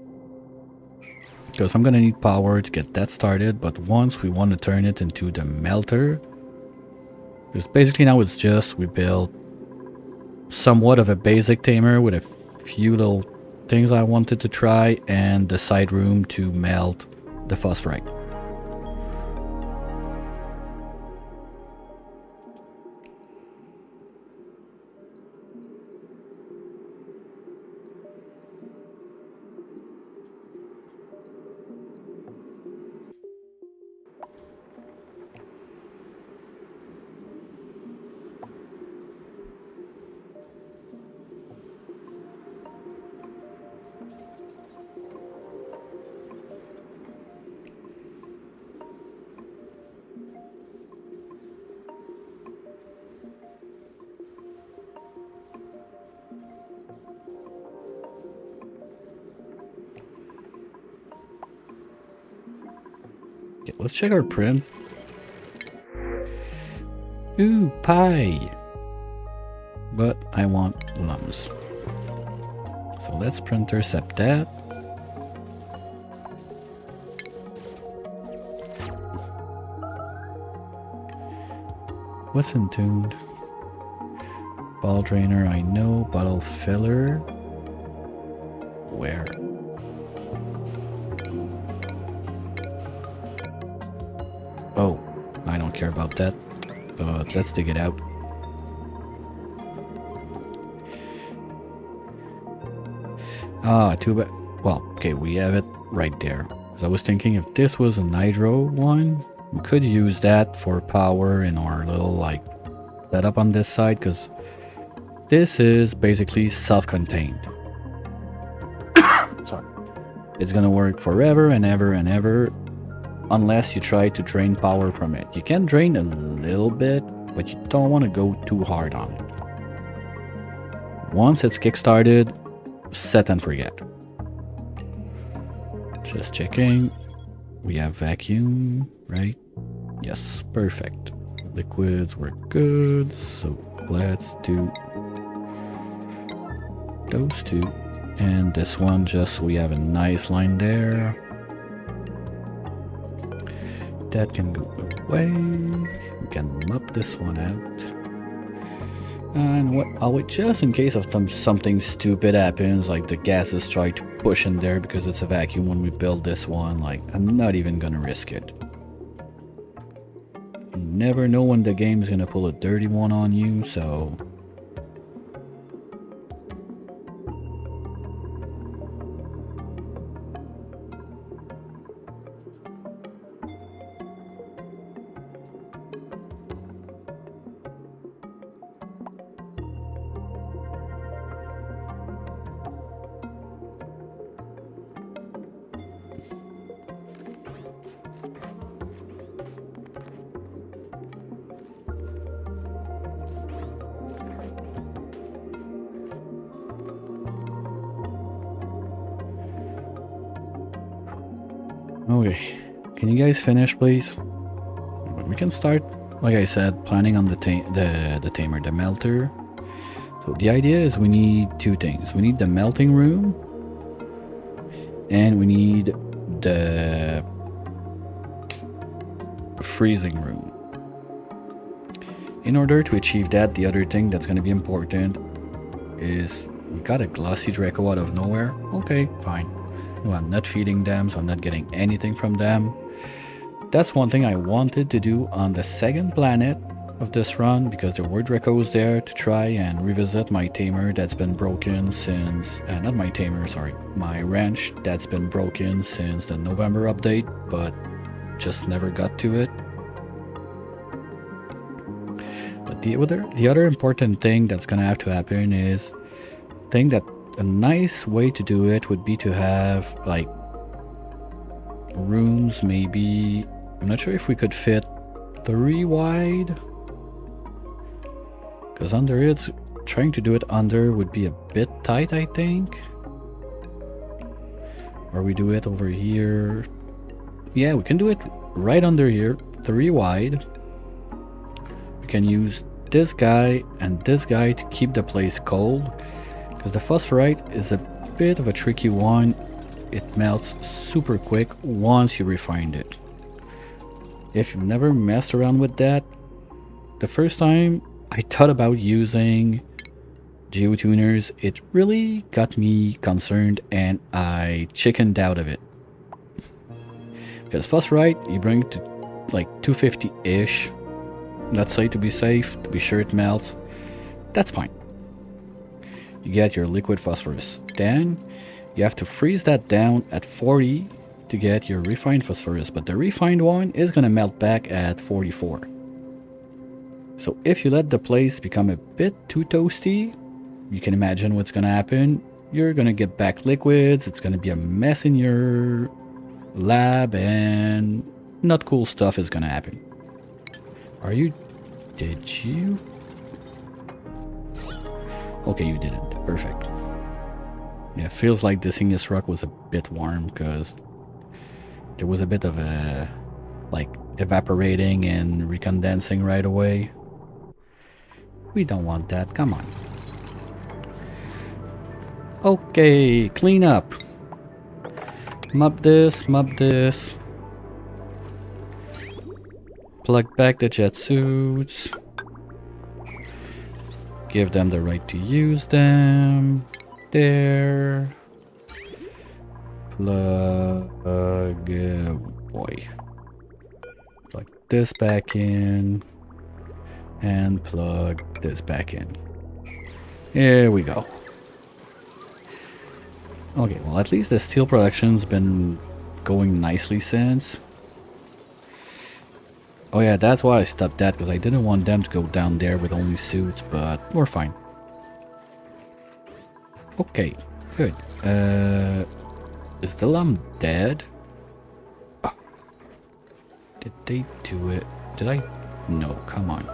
Because I'm gonna need power to get that started, but once we want to turn it into the melter, because basically now it's just we build somewhat of a basic tamer with a few little things I wanted to try and the side room to melt the phosphorite. Okay, let's check our print. Ooh, pie! But I want lumps. So let's intercept that. What's entombed? Bottle drainer, I know. Bottle filler. Where? Oh, I don't care about that. But let's dig it out. Ah, too bad. Well, okay, we have it right there. So I was thinking if this was a nitro one, we could use that for power in our little like setup on this side, because this is basically self-contained. Sorry. It's gonna work forever and ever and ever unless you try to drain power from it. You can drain a little bit, but you don't want to go too hard on it. Once it's kick-started, set and forget. Just checking. We have vacuum, right? Yes, perfect. Liquids were good, so let's do those two. And this one, just we have a nice line there. That can go away. We can mop this one out. And what? I'll wait just in case of something stupid happens, like the gases try to push in there because it's a vacuum when we build this one. Like, I'm not even gonna risk it. You never know when the game is gonna pull a dirty one on you, so... Okay, can you guys finish, please? We can start, like I said, planning on the tamer, the melter. So the idea is we need two things. We need the melting room, and we need the freezing room. In order to achieve that, the other thing that's going to be important is we got a glossy Draco out of nowhere. Okay, fine. No, I'm not feeding them, so I'm not getting anything from them. That's one thing I wanted to do on the second planet of this run, because there were Dracos there, to try and revisit my tamer that's been broken since... not my tamer, sorry. My wrench that's been broken since the November update, but just never got to it. But the other important thing that's gonna have to happen is... I think that a nice way to do it would be to have, like, rooms maybe... I'm not sure if we could fit 3 wide. Because under it, trying to do it under would be a bit tight, I think. Or we do it over here. Yeah, we can do it right under here, 3 wide. We can use this guy and this guy to keep the place cold. Because the phosphorite is a bit of a tricky one. It melts super quick once you refine it. If you've never messed around with that, the first time I thought about using geotuners, it really got me concerned and I chickened out of it. Because phosphorite, you bring it to like 250-ish, let's say, to be safe, to be sure it melts. That's fine. You get your liquid phosphorus. Then you have to freeze that down at 40 to get your refined phosphorus, but the refined one is going to melt back at 44. So if you let the place become a bit too toasty, you can imagine what's going to happen. You're going to get back liquids, it's going to be a mess in your lab, and not cool stuff is going to happen. Did you? Okay, you didn't. Perfect. Yeah, feels like this igneous rock was a bit warm because there was a bit of a like evaporating and recondensing right away. We don't want that, come on. Okay, clean up. Mop this, mop this. Plug back the jet suits. Give them the right to use them. There. Plug, boy. Plug this back in. And plug this back in. Here we go. Okay, well at least the steel production's been going nicely since. Oh yeah, that's why I stopped that, because I didn't want them to go down there with only suits, but we're fine. Okay, good. Is the llama dead? Oh. Did they do it? Did I? No, come on.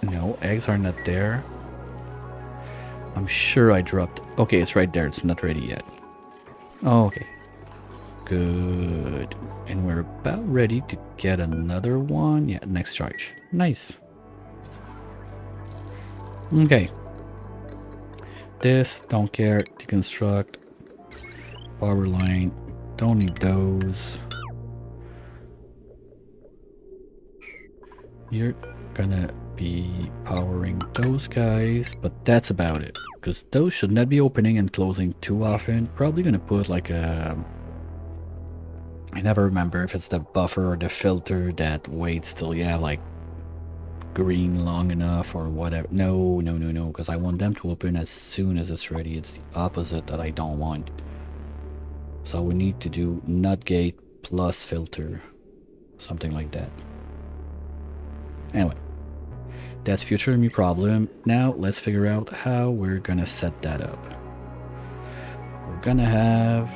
No, eggs are not there. I'm sure I dropped... Okay, it's right there. It's not ready yet. Oh, okay. Good. And we're about ready to get another one. Yeah, next charge. Nice. Okay. This, don't care. Deconstruct. Power line. Don't need those. You're gonna be powering those guys, but that's about it. Because those should not be opening and closing too often. Probably gonna put like a... I never remember if it's the buffer or the filter that waits till you have like green long enough or whatever. No, because I want them to open as soon as it's ready. It's the opposite that I don't want. So we need to do nut gate plus filter. Something like that. Anyway. That's future me problem. Now let's figure out how we're gonna set that up. We're gonna have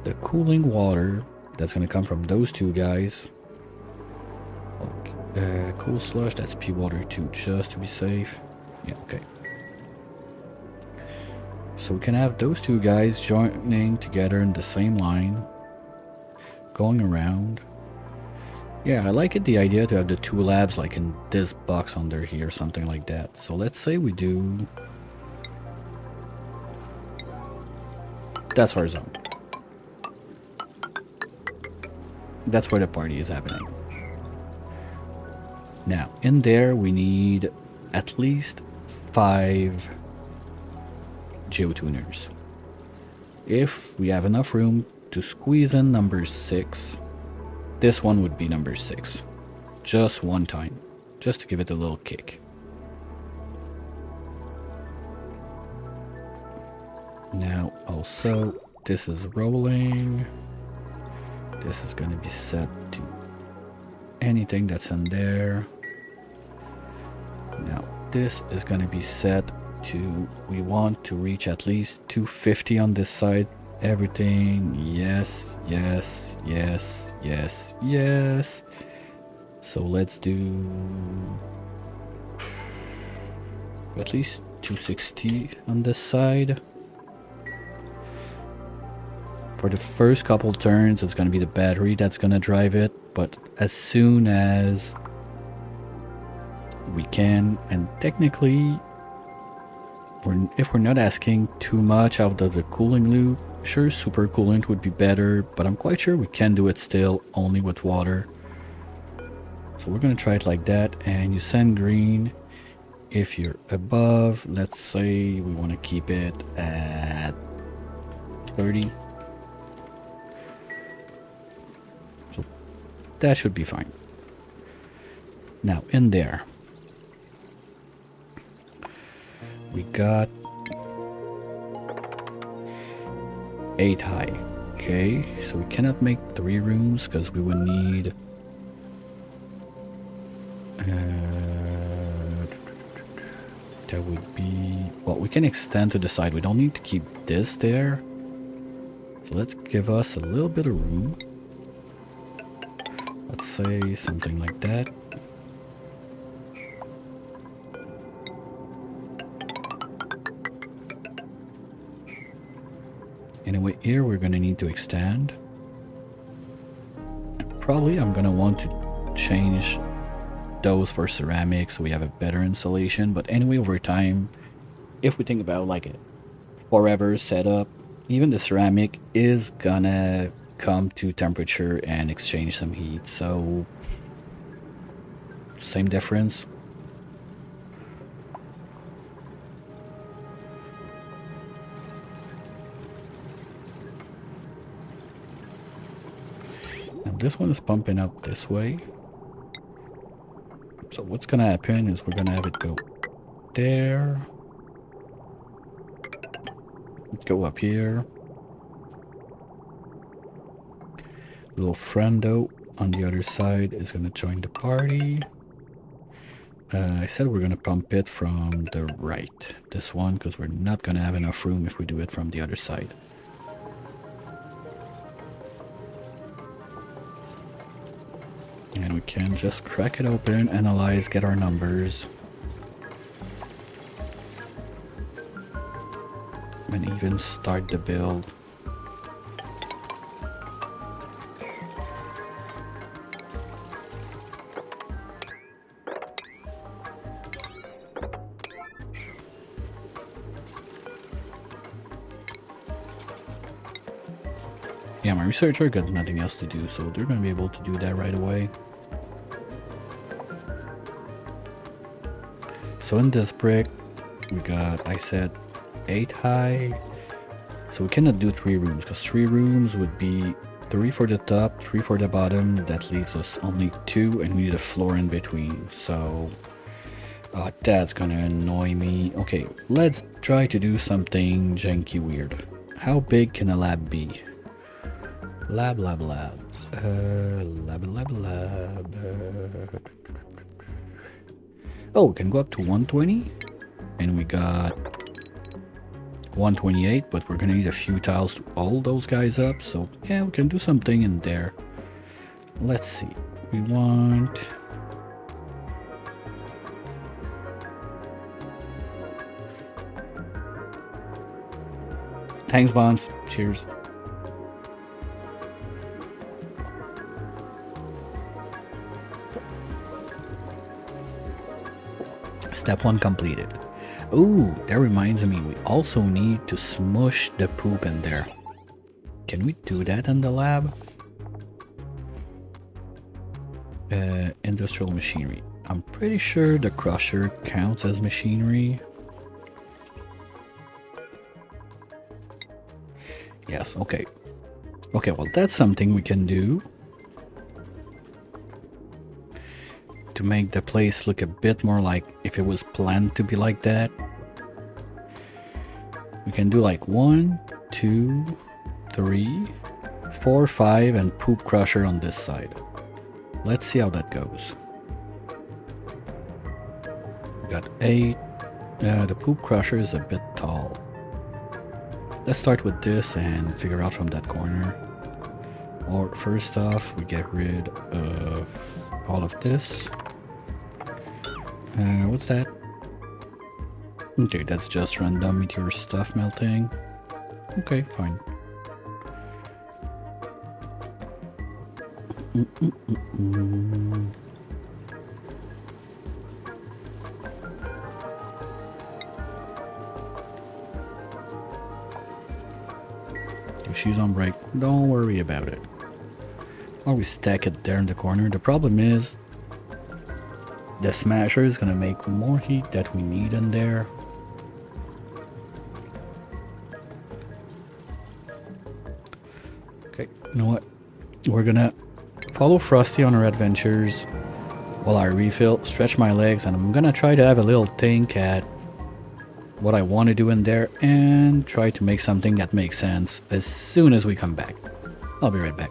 the cooling water that's gonna come from those two guys. Okay. Cool slush, that's P water too, just to be safe. Yeah, okay. So we can have those two guys joining together in the same line. Going around. Yeah, I like it, the idea to have the two labs like in this box under here, something like that. So let's say we do... That's our zone. That's where the party is happening. Now, in there we need at least 5 geotuners. If we have enough room to squeeze in number 6, this one would be number 6. Just one time. Just to give it a little kick. Now, also, this is rolling. This is going to be set to anything that's in there. Now, this is going to be set to... We want to reach at least 250 on this side. Everything, yes, yes, yes, yes, yes. So let's do at least 260 on this side. For the first couple turns, it's going to be the battery that's going to drive it. But as soon as we can, and technically, if we're not asking too much out of the cooling loop, sure, super coolant would be better, but I'm quite sure we can do it still only with water. So we're gonna try it like that, and you send green if you're above. Let's say we want to keep it at 30. So that should be fine. Now in there we got 8 high. Okay, so we cannot make 3 rooms because we would need that would be, well, we can extend to the side. We don't need to keep this there. So let's give us a little bit of room. Let's say something like that. Anyway, here we're gonna need to extend. Probably I'm gonna want to change those for ceramic so we have a better insulation. But anyway, over time, if we think about like a forever setup, even the ceramic is gonna come to temperature and exchange some heat. So same difference. Now this one is pumping up this way. So what's gonna happen is we're gonna have it go there. Let's go up here. Little friendo on the other side is gonna join the party. I said we're gonna pump it from the right. This one, because we're not gonna have enough room if we do it from the other side. And we can just crack it open, analyze, get our numbers. And even start the build. Yeah, my researcher got nothing else to do, so they're gonna be able to do that right away. So in this brick, we got, I said, 8 high. So we cannot do 3 rooms, because 3 rooms would be 3 for the top, 3 for the bottom. That leaves us only 2, and we need a floor in between. So that's gonna annoy me. Okay, let's try to do something janky weird. How big can a lab be? Lab. Lab. Oh, we can go up to 120. And we got 128, but we're gonna need a few tiles to hold those guys up. So yeah, we can do something in there. Let's see. We want... Thanks, Bonds. Cheers. Step 1 completed. Ooh, that reminds me, we also need to smush the poop in there. Can we do that in the lab? Industrial machinery. I'm pretty sure the crusher counts as machinery. Yes, okay. Okay, well that's something we can do to make the place look a bit more like if it was planned to be like that. We can do like 1, 2, 3, 4, 5 and poop crusher on this side. Let's see how that goes. We got 8. The poop crusher is a bit tall. Let's start with this and figure out from that corner. Or first off, we get rid of all of this. What's that? Okay, that's just random meteor stuff melting. Okay, fine. If she's on break, don't worry about it. Or we stack it there in the corner. The problem is the smasher is gonna make more heat that we need in there. Okay, you know what? We're gonna follow Frosty on our adventures while I refill, stretch my legs, and I'm gonna try to have a little think at what I want to do in there and try to make something that makes sense as soon as we come back. I'll be right back.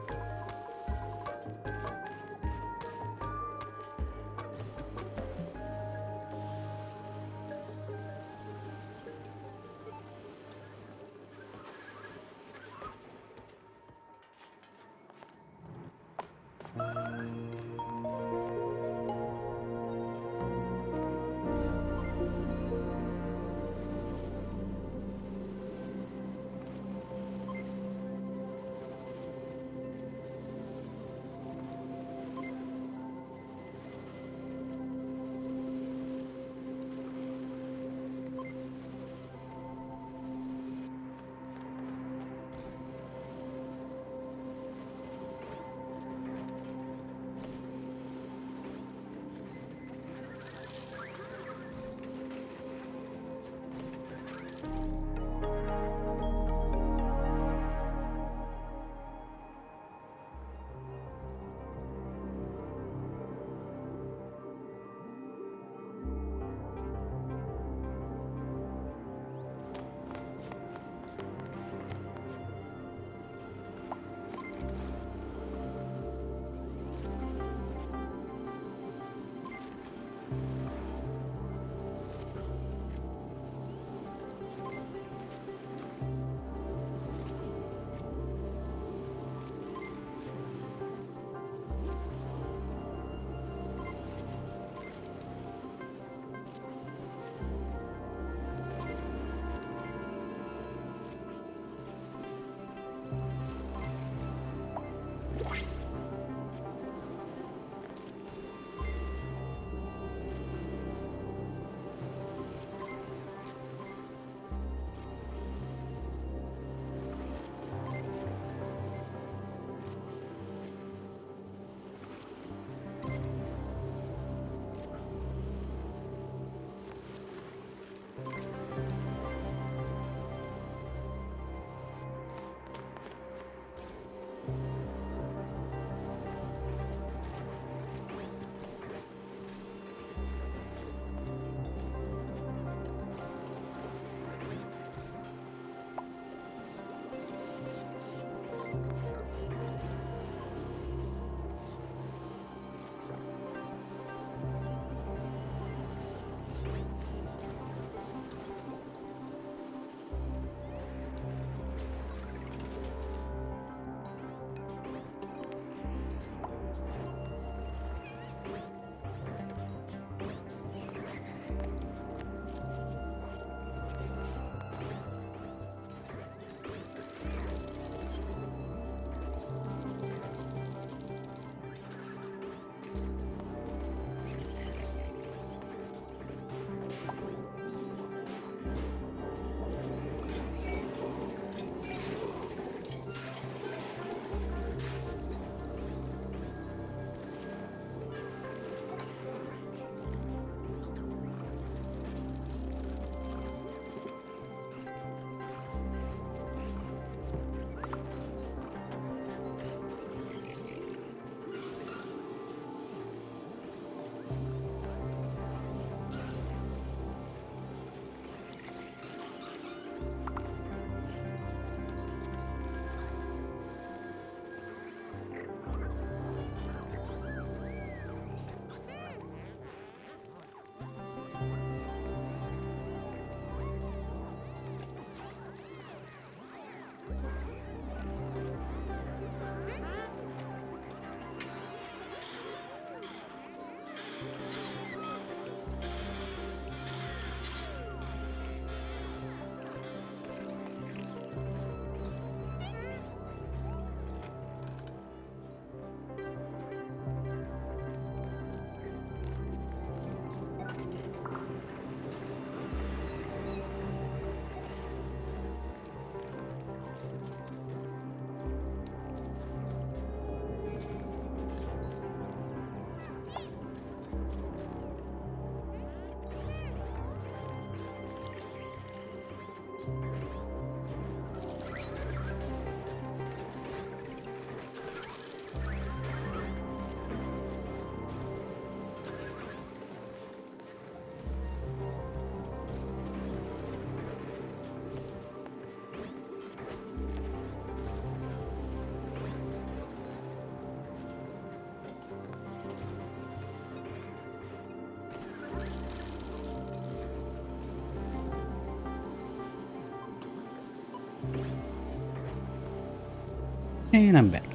And I'm back.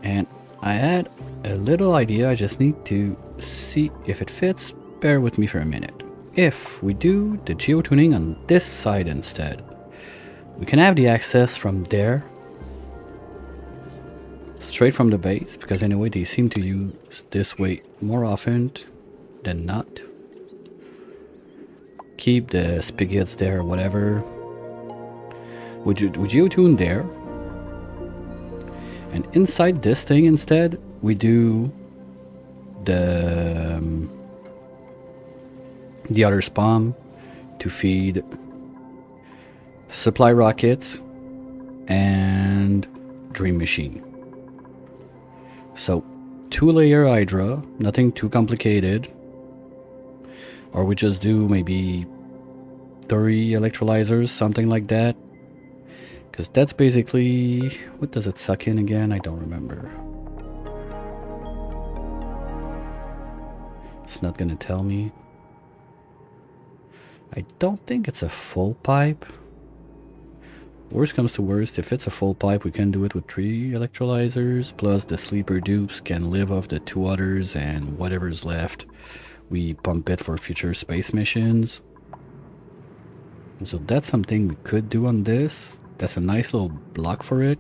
And I had a little idea, I just need to see if it fits. Bear with me for a minute. If we do the geotuning on this side instead, we can have the access from there, straight from the base, because anyway they seem to use this way more often than not. Keep the spigots there or whatever. Would you geotune there? And inside this thing instead, we do the other spawn to feed supply rockets and dream machine. So 2-layer Hydra, nothing too complicated. Or we just do maybe 3 electrolyzers, something like that. Because that's basically... what does it suck in again? I don't remember. It's not gonna tell me. I don't think it's a full pipe. Worst comes to worst, if it's a full pipe, we can do it with 3 electrolyzers. Plus the sleeper dupes can live off the 2 others, and whatever's left, we pump it for future space missions. So that's something we could do on this. That's a nice little block for it.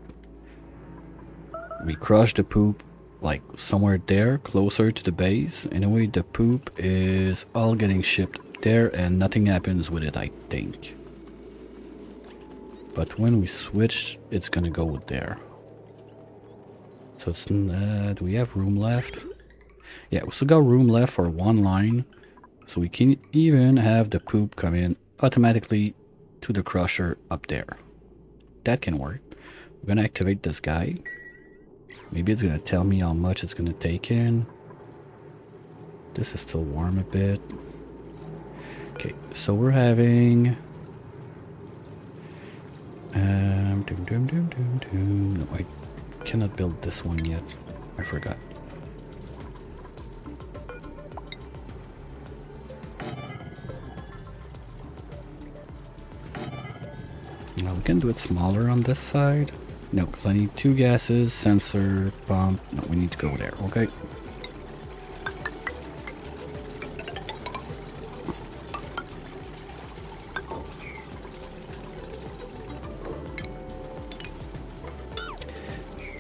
We crush the poop like somewhere there, closer to the base. Anyway, the poop is all getting shipped there and nothing happens with it, I think. But when we switch, it's gonna go there. So it's do we have room left? Yeah, we still got room left for 1 line. So we can even have the poop come in automatically to the crusher up there. That can work. We're gonna activate this guy. Maybe it's gonna tell me how much it's gonna take in. This is still warm a bit. Okay, so we're having... No, I cannot build this one yet. I forgot. Now we can do it smaller on this side. No, because I need 2 gases, sensor, pump. No, we need to go there, okay?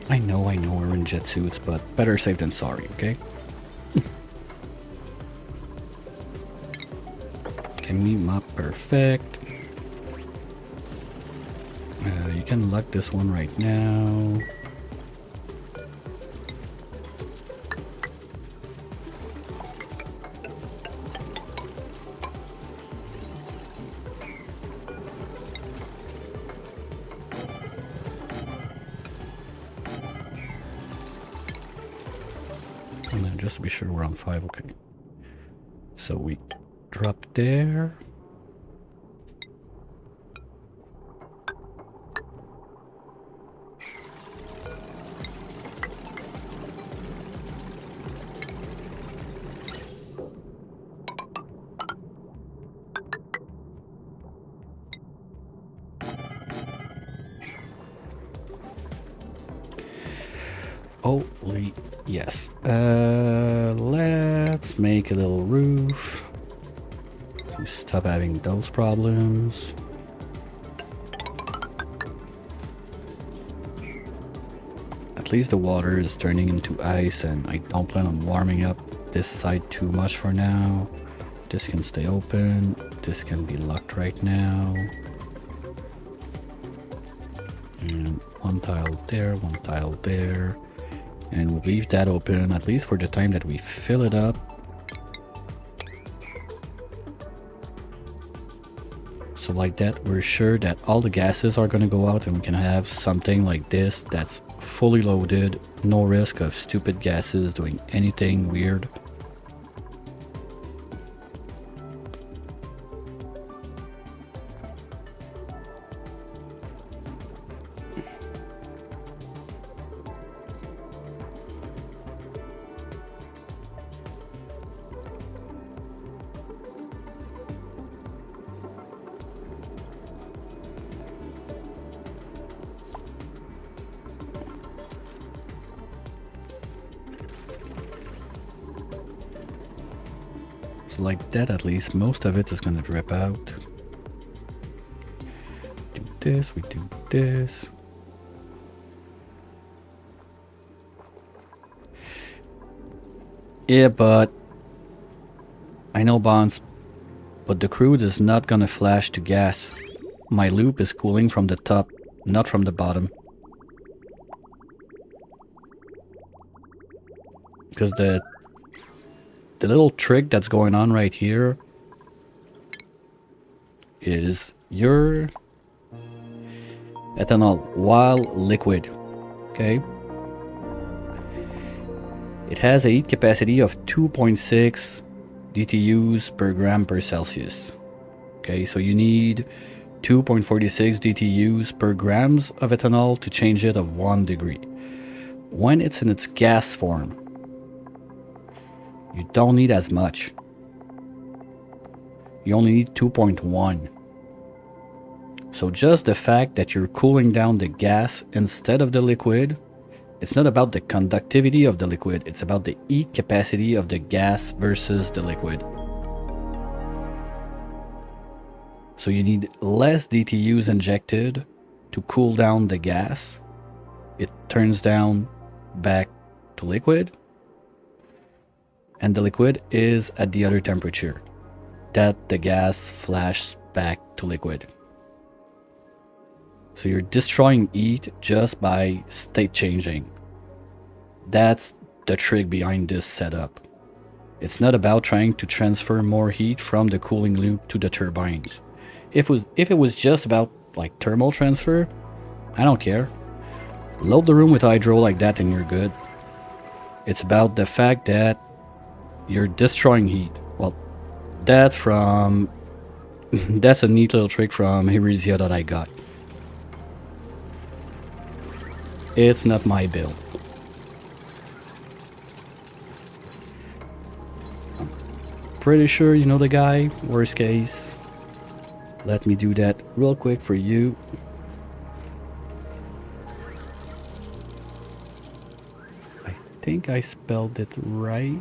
I know we're in jet suits, but better safe than sorry, okay? Can we map perfect? You can lock this one right now. And then just to be sure we're on 5, okay. So we drop there. Holy yes. Let's make a little roof to stop having those problems. At least the water is turning into ice and I don't plan on warming up this side too much for now. This can stay open. This can be locked right now. And 1 tile there, 1 tile there. And we'll leave that open at least for the time that we fill it up. So like that, we're sure that all the gases are going to go out and we can have something like this that's fully loaded. No risk of stupid gases doing anything weird. So like that, at least most of it is gonna drip out. Do this, we do this. Yeah, but I know, Bonds, but the crude is not gonna flash to gas. My loop is cooling from the top, not from the bottom. Because the little trick that's going on right here is your ethanol, while liquid, okay? It has a heat capacity of 2.6 DTUs per gram per Celsius. Okay, so you need 2.46 DTUs per grams of ethanol to change it of 1 degree. When it's in its gas form, you don't need as much. You only need 2.1. So just the fact that you're cooling down the gas instead of the liquid, it's not about the conductivity of the liquid, it's about the heat capacity of the gas versus the liquid. So you need less DTUs injected to cool down the gas. It turns down back to liquid, and the liquid is at the other temperature that the gas flashes back to liquid. So you're destroying heat just by state changing. That's the trick behind this setup. It's not about trying to transfer more heat from the cooling loop to the turbines. If it was just about like thermal transfer, I don't care. Load the room with hydro like that and you're good. It's about the fact that you're destroying heat. Well, that's from that's a neat little trick from Heresia that I got. It's not my build. I'm pretty sure you know the guy. Worst case, let me do that real quick for you. I think I spelled it right.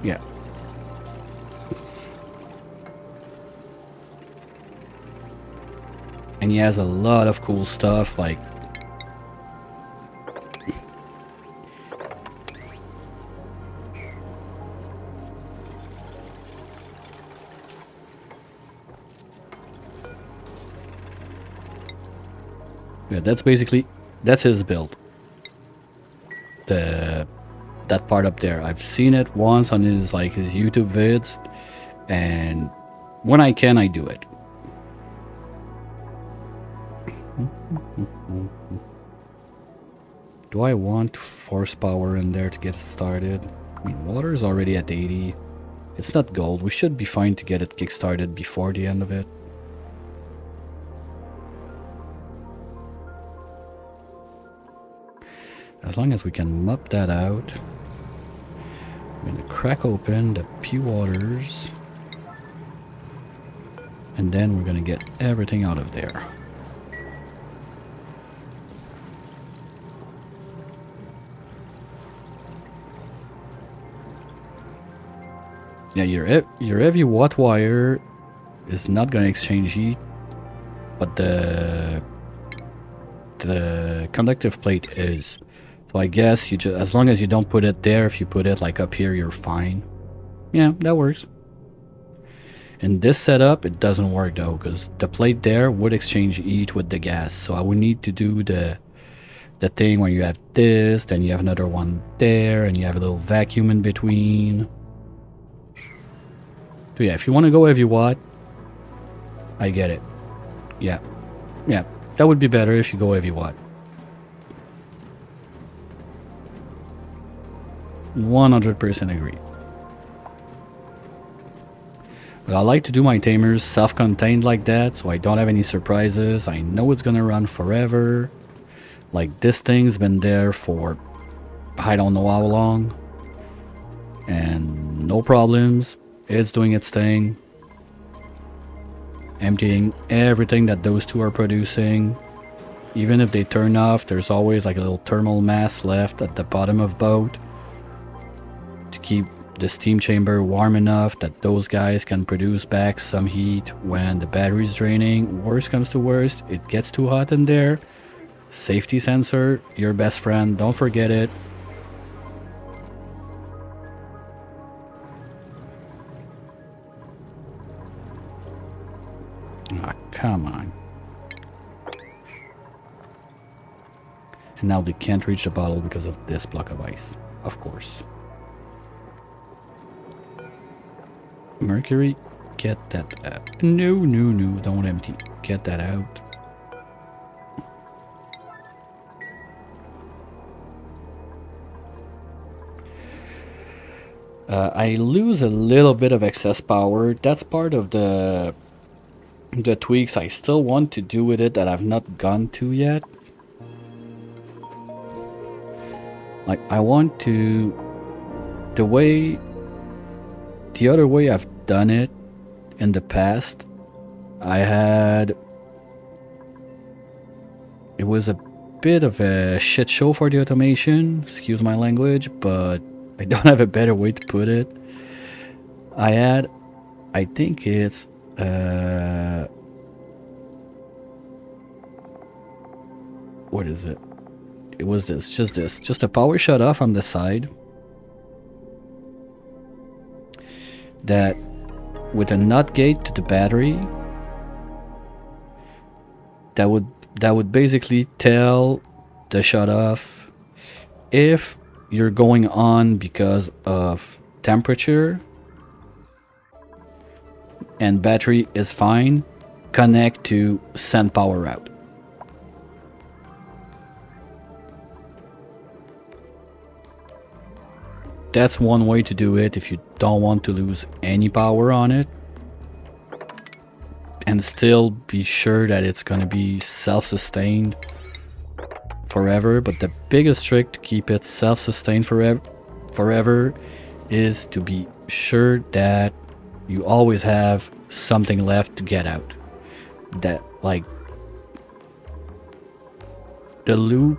Yeah. And he has a lot of cool stuff like yeah, that's his build. That part up there. I've seen it once on his YouTube vids, and when I can, I do it. Do I want force power in there to get it started? I mean, water is already at 80. It's not gold. We should be fine to get it kick-started before the end of it. As long as we can mop that out. I'm going to crack open the P waters. And then we're going to get everything out of there. Yeah, your heavy watt wire is not going to exchange heat, but the conductive plate is. So I guess you just, as long as you don't put it there, if you put it like up here, you're fine. Yeah, that works. In this setup, it doesn't work though, because the plate there would exchange heat with the gas. So I would need to do the thing where you have this, then you have another one there, and you have a little vacuum in between. So yeah, if you want to go heavy watt, I get it. Yeah, that would be better if you go heavy watt. 100% agree. But I like to do my tamers self-contained like that, so I don't have any surprises. I know it's gonna run forever. Like, this thing's been there for I don't know how long, and no problems. It's doing its thing, emptying everything that those two are producing. Even if they turn off, there's always like a little thermal mass left at the bottom of boat to keep the steam chamber warm enough that those guys can produce back some heat when the battery's draining. Worst comes to worst, it gets too hot in there. Safety sensor, your best friend, don't forget it. Ah, come on. And now they can't reach the bottle because of this block of ice, of course. Mercury, get that out. No, no, no, don't empty. Get that out. I lose a little bit of excess power. That's part of the tweaks I still want to do with it that I've not gone to yet. Like, I want to... The other way I've done it in the past, it was a bit of a shit show for the automation, excuse my language, but I don't have a better way to put it. I think it's, what is it? It was just a power shut off on the side that with a NOT gate to the battery that would basically tell the shut off if you're going on because of temperature and battery is fine, connect to send power out. That's one way to do it if you don't want to lose any power on it and still be sure that it's going to be self-sustained forever. But the biggest trick to keep it self-sustained forever is to be sure that you always have something left to get out. That, like, the loop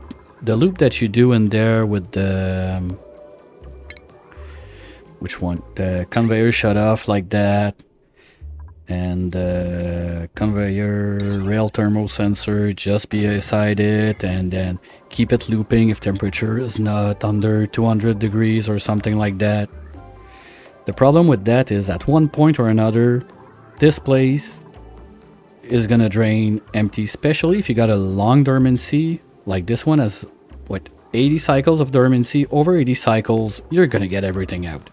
that you do in there with the which one? The conveyor shut off like that, and the conveyor rail thermal sensor just beside it, and then keep it looping if temperature is not under 200 degrees or something like that. The problem with that is at one point or another, this place is gonna drain empty, especially if you got a long dormancy. Like this one has, what, 80 cycles of dormancy. Over 80 cycles, you're gonna get everything out.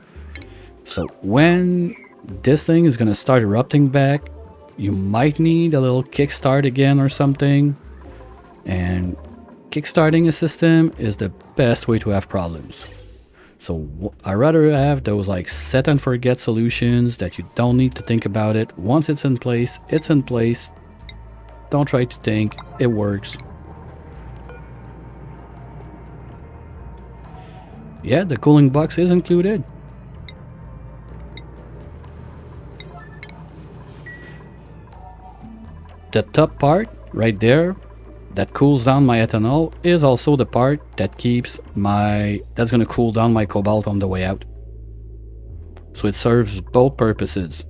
So when this thing is gonna start erupting back, you might need a little kickstart again or something. And kickstarting a system is the best way to have problems. So I rather have those like set and forget solutions that you don't need to think about it. Once it's in place, it's in place. Don't try to think, it works. Yeah, the cooling box is included. The top part right there that cools down my ethanol is also the part that that's going to cool down my cobalt on the way out. So it serves both purposes.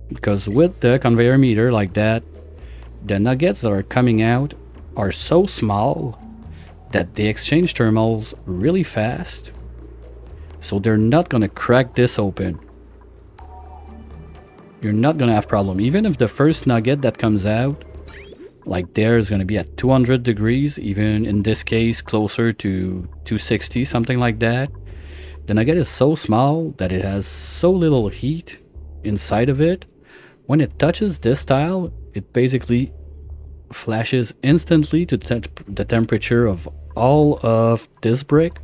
Because with the conveyor meter like that, the nuggets that are coming out are so small that they exchange thermals really fast. So they're not going to crack this open. You're not gonna have problem. Even if the first nugget that comes out, like there, is gonna be at 200 degrees, even in this case closer to 260, something like that. The nugget is so small that it has so little heat inside of it. When it touches this tile, it basically flashes instantly to the temperature of all of this brick.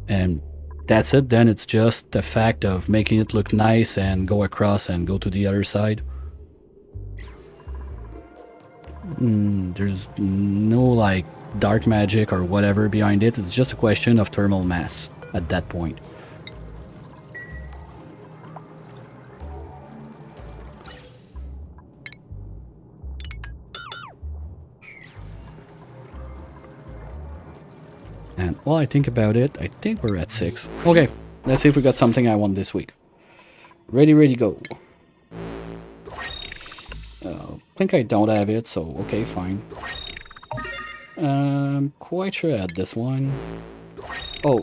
And that's it. Then it's just the fact of making it look nice and go across and go to the other side. There's no like dark magic or whatever behind it. It's just a question of thermal mass at that point. while I think about it, I think we're at 6. Okay, let's see if we got something I want this week. Ready, go. I think I don't have it, so okay, fine. Quite sure I had this one. Oh,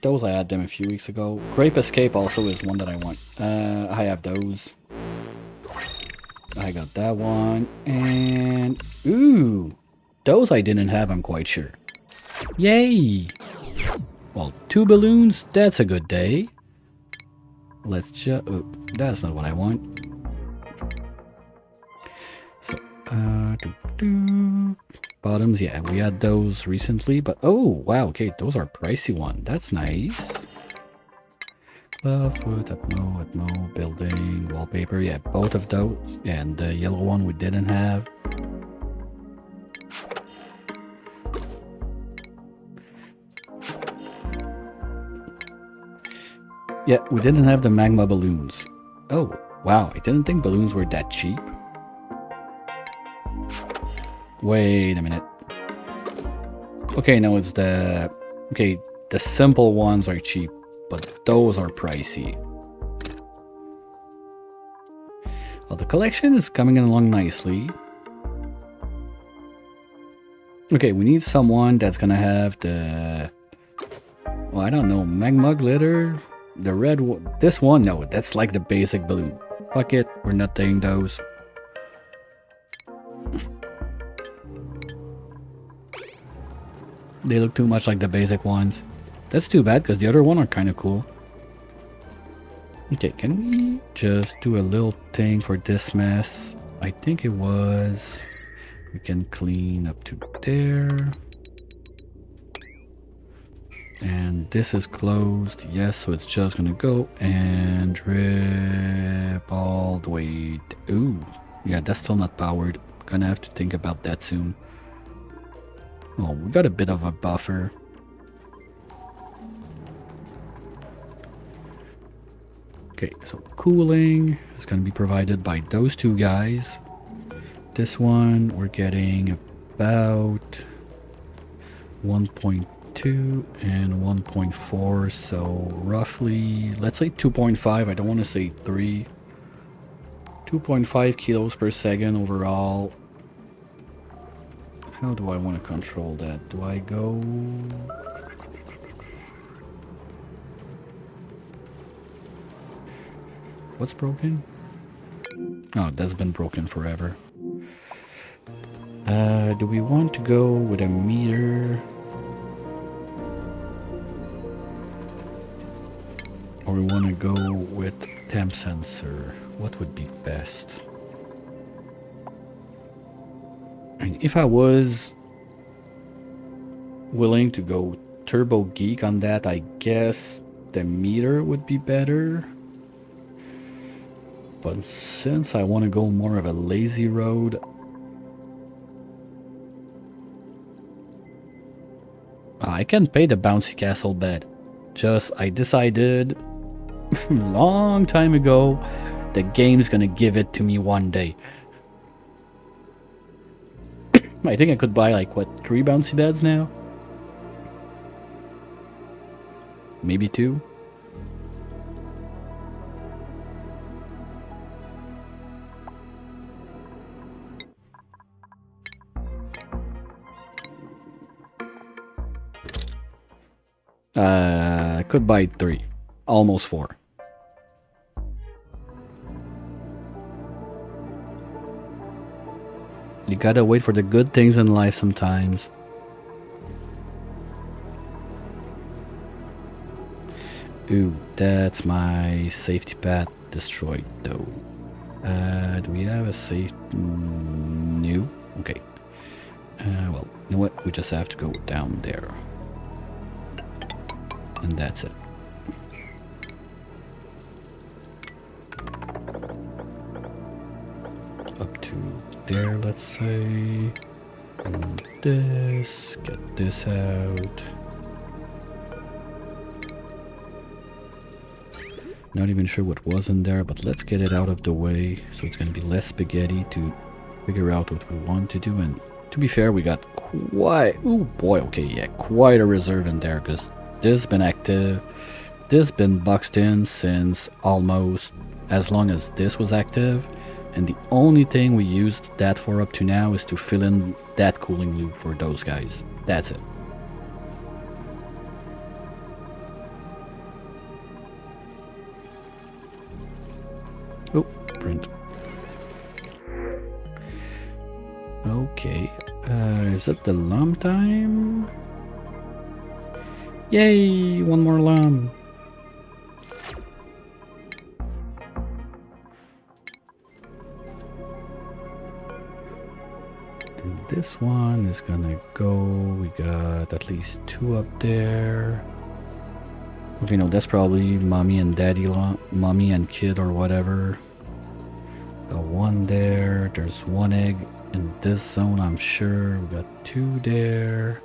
those I had them a few weeks ago. Grape Escape also is one that I want. I have those. I got that one. And, ooh, those I didn't have, I'm quite sure. Yay! Well, 2 balloons, that's a good day. Let's just, oh, that's not what I want. So, bottoms, yeah, we had those recently, but oh, wow, okay, those are pricey ones. That's nice. Food, Atmo, building, wallpaper, yeah, both of those. And the yellow one we didn't have. Yeah, we didn't have the magma balloons. Oh, wow, I didn't think balloons were that cheap. Wait a minute. Okay, no, it's the... Okay, the simple ones are cheap, but those are pricey. Well, the collection is coming along nicely. Okay, we need someone that's gonna have the... Well, I don't know, magma glitter? The red one, this one? No, that's like the basic balloon. Fuck it, we're not taking those. They look too much like the basic ones. That's too bad, because the other one are kind of cool. Okay, can we just do a little thing for this mess? I think it was... We can clean up to there. And this is closed, yes, so it's just gonna go and drip all the way. Ooh, yeah, that's still not powered. Gonna have to think about that soon. Oh, we got a bit of a buffer. Okay, so cooling is gonna be provided by those two guys. This one, we're getting about 1.2 and 1.4, so roughly, let's say 2.5, I don't want to say 3. 2.5 kilos per second overall. How do I want to control that? Do I go... What's broken? Oh, that's been broken forever. Do we want to go with a meter? Or we want to go with temp sensor? What would be best? And if I was willing to go Turbo Geek on that, I guess the meter would be better. But since I want to go more of a lazy road, I can pay the bouncy castle bet. Just, I decided long time ago, the game's gonna give it to me one day. I think I could buy like, what, 3 bouncy beds now? Maybe 2? I could buy 3. Almost 4. You gotta wait for the good things in life sometimes. Ooh, that's my safety path destroyed though. Do we have a safe... No? Okay. Well, you know what? We just have to go down there. And that's it. Up to there, let's say. And this, get this out. Not even sure what was in there, but let's get it out of the way, so it's gonna be less spaghetti to figure out what we want to do. And to be fair, we got quite... Oh boy, okay, yeah, quite a reserve in there, because this been active. This been boxed in since almost as long as this was active. And the only thing we used that for up to now is to fill in that cooling loop for those guys. That's it. Oh, print. Okay. Is it the llama time? Yay! One more llama. And this one is gonna go. We got at least 2 up there. Okay, no, that's probably mommy and daddy, mommy and kid or whatever. Got 1 there. There's 1 egg in this zone, I'm sure. We got 2 there.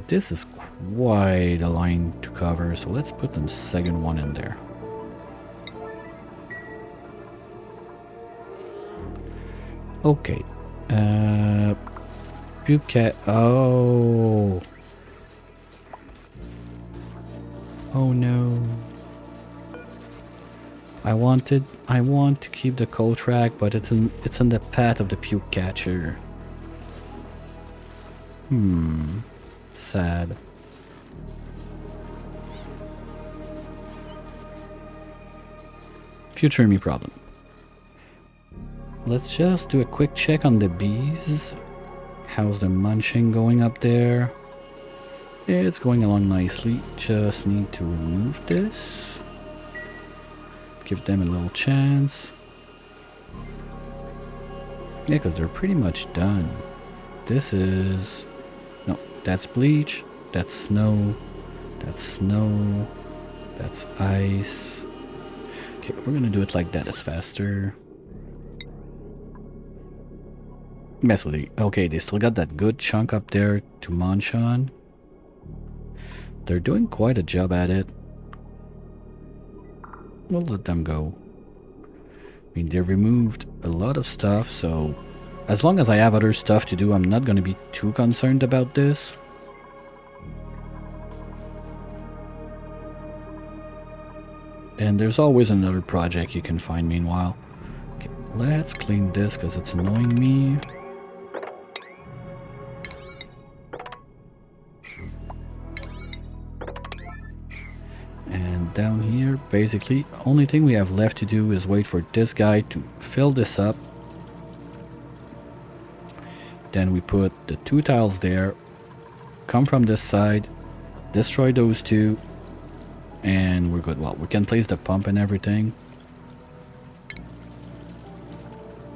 This is quite a line to cover, so let's put the second one in there. Okay. Puke cat. Oh. Oh no. I want to keep the coal track, but it's in the path of the puke catcher. Sad. Future me problem. Let's just do a quick check on the bees. How's the munching going up there? It's going along nicely. Just need to remove this. Give them a little chance. Yeah, because they're pretty much done. This is... No, that's bleach. That's snow. That's snow. That's ice. Okay, we're gonna do it like that. It's faster. Mess with it. Okay, they still got that good chunk up there to munch on. They're doing quite a job at it. We'll let them go. I mean, they've removed a lot of stuff, so as long as I have other stuff to do, I'm not going to be too concerned about this. And there's always another project you can find meanwhile. Okay, let's clean this because it's annoying me. And down here, basically, only thing we have left to do is wait for this guy to fill this up. Then we put the 2 tiles there, come from this side, destroy those 2, and we're good. Well, we can place the pump and everything.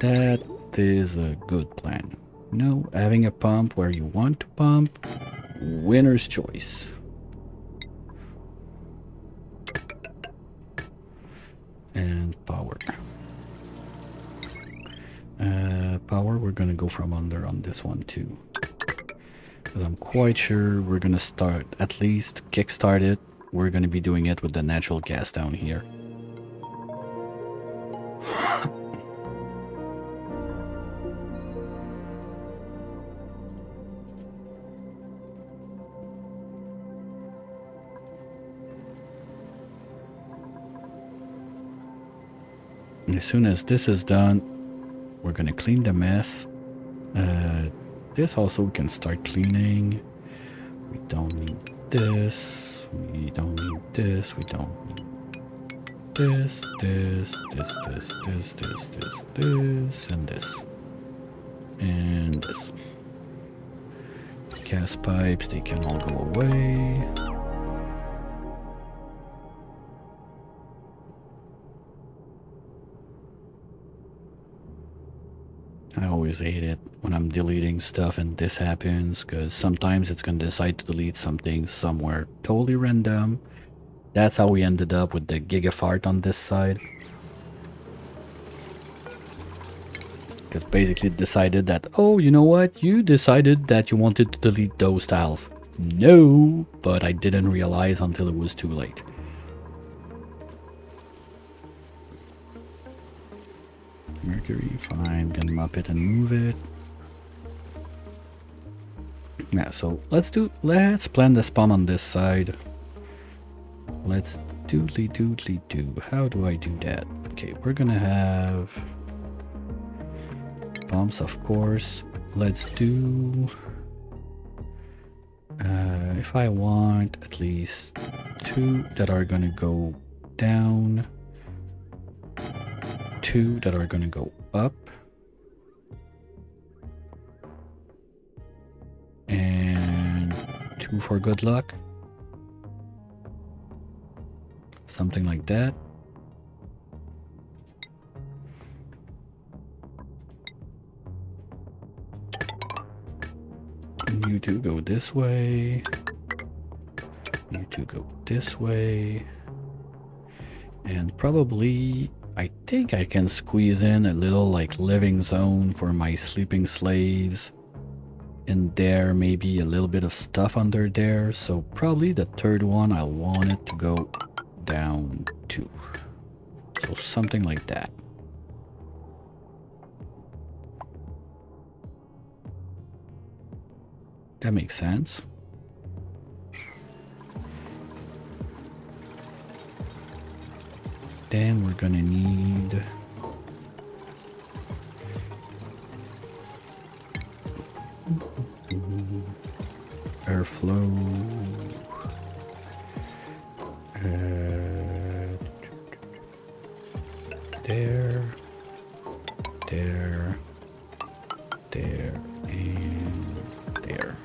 That is a good plan. No, having a pump where you want to pump, winner's choice. And power. Power, we're gonna go from under on this one too. Because I'm quite sure we're gonna start, at least kickstart it. We're gonna be doing it with the natural gas down here. As soon as this is done, we're gonna clean the mess. This also we can start cleaning. We don't need this. We don't need this. We don't need this, this, this, this, this, this, this, this, and this. And this. Gas pipes, they can all go away. I always hate it when I'm deleting stuff and this happens, because sometimes it's going to decide to delete something somewhere totally random. That's how we ended up with the gigafart on this side. Because basically it decided that, oh, you know what? You decided that you wanted to delete those tiles. No, but I didn't realize until it was too late. Mercury, fine. Can mop it and move it. Yeah, so let's plant the spawn on this side. Let's doodly doodly do. How do I do that? Okay, we're gonna have bombs, of course. Let's do if I want at least 2 that are gonna go down, 2 that are gonna go up, and 2 for good luck. Something like that. You two go this way. You two go this way. And probably, I think I can squeeze in a little like living zone for my sleeping slaves. In there, maybe a little bit of stuff under there. So probably the third one, I'll want it to go down too. So something like that. That makes sense. Then we're gonna need airflow. There, there, there, and there.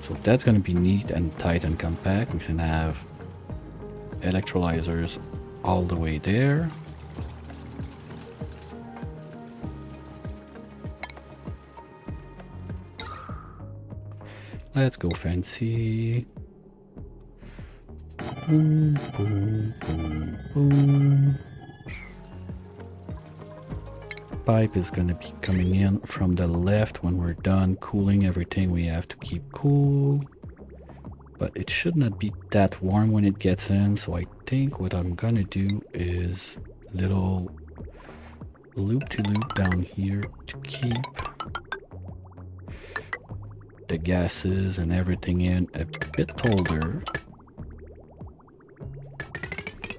So that's gonna be neat and tight and compact. We can have electrolyzers all the way there. Let's go fancy. Boom, boom, boom, boom. Pipe is gonna be coming in from the left when we're done cooling everything we have to keep cool. But it should not be that warm when it gets in, so I think what I'm gonna do is a little loop-to-loop down here to keep the gases and everything in a bit colder.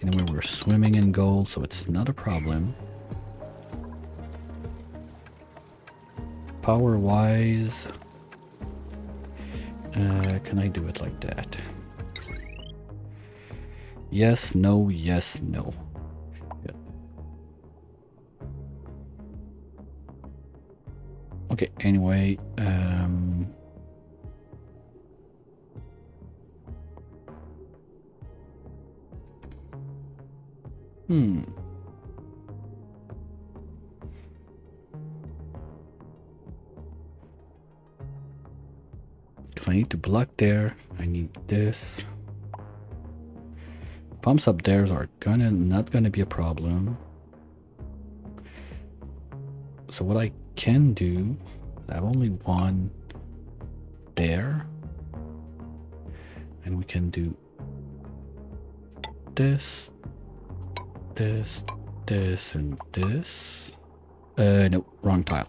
Anyway, we're swimming in gold, so it's not a problem. Power-wise, can I do it like that? Yes, no, yes, no. Shit. Okay, anyway, I need to block there. I need this. Pumps up there are not gonna be a problem. So what I can do, I have only one there, and we can do this, this, this, and this. No, wrong tile.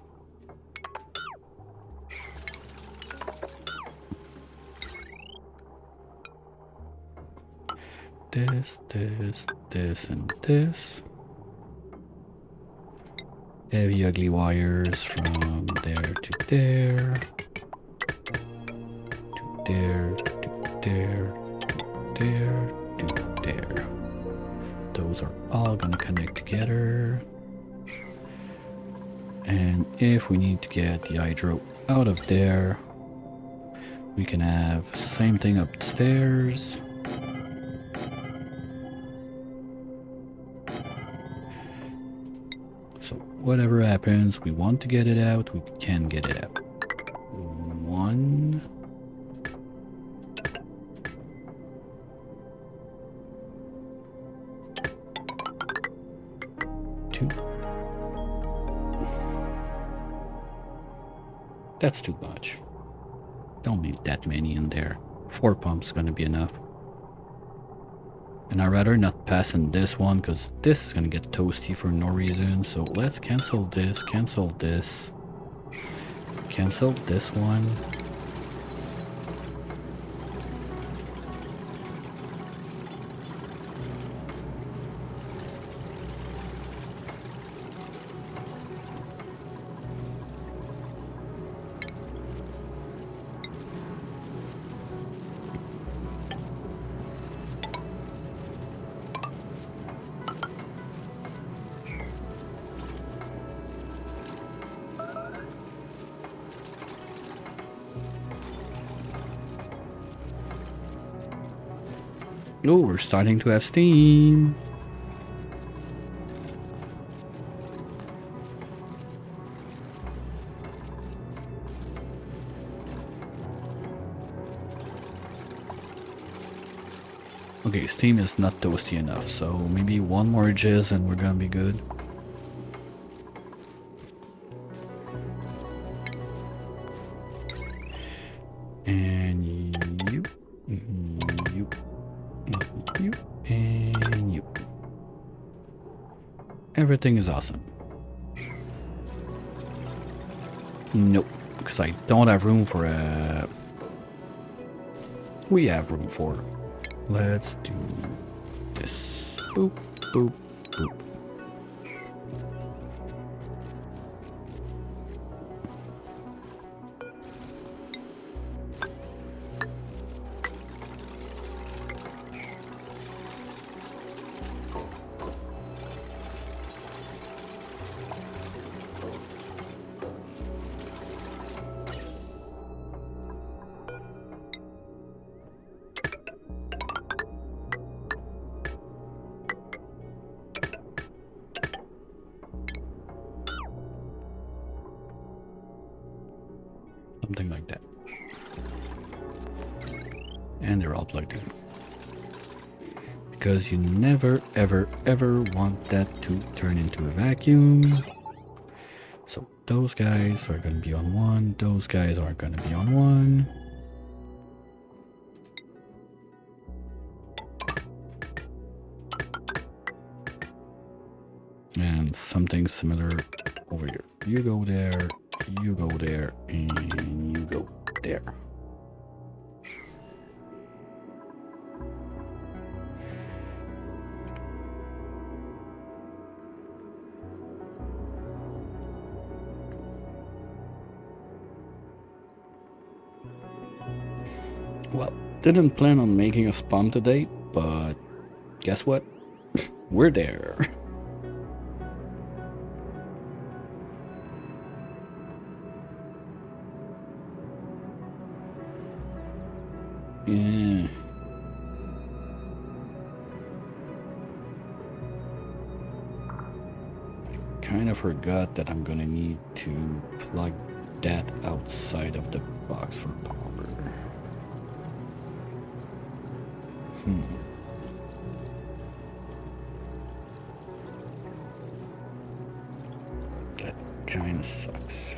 This, this, this, and this. Heavy ugly wires from there to there. To there, to there, to there, to there. Those are all gonna connect together. And if we need to get the hydro out of there, we can have same thing upstairs. Whatever happens, we want to get it out, we can get it out. 1. 2. That's too much. Don't need that many in there. 4 pumps gonna be enough. And I'd rather not pass in this one because this is gonna get toasty for no reason. So let's cancel this, cancel this one. Oh, we're starting to have steam. Okay, steam is not toasty enough, so maybe one more jizz and we're gonna be good. And you, and you. Everything is awesome. Nope, because I don't have room for a... We have room for... Let's do this. Boop, boop, boop. Something like that. And they're all plugged in. Because you never, ever, ever want that to turn into a vacuum. So those guys are going to be on one. Those guys are going to be on one. And something similar over here. You go there, and you go there. Well, didn't plan on making a spawn today, but guess what? We're there. Yeah. Kind of forgot that I'm gonna need to plug that outside of the box for power. That kind of sucks.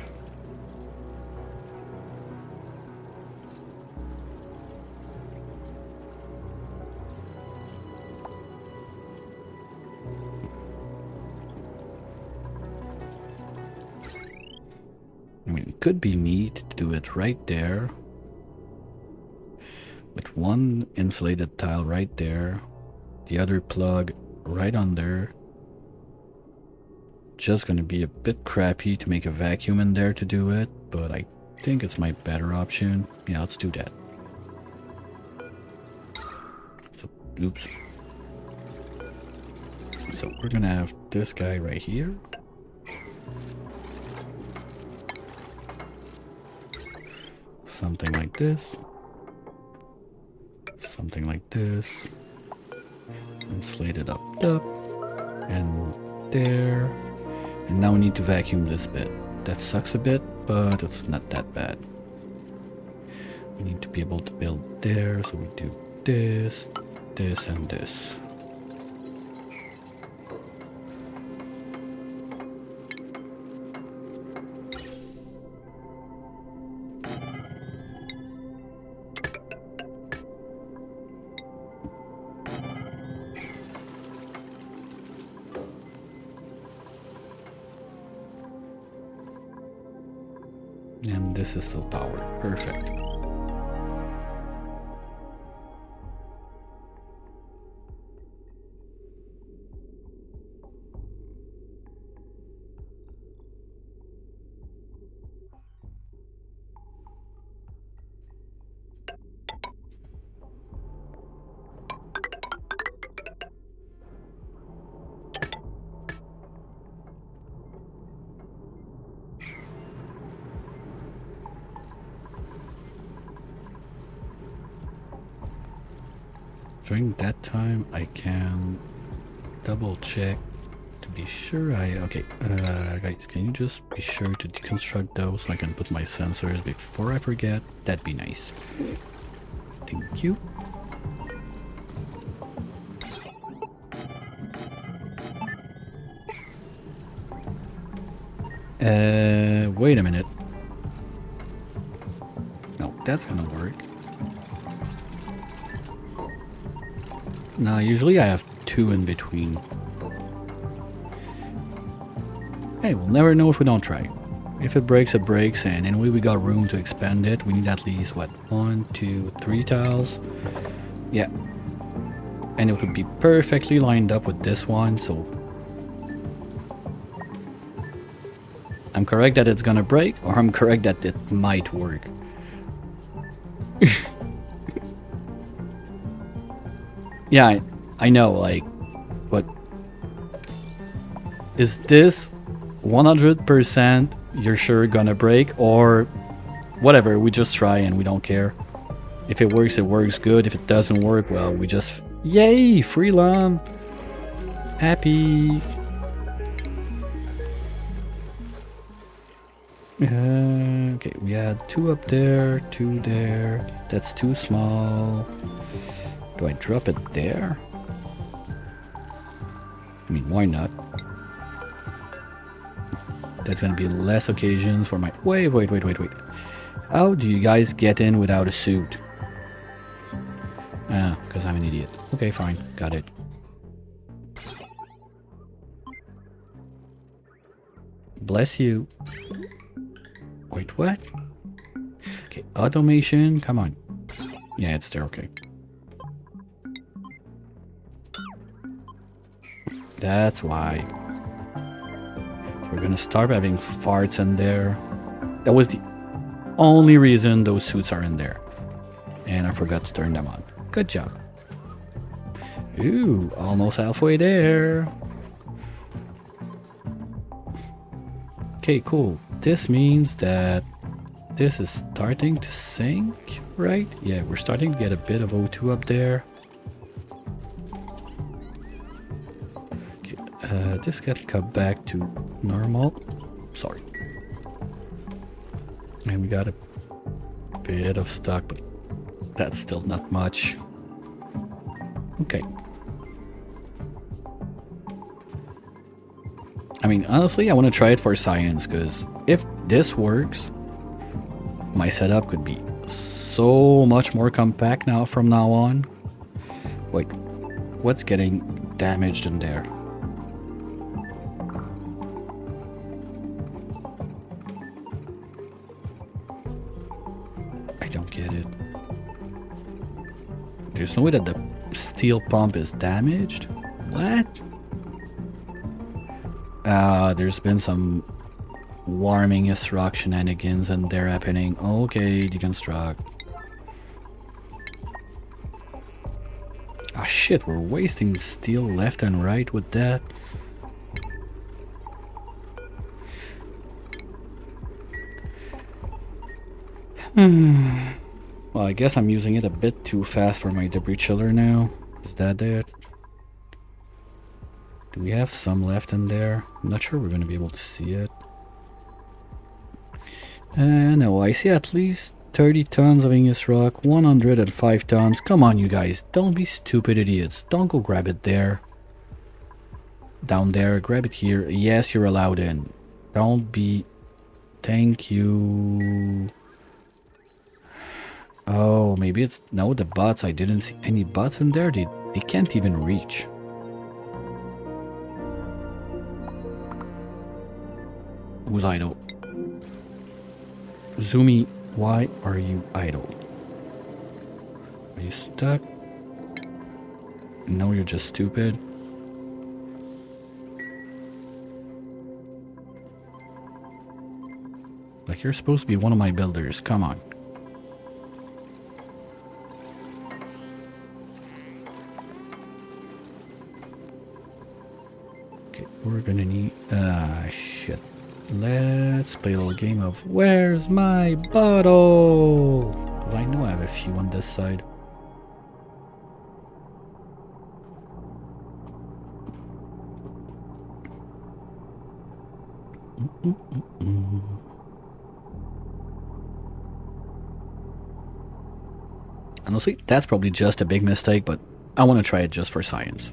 I mean, it could be neat to do it right there. With one insulated tile right there, the other plug right under. Just gonna be a bit crappy to make a vacuum in there to do it, but I think it's my better option. Yeah, let's do that. So, oops. So we're gonna have this guy right here. Something like this. Something like this. And slate it up, and there. And now we need to vacuum this bit. That sucks a bit, but it's not that bad. We need to be able to build there, so we do this, this, and this. And this is still powered. Perfect. During that time, I can double check to be sure okay, guys, can you just be sure to deconstruct those so I can put my sensors before I forget? That'd be nice. Thank you. Wait a minute. No, that's gonna work. Now, usually I have two in between. Hey, we'll never know if we don't try. If it breaks, it breaks, and anyway we got room to expand it. We need at least, what, 1, 2, 3 tiles? Yeah. And it would be perfectly lined up with this one, so... I'm correct that it's gonna break, or I'm correct that it might work. Yeah, I know, like, but... Is this 100% you're sure gonna break, or whatever, we just try and we don't care. If it works good. If it doesn't work, well, we just... Yay! Free LAN! Happy! Okay, we had 2 up there, 2 there. That's too small. Do I drop it there? I mean, why not? That's gonna be less occasions for my... Wait. How do you guys get in without a suit? Ah, because I'm an idiot. Okay, fine. Got it. Bless you. Wait, what? Okay, automation. Come on. Yeah, it's there. Okay. That's why. We're gonna start having farts in there. That was the only reason those suits are in there. And I forgot to turn them on. Good job. Ooh, almost halfway there. Okay, cool. This means that this is starting to sink, right? Yeah, we're starting to get a bit of O2 up there. This can come back to normal. Sorry. And we got a bit of stock, but that's still not much. Okay. I mean, honestly, I want to try it for science, because if this works, my setup could be so much more compact now from now on. Wait, what's getting damaged in there? I don't get it. There's no way that the steel pump is damaged? What? There's been some warming rock shenanigans and they're happening. Okay, deconstruct. Ah shit, we're wasting steel left and right with that. Well, I guess I'm using it a bit too fast for my debris chiller now. Is that it? Do we have some left in there? I'm not sure we're going to be able to see it. No, I see at least 30 tons of igneous rock, 105 tons. Come on, you guys. Don't be stupid idiots. Don't go grab it there. Down there. Grab it here. Yes, you're allowed in. Don't be... Thank you. Oh, maybe it's... No, the bots. I didn't see any bots in there. They can't even reach. Who's idle? Zoomy, why are you idle? Are you stuck? No, you're just stupid. Like, you're supposed to be one of my builders. Come on. Okay, we're gonna need... shit. Let's play a little game of where's my bottle? Well, I know I have a few on this side. Honestly, that's probably just a big mistake, but I want to try it just for science.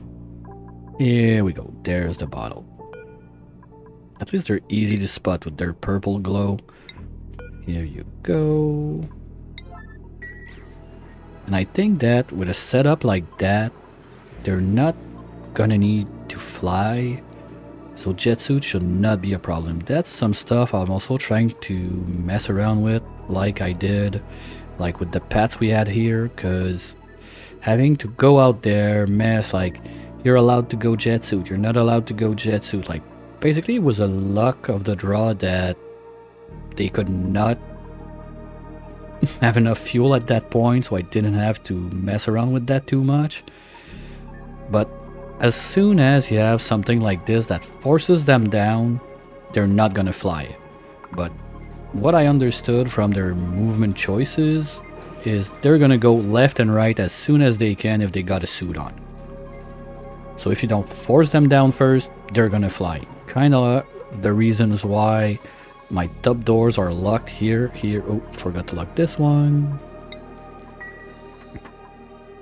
Here we go. There's the bottle. At least they're easy to spot with their purple glow. Here you go. And I think that with a setup like that, they're not gonna need to fly. So jet suit should not be a problem. That's some stuff I'm also trying to mess around with, like I did, like with the pets we had here, because having to go out there, mess, like, you're allowed to go jet suit, you're not allowed to go jet suit, like, basically it was a luck of the draw that they could not have enough fuel at that point, so I didn't have to mess around with that too much. But as soon as you have something like this that forces them down, they're not gonna fly. But what I understood from their movement choices is they're gonna go left and right as soon as they can if they got a suit on. So if you don't force them down first, they're gonna fly. Kinda the reasons why my top doors are locked here. Oh, forgot to lock this one.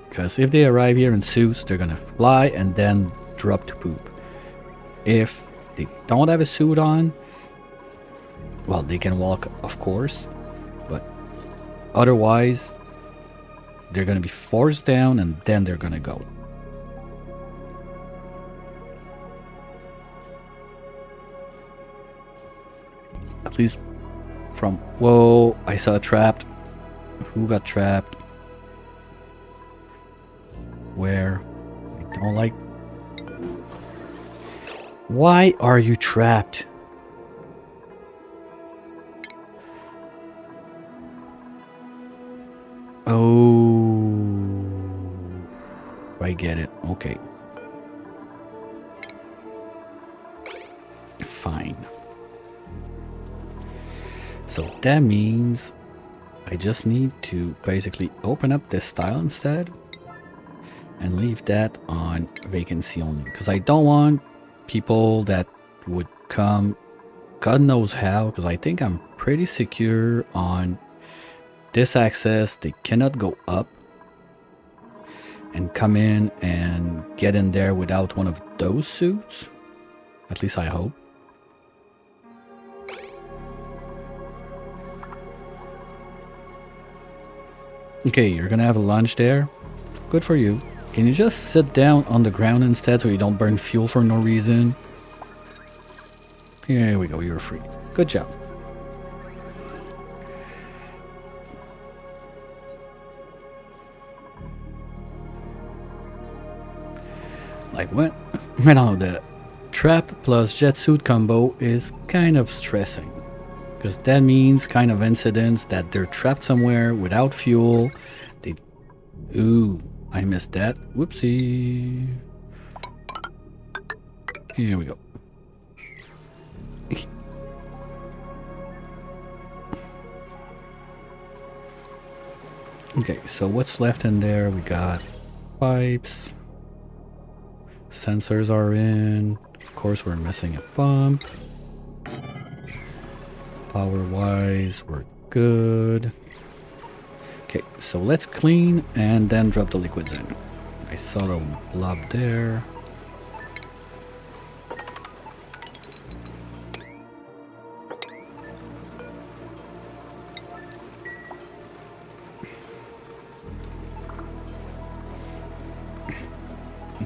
Because if they arrive here in suits, they're gonna fly and then drop to poop. If they don't have a suit on, well, they can walk, of course, but otherwise, they're gonna be forced down and then they're gonna go. At least from... Whoa, I saw a trapped. Who got trapped? Where? I don't like... Why are you trapped? Oh, I get it. Okay. Fine. So that means I just need to basically open up this tile instead and leave that on vacancy only, because I don't want people that would come God knows how, because I think I'm pretty secure on this access. They cannot go up and come in and get in there without one of those suits. At least I hope. Okay, you're gonna have a lunch there. Good for you. Can you just sit down on the ground instead so you don't burn fuel for no reason? Here we go, you're free. Good job. Like what? I don't know, the trap plus jet suit combo is kind of stressing. Because that means kind of incidents that they're trapped somewhere without fuel. They... Ooh, I missed that. Whoopsie. Here we go. Okay, so what's left in there? We got pipes. Sensors are in. Of course, we're missing a pump. Power-wise, we're good. Okay, so let's clean and then drop the liquids in. I saw the blob there.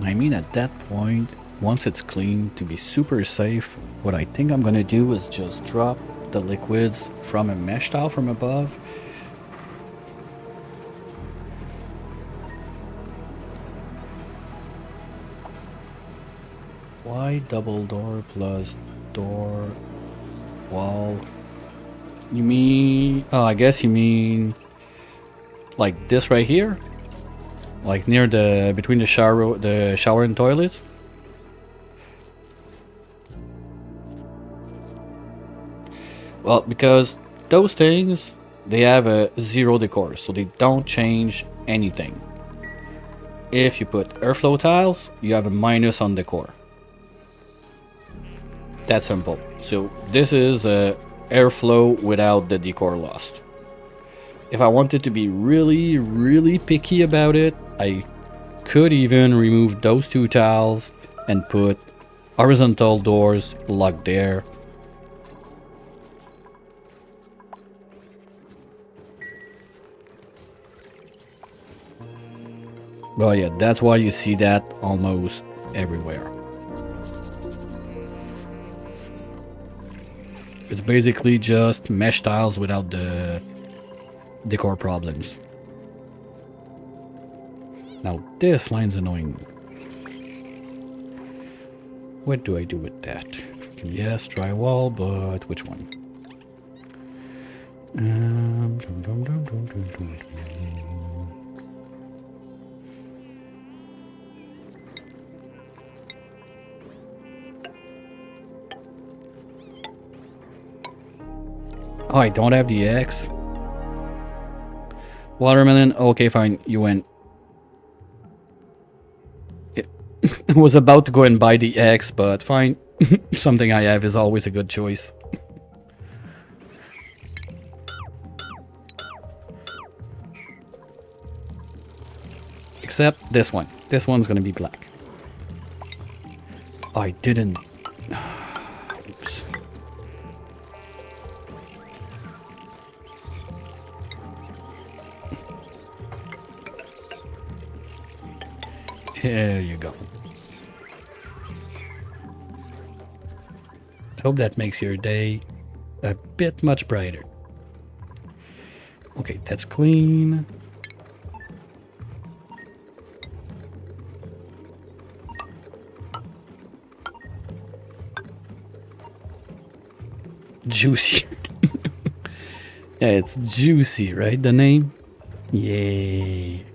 I mean, at that point, once it's clean, to be super safe, what I think I'm gonna do is just drop the liquids from a mesh tile from above. Why double door plus door wall? You mean, oh, I guess you mean like this right here? Like near the, between the shower and toilet? Well, because those things, they have a 0 decor, so they don't change anything. If you put airflow tiles, you have a minus on decor. That simple. So this is a airflow without the decor lost. If I wanted to be really, really picky about it, I could even remove those 2 tiles and put horizontal doors locked there. Well, yeah, that's why you see that almost everywhere. It's basically just mesh tiles without the decor problems. Now this line's annoying me. What do I do with that? Yes, drywall, but which one? Oh, I don't have the X. Watermelon, okay, fine, you win. I was about to go and buy the X, but fine. Something I have is always a good choice. Except this one. This one's gonna be black. I didn't... Oops. There you go. I hope that makes your day a bit much brighter. Okay, that's clean. Juicy. Yeah, it's juicy, right? The name? Yay.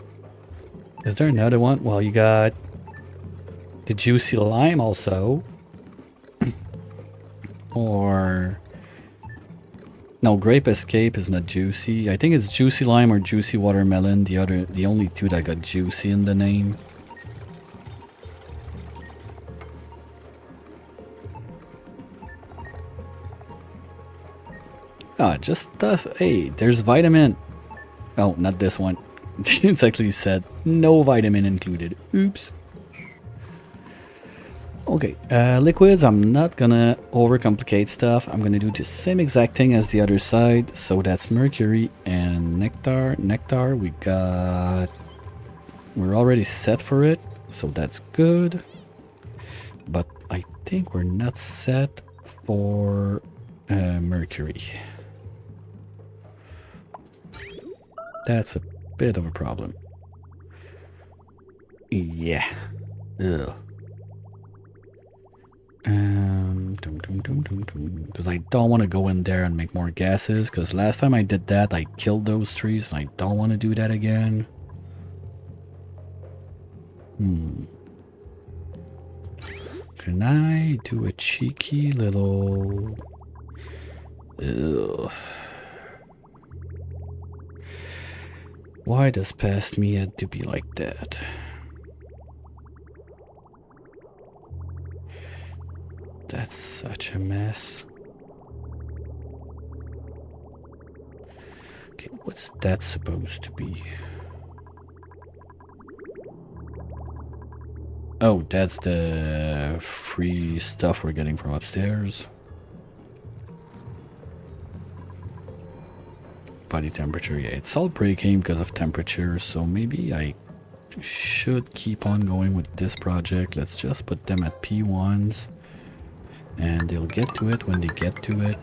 Is there another one? Well, you got the juicy lime also. Or no, grape escape is not juicy. I think it's juicy lime or juicy watermelon. The only 2 that got juicy in the name. Ah, just does. Hey, there's vitamin. Oh, not this one. It's actually said no vitamin included. Oops. Okay, liquids, I'm not gonna overcomplicate stuff. I'm gonna do the same exact thing as the other side. So that's mercury and nectar. Nectar, we're already set for it, so that's good. But I think we're not set for mercury. That's a bit of a problem. Yeah. Ugh. Because I don't want to go in there and make more gases, because last time I did that I killed those trees and I don't want to do that again. Can I do a cheeky little... Ugh. Why does past me have to be like that? That's such a mess. Okay, what's that supposed to be? Oh, that's the free stuff we're getting from upstairs. Body temperature, yeah, it's all breaking because of temperature, so maybe I should keep on going with this project. Let's just put them at P1s. And they'll get to it when they get to it.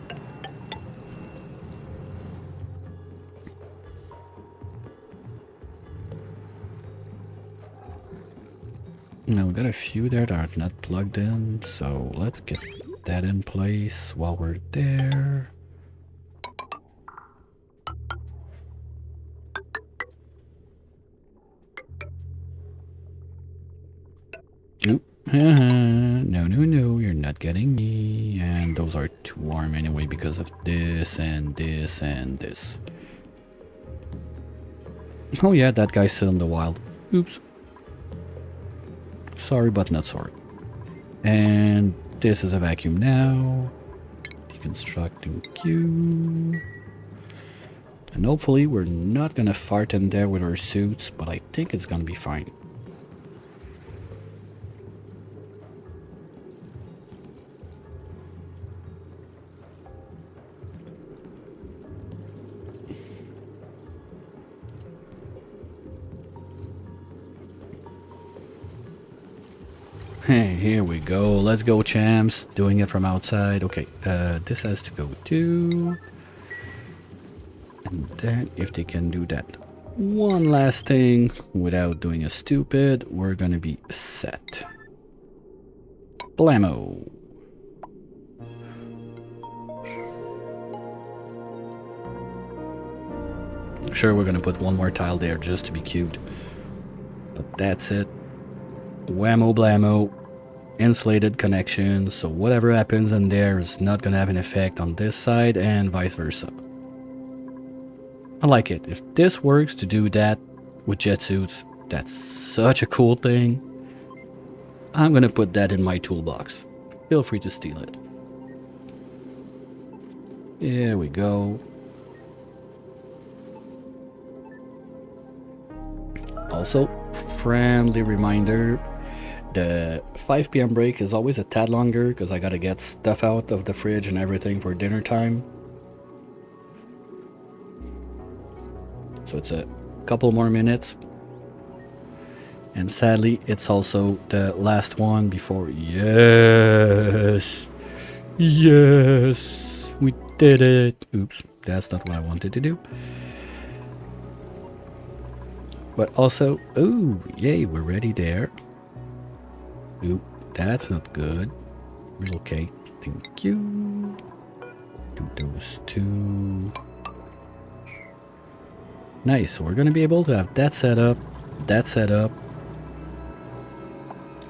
Now we got a few there that are not plugged in, so let's get that in place while we're there. Oop. No, you're not getting me. And those are too warm anyway because of this and this and this. Oh yeah, that guy's still in the wild. Oops. Sorry, but not sorry. And this is a vacuum now. Deconstructing Q. And hopefully we're not gonna fart in there with our suits, but I think it's gonna be fine. Hey, here we go. Let's go, champs. Doing it from outside. Okay, this has to go too. And then if they can do that one last thing without doing a stupid, we're gonna be set. Blammo. Sure, we're gonna put one more tile there just to be cute. But that's it. Whammo blammo. Insulated connection, so whatever happens in there is not gonna have an effect on this side and vice versa. I like it. If this works to do that with jet suits, that's such a cool thing. I'm gonna put that in my toolbox. Feel free to steal it. Here we go. Also, friendly reminder, the 5 p.m. break is always a tad longer because I gotta get stuff out of the fridge and everything for dinner time. So it's a couple more minutes. And sadly, it's also the last one before... Yes! Yes! We did it! Oops, that's not what I wanted to do. But also... Oh, yay, we're ready there. Oop, that's not good. Relocate. Thank you. Do those two. Nice, so we're going to be able to have that set up, that set up.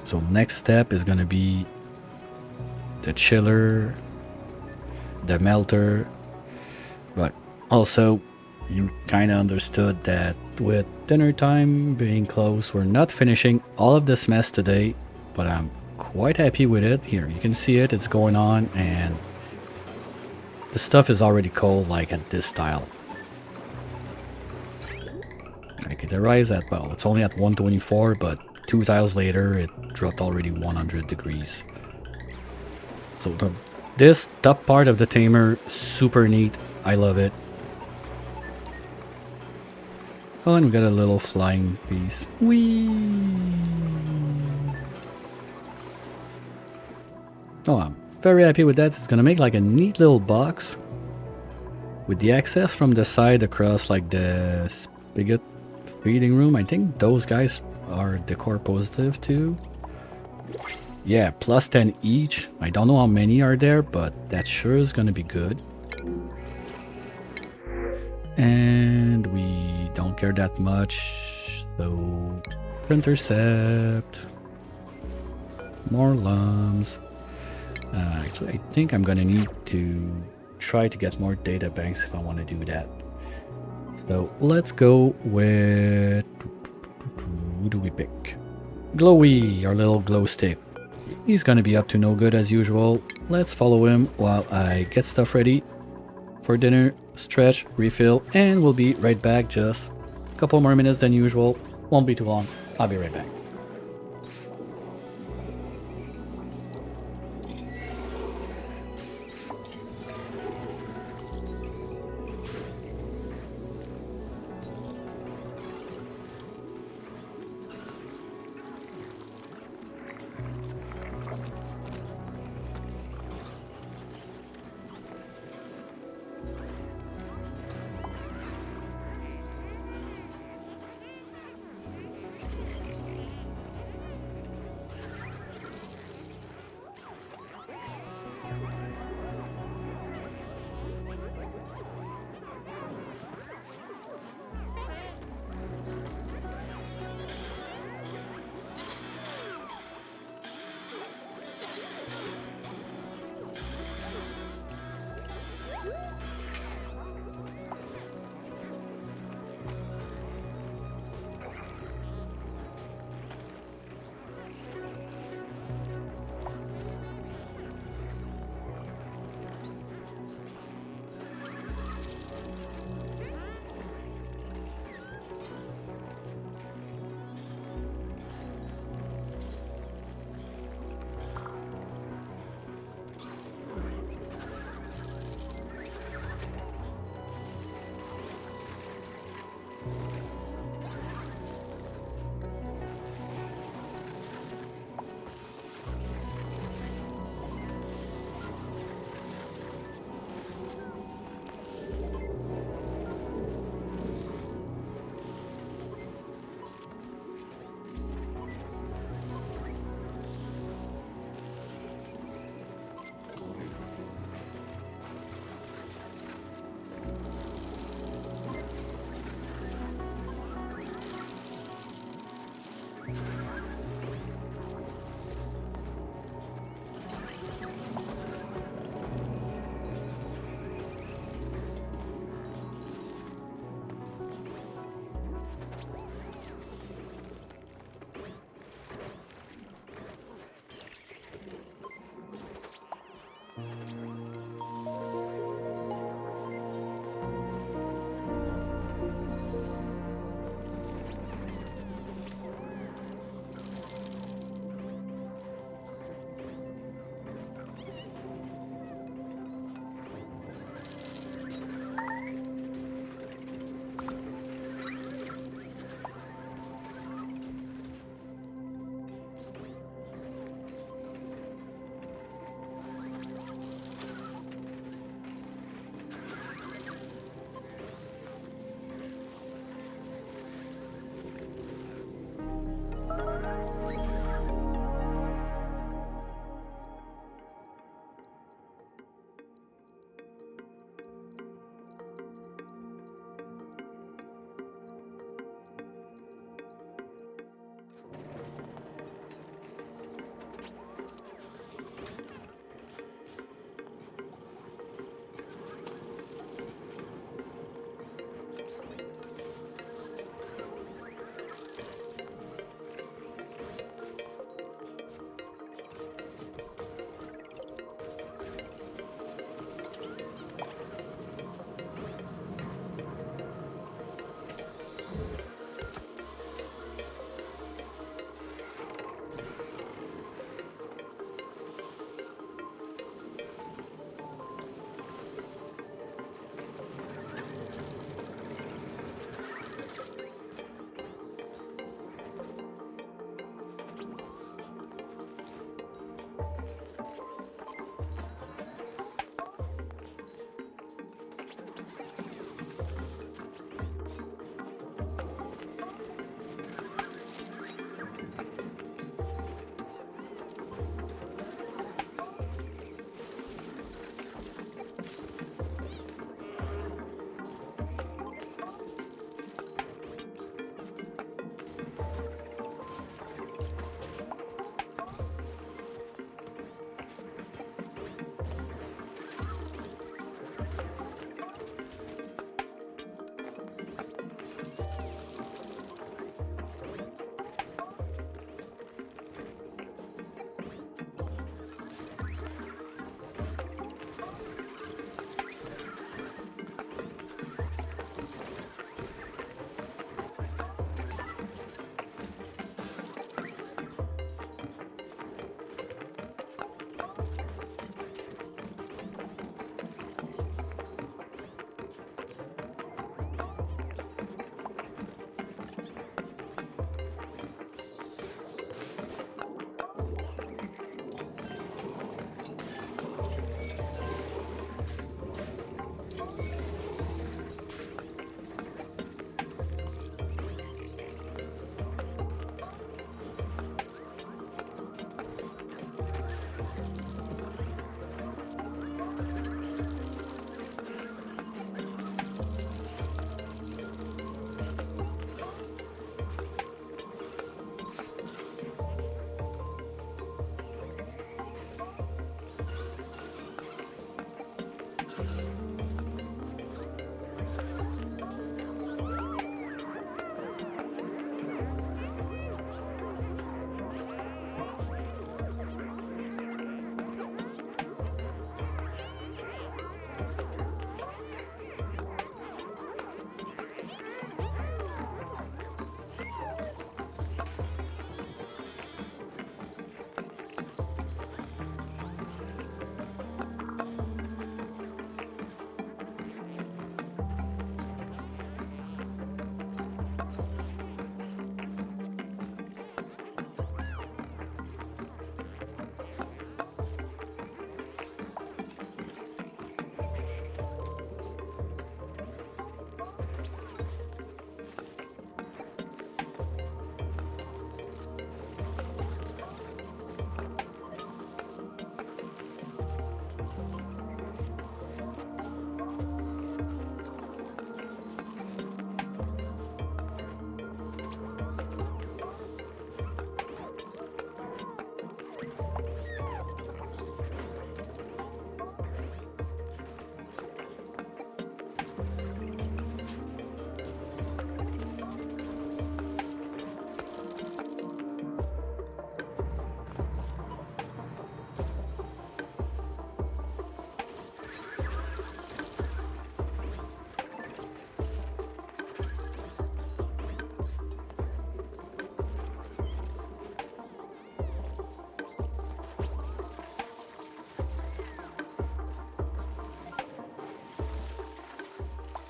So next step is going to be the chiller, the melter. But also, you kind of understood that with dinner time being close, we're not finishing all of this mess today. But I'm quite happy with it. Here, you can see it, it's going on, and the stuff is already cold, like at this style. Like it arrives at, well, it's only at 124, but 2 tiles later, it dropped already 100 degrees. So this top part of the tamer, super neat. I love it. Oh, and we got a little flying piece. Whee! Oh, I'm very happy with that. It's gonna make like a neat little box with the access from the side across like the spigot feeding room. I think those guys are decor positive too. Yeah, plus 10 each. I don't know how many are there, but that sure is gonna be good. And we don't care that much, so intercept. More lumps. Actually, I think I'm gonna need to try to get more data banks if I want to do that. So let's go with... Who do we pick? Glowy, our little glow stick. He's gonna be up to no good as usual. Let's follow him while I get stuff ready for dinner, stretch, refill, and we'll be right back. Just a couple more minutes than usual. Won't be too long. I'll be right back.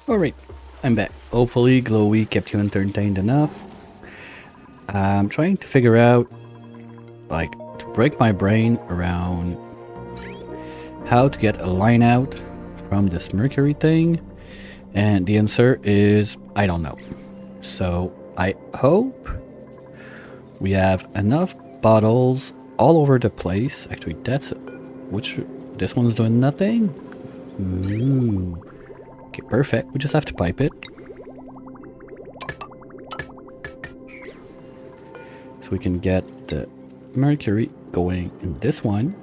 Alright, I'm back. Hopefully Glowy kept you entertained enough. I'm trying to figure out, like, to break my brain around how to get a line out from this mercury thing. And the answer is, I don't know. So I hope we have enough bottles all over the place. Actually, that's this one's doing nothing. Ooh. Okay, perfect. We just have to pipe it. So we can get the mercury going in this one.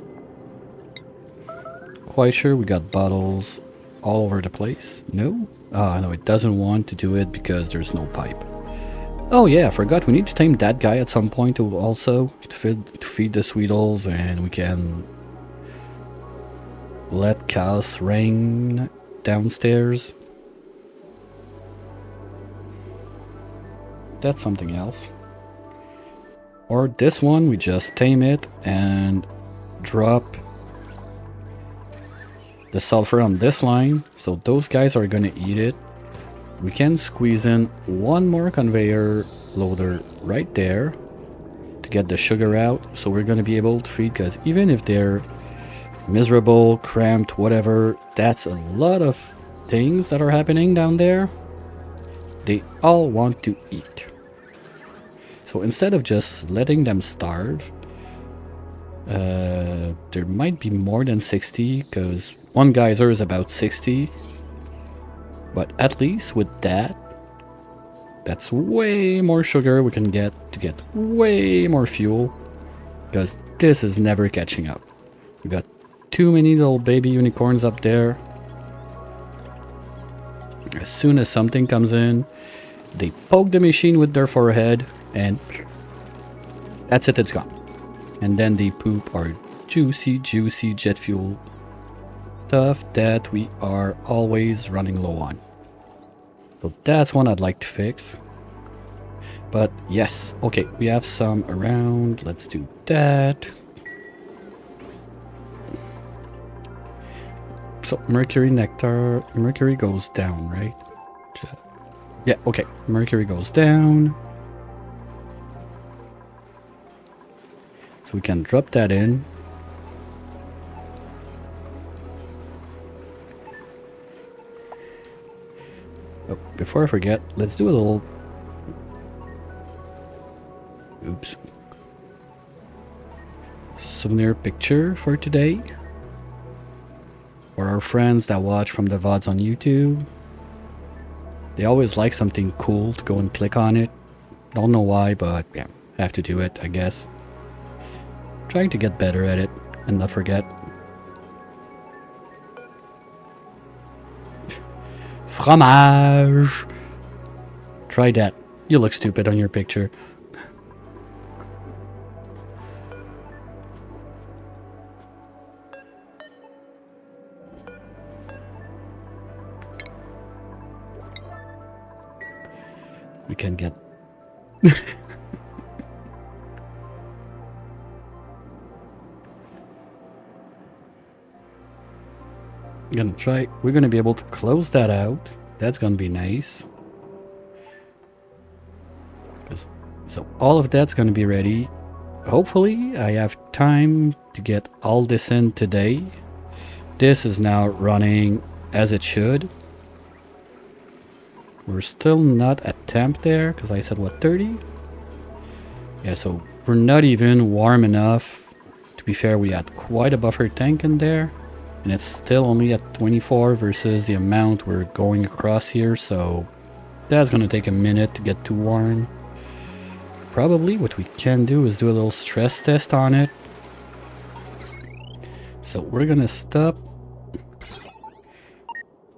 Quite sure we got bottles all over the place. No? Ah, no, it doesn't want to do it because there's no pipe. Oh yeah, I forgot. We need to tame that guy at some point to also to feed the Sweetles, and we can let chaos reign downstairs. That's something else. Or this one, we just tame it and drop the sulfur on this line, so those guys are gonna eat it. We can squeeze in one more conveyor loader right there to get the sugar out, so we're gonna be able to feed, because even if they're miserable, cramped, whatever, that's a lot of things that are happening down there. They all want to eat. So instead of just letting them starve, there might be more than 60, because one geyser is about 60. But at least with that, that's way more sugar we can get to get way more fuel, because this is never catching up. We got too many little baby unicorns up there. As soon as something comes in, they poke the machine with their forehead and that's it, it's gone. And then they poop our juicy jet fuel stuff that we are always running low on. So that's one I'd like to fix. But yes, okay, we have some around. Let's do that. So mercury nectar, mercury goes down, right? Yeah, okay, mercury goes down. So we can drop that in. Oh, before I forget, let's do a little... Oops. Souvenir picture for today. For our friends that watch from the VODs on YouTube. They always like something cool to go and click on it. Don't know why, but yeah, have to do it, I guess. Trying to get better at it and not forget. Fromage! Try that. You look stupid on your picture. We can get... We're gonna be able to close that out. That's gonna be nice. So all of that's gonna be ready. Hopefully I have time to get all this in today. This is now running as it should. We're still not at temp there, because I said what, 30? Yeah, so we're not even warm enough. To be fair, we had quite a buffer tank in there. And it's still only at 24 versus the amount we're going across here, so that's gonna take a minute to get too warm. Probably what we can do is do a little stress test on it. So we're gonna stop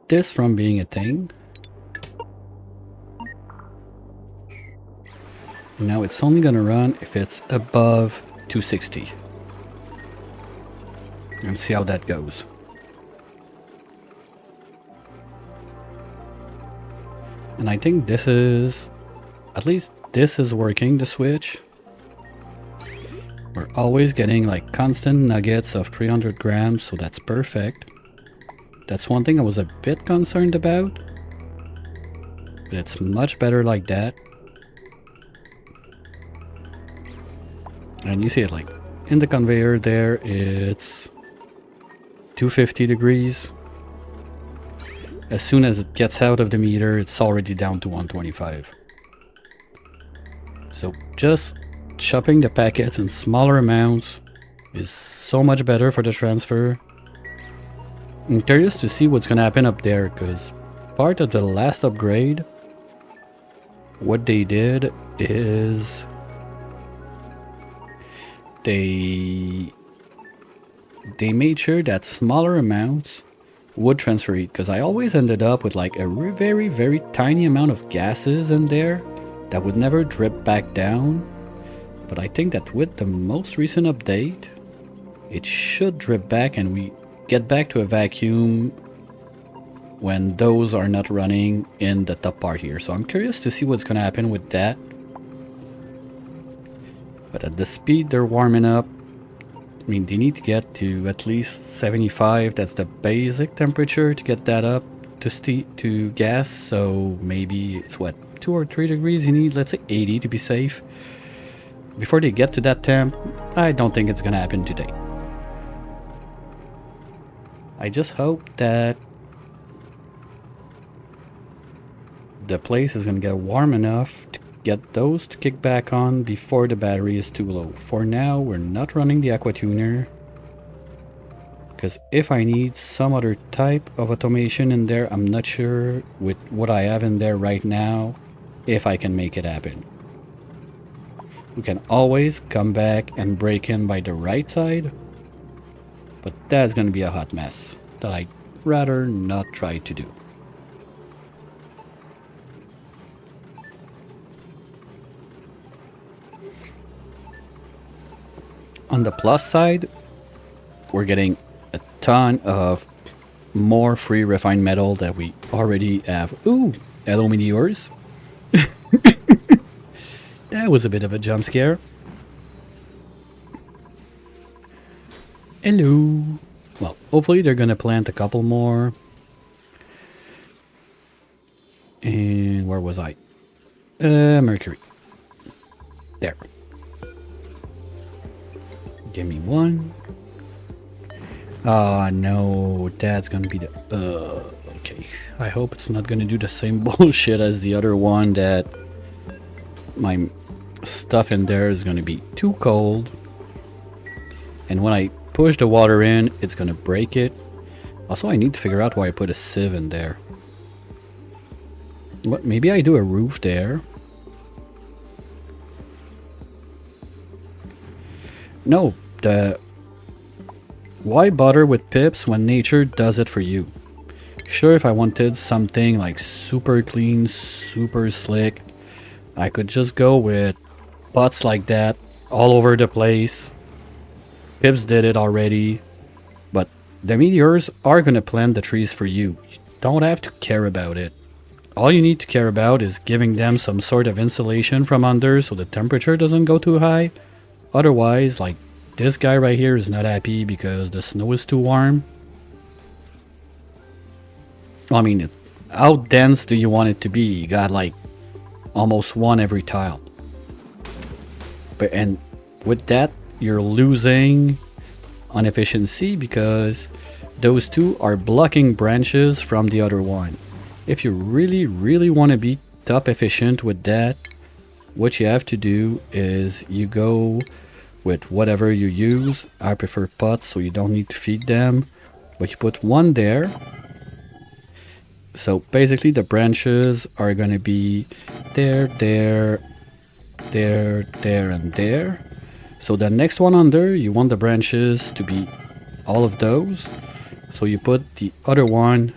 this from being a thing. Now it's only gonna run if it's above 260. And see how that goes. And I think this is, at least this is working, the switch. We're always getting like constant nuggets of 300 grams, so that's perfect. That's one thing I was a bit concerned about. It's much better like that. And you see it like in the conveyor there, it's 250 degrees. As soon as it gets out of the meter, it's already down to 125. So just chopping the packets in smaller amounts is so much better for the transfer. I'm curious to see what's gonna happen up there, because part of the last upgrade, what they did is they made sure that smaller amounts would transfer heat, because I always ended up with like a very, very tiny amount of gases in there that would never drip back down. But I think that with the most recent update, it should drip back and we get back to a vacuum when those are not running in the top part here. So I'm curious to see what's going to happen with that. But at the speed they're warming up, I mean, they need to get to at least 75. That's the basic temperature to get that up to gas. So maybe it's what, 2 or 3 degrees you need? Let's say 80 to be safe. Before they get to that temp, I don't think it's gonna happen today. I just hope that the place is gonna get warm enough to get those to kick back on before the battery is too low. For now, we're not running the aqua tuner, because if I need some other type of automation in there, I'm not sure with what I have in there right now if I can make it happen. We can always come back and break in by the right side, but that's going to be a hot mess that I'd rather not try to do. On the plus side, we're getting a ton of more free refined metal that we already have. Ooh, hello meteors. That was a bit of a jump scare. Hello. Well, hopefully they're gonna plant a couple more. And where was I? Mercury. There. Give me one. Oh no, that's gonna be the... okay. I hope it's not gonna do the same bullshit as the other one, that my stuff in there is gonna be too cold. And when I push the water in, it's gonna break it. Also, I need to figure out why I put a sieve in there. What? Maybe I do a roof there. No, why bother with pips when nature does it for you? Sure, if I wanted something like super clean, super slick, I could just go with pots like that all over the place. Pips did it already. But the meteors are gonna plant the trees for you. You don't have to care about it. All you need to care about is giving them some sort of insulation from under so the temperature doesn't go too high. Otherwise, like this guy right here is not happy because the snow is too warm. I mean, how dense do you want it to be? You got like almost one every tile. But and with that, you're losing on efficiency because those two are blocking branches from the other one. If you really want to be top efficient with that, what you have to do is you go with whatever you use. I prefer pots so you don't need to feed them, but you put one there. So basically the branches are going to be there, there, there, there, and there. So the next one under, you want the branches to be all of those. So you put the other one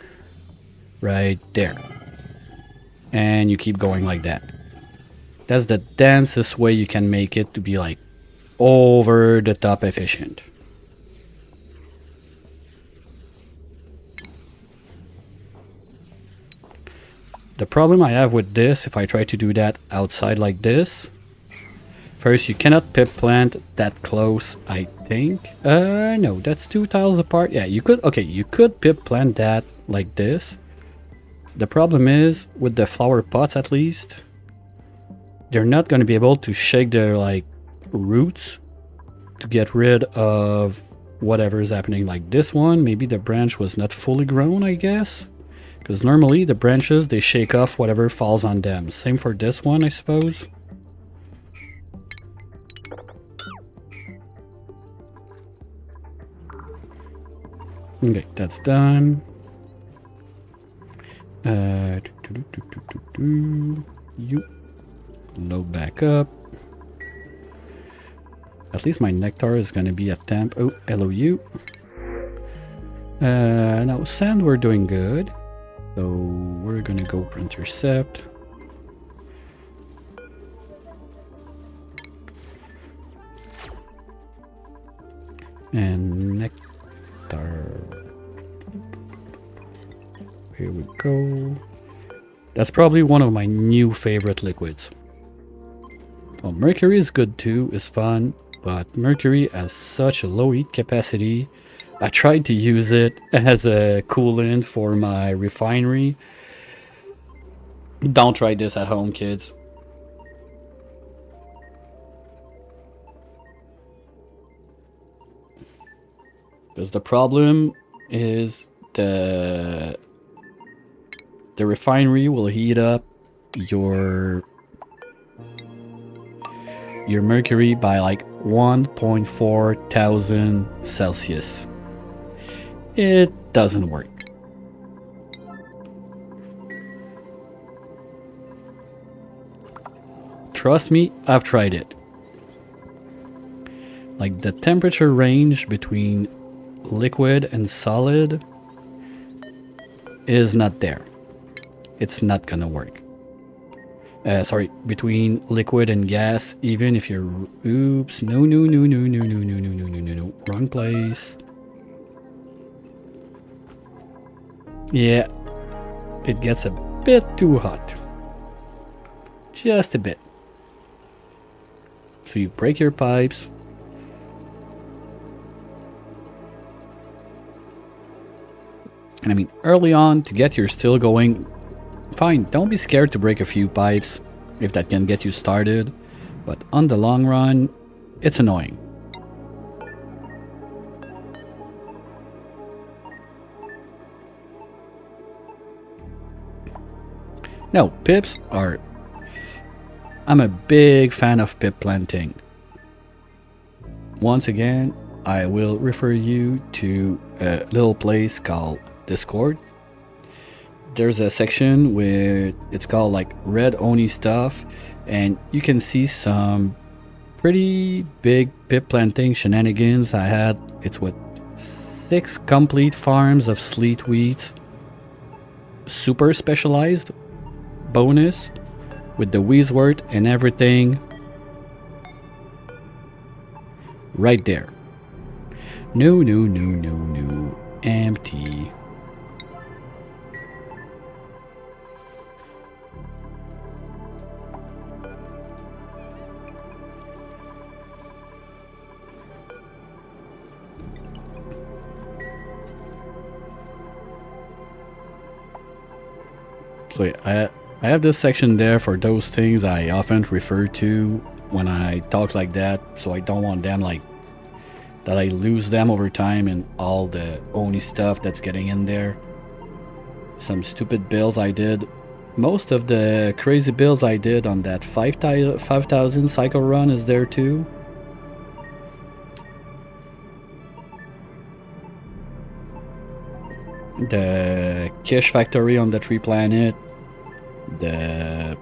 right there. And you keep going like that. That's the densest way you can make it to be like over the top efficient. The problem I have with this, if I try to do that outside like this, first you cannot pip plant that close, I think. No, that's 2 tiles apart. Yeah, you could, okay, you could pip plant that like this, The problem is, with the flower pots at least, they're not going to be able to shake their like roots to get rid of whatever is happening. Like this one, maybe the branch was not fully grown, I guess. Because normally the branches, they shake off whatever falls on them. Same for this one, I suppose. Okay, that's done. You load back up. At least my nectar is going to be at temp. Oh, LOU. Now sand, we're doing good. So we're going to go intercept. And nectar. Here we go. That's probably one of my new favorite liquids. Well, mercury is good too, is fun, but mercury has such a low heat capacity. I tried to use it as a coolant for my refinery. Don't try this at home, kids. Because the problem is the refinery will heat up your mercury by like 1.4 thousand Celsius. It doesn't work. Trust me, I've tried it. Like the temperature range between liquid and solid is not there. It's not gonna work. Sorry, between liquid and gas, even if you're... Oops, no, wrong place. Yeah, it gets a bit too hot. Just a bit. So you break your pipes. And I mean, early on, to get your still going, fine, don't be scared to break a few pipes if that can get you started, but on the long run, it's annoying. Now, pips are... I'm a big fan of pip planting. Once again, I will refer you to a little place called Discord. There's a section where it's called like Red Oni stuff, and you can see some pretty big pip planting shenanigans. I had, it's what, 6 complete farms of sleet wheat, super specialized bonus with the Weiswort and everything right there. No, empty. So yeah, I have this section there for those things I often refer to when I talk like that, so I don't want them like that I lose them over time and all the Oni stuff that's getting in there. Some stupid builds I did. Most of the crazy builds I did on that 5,000 cycle run is there too. The Kish factory on the Tree Planet. The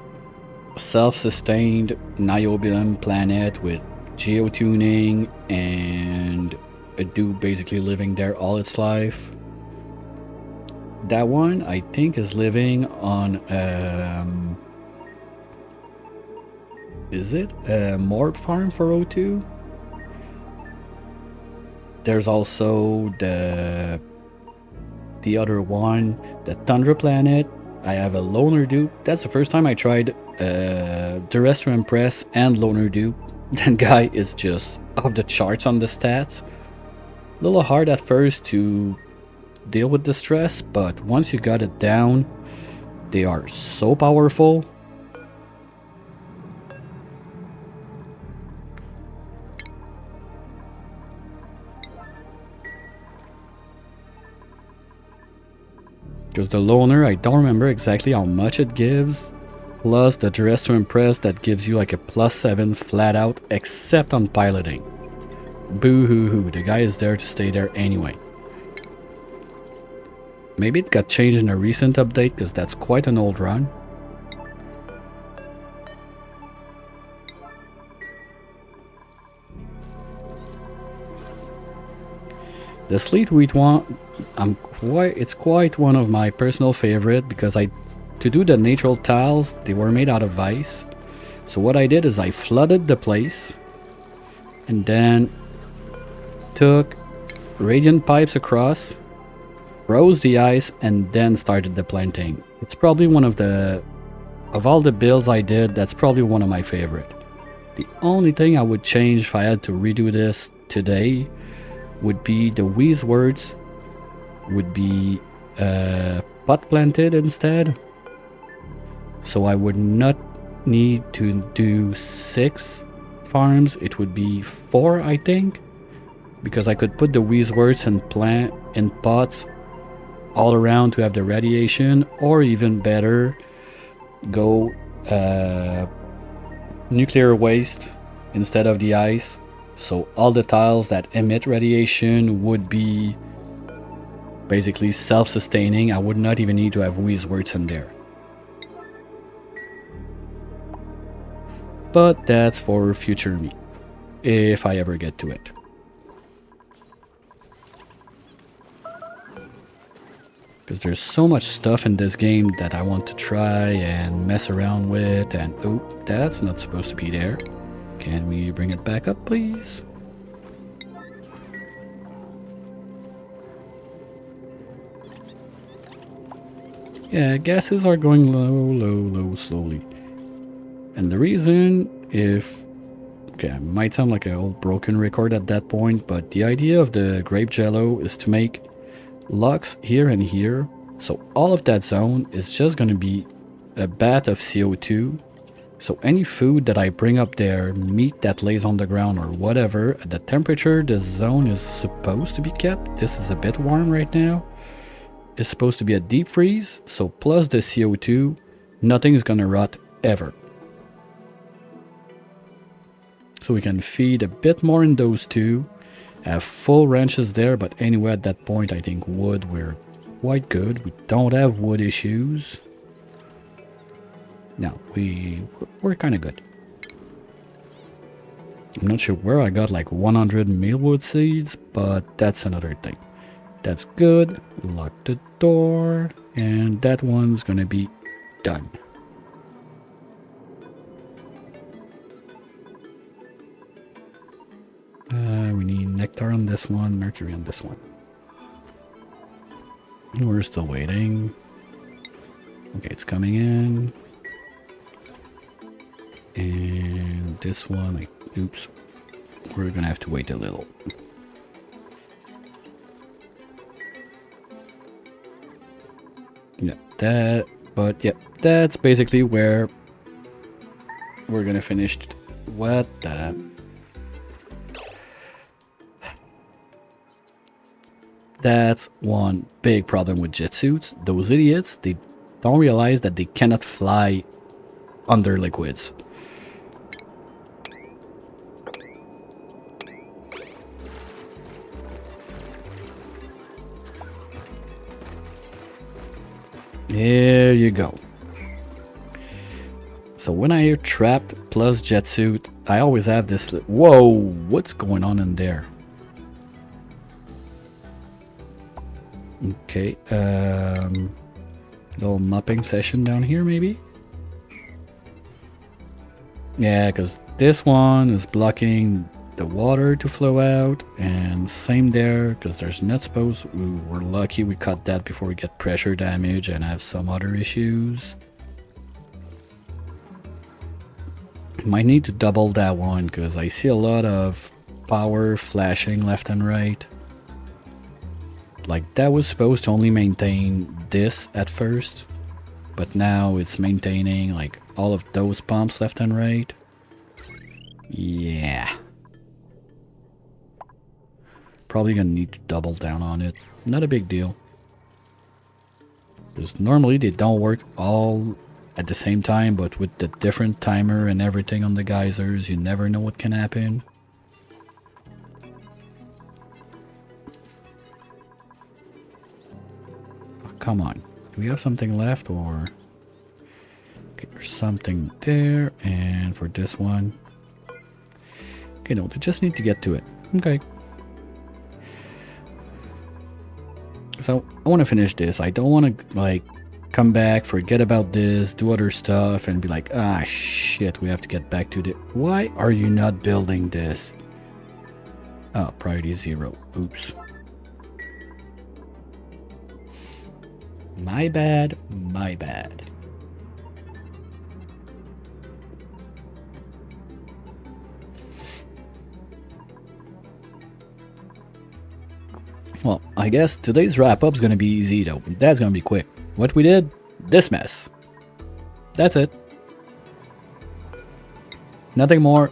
self-sustained Niobium planet with geotuning and a dude basically living there all its life. That one I think is living on is it a Morb farm for O2? There's also the other one, the Tundra planet. I have a Loner Dupe. That's the first time I tried Terrestrial Press and Loner Dupe. That guy is just off the charts on the stats. A little hard at first to deal with the stress, but once you got it down, They are so powerful. Because the loner, I don't remember exactly how much it gives. Plus the dress to impress that gives you like a +7 flat out, except on piloting. Boo hoo hoo, the guy is there to stay there anyway. Maybe it got changed in a recent update because that's quite an old run. The Sleet Wheat one, it's quite one of my personal favorite because to do the natural tiles, they were made out of ice. So what I did is I flooded the place and then took radiant pipes across, froze the ice, and then started the planting. It's probably one of all the builds I did, that's probably one of my favorite. The only thing I would change if I had to redo this today would be the Wheeze would be pot planted instead. So I would not need to do 6 farms, it would be 4 I think. Because I could put the Wheeze and plant in pots all around to have the radiation, or even better, go nuclear waste instead of the ice. So all the tiles that emit radiation would be basically self-sustaining. I would not even need to have Wheeze in there. But that's for future me, if I ever get to it. Because there's so much stuff in this game that I want to try and mess around with, and oh, that's not supposed to be there. Can we bring it back up, please? Yeah, gases are going low, slowly. And the reason, okay, I might sound like an old broken record at that point, but the idea of the grape jello is to make locks here and here, so all of that zone is just going to be a bath of CO2. So any food that I bring up there, meat that lays on the ground or whatever, at the temperature this zone is supposed to be kept, this is a bit warm right now, is supposed to be a deep freeze, so plus the CO2, nothing is going to rot ever. So we can feed a bit more in those two. Have full ranches there, but anyway at that point I think wood, we're quite good. We don't have wood issues. No, we're kind of good. I'm not sure where I got like 100 mealwood seeds, but that's another thing. That's good. Lock the door, and that one's gonna be done. We need nectar on this one, mercury on this one. We're still waiting. Okay, it's coming in. And this one, oops, we're gonna have to wait a little. Yeah, that's basically where we're gonna finish. What the... That's one big problem with jet suits. Those idiots, they don't realize that they cannot fly under liquids. There you go. So when I hear trapped plus jet suit, I always have this... Whoa, what's going on in there? Okay, little mopping session down here maybe? Yeah, because this one is blocking the water to flow out, and same there, because there's not supposed... Ooh, we're lucky we cut that before we get pressure damage and have some other issues. Might need to double that one, because I see a lot of power flashing left and right. Like, that was supposed to only maintain this at first. but now it's maintaining like all of those pumps left and right. Yeah. Probably gonna need to double down on it. Not a big deal. Because normally they don't work all at the same time, but with the different timer and everything on the geysers, you never know what can happen. Oh, come on. Do we have something left or... Okay, there's something there, and for this one... Okay, no, they just need to get to it. Okay. So, I want to finish this. I don't want to, like, come back, forget about this, do other stuff, and be like, ah, shit, we have to get back to the... Why are you not building this? Oh, priority 0. Oops. My bad, my bad. Well, I guess today's wrap-up is going to be easy though. That's going to be quick. What we did? This mess. That's it. Nothing more,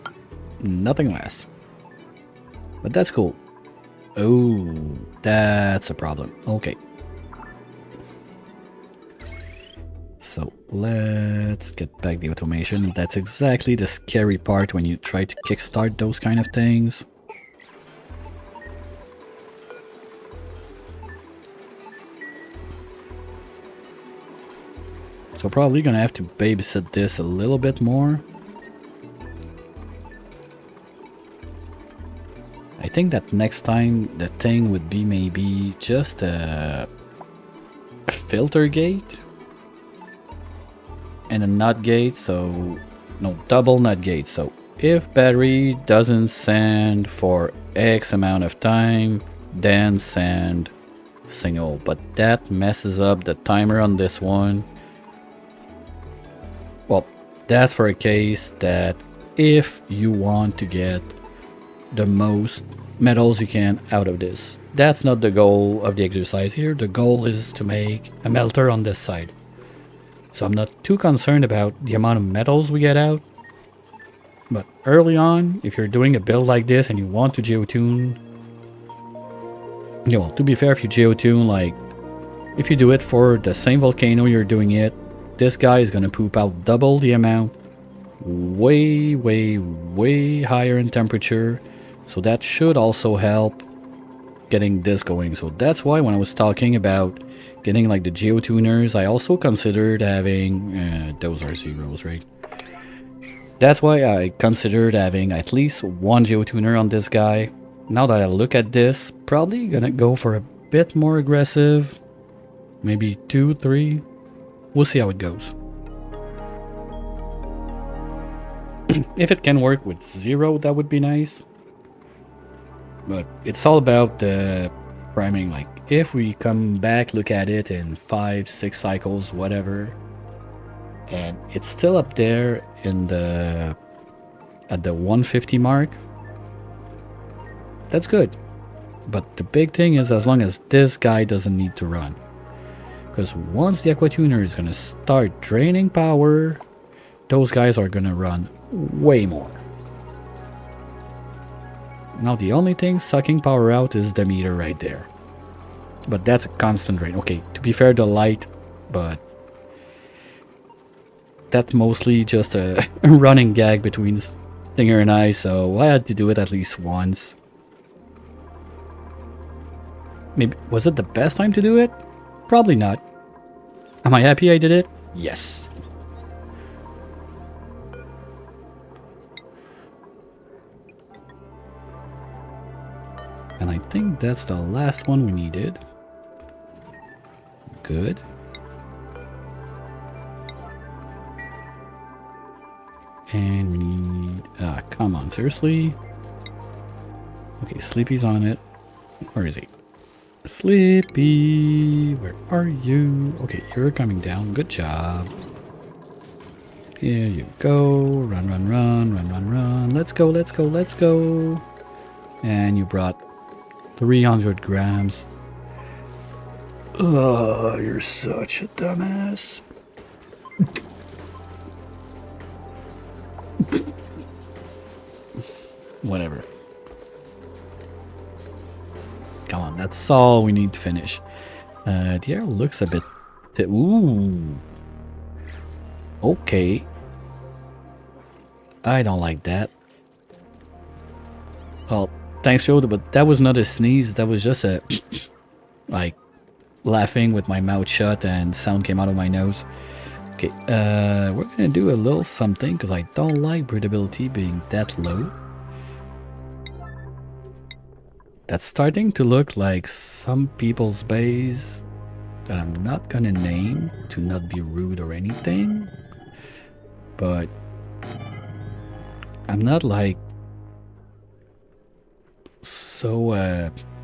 nothing less. But that's cool. Oh, that's a problem. Okay. So let's get back the automation. That's exactly the scary part when you try to kickstart those kind of things. So probably gonna have to babysit this a little bit more. I think that next time the thing would be maybe just a filter gate and a nut gate, so no, double nut gate. So if battery doesn't send for X amount of time, then send signal, but that messes up the timer on this one. Well, that's for a case that if you want to get the most metals you can out of this. That's not the goal of the exercise here. The goal is to make a melter on this side. So I'm not too concerned about the amount of metals we get out. But early on, if you're doing a build like this and you want to geotune, you know, to be fair, if you geotune, like, if you do it for the same volcano you're doing it, this guy is gonna poop out double the amount, way higher in temperature. So that should also help getting this going. So that's why when I was talking about getting like the geotuners, I also considered having, those are zeros, right? That's why I considered having at least one geotuner on this guy. Now that I look at this, probably gonna go for a bit more aggressive. Maybe 2, 3. We'll see how it goes. If it can work with 0, that would be nice. But it's all about the priming. Like, if we come back, look at it in 5, 6 cycles, whatever, and it's still up there in the at the 150 mark, that's good. But the big thing is, as long as this guy doesn't need to run, because once the Aquatuner is going to start draining power, those guys are going to run way more. Now the only thing sucking power out is the meter right there. But that's a constant drain. Okay, to be fair, the light, but that's mostly just a running gag between Stinger and I, so I had to do it at least once. Maybe, was it the best time to do it? Probably not. Am I happy I did it? Yes. And I think that's the last one we needed. Good. And we need... Ah, come on, seriously? Okay, Sleepy's on it. Where is he? Sleepy, where are you? Okay, you're coming down. Good job. Here you go. Run, run, run, run, run, run. Let's go, let's go, let's go. And you brought 300 grams. Oh, you're such a dumbass. Whatever. Come on, that's all we need to finish. The air looks a bit... Ooh. Okay. I don't like that. Well, thanks, Yoda, but that was not a sneeze. That was just a... like, laughing with my mouth shut and sound came out of my nose. Okay, we're gonna do a little something because I don't like breathability being that low. That's starting to look like some people's base that I'm not gonna name to not be rude or anything, but I'm not like so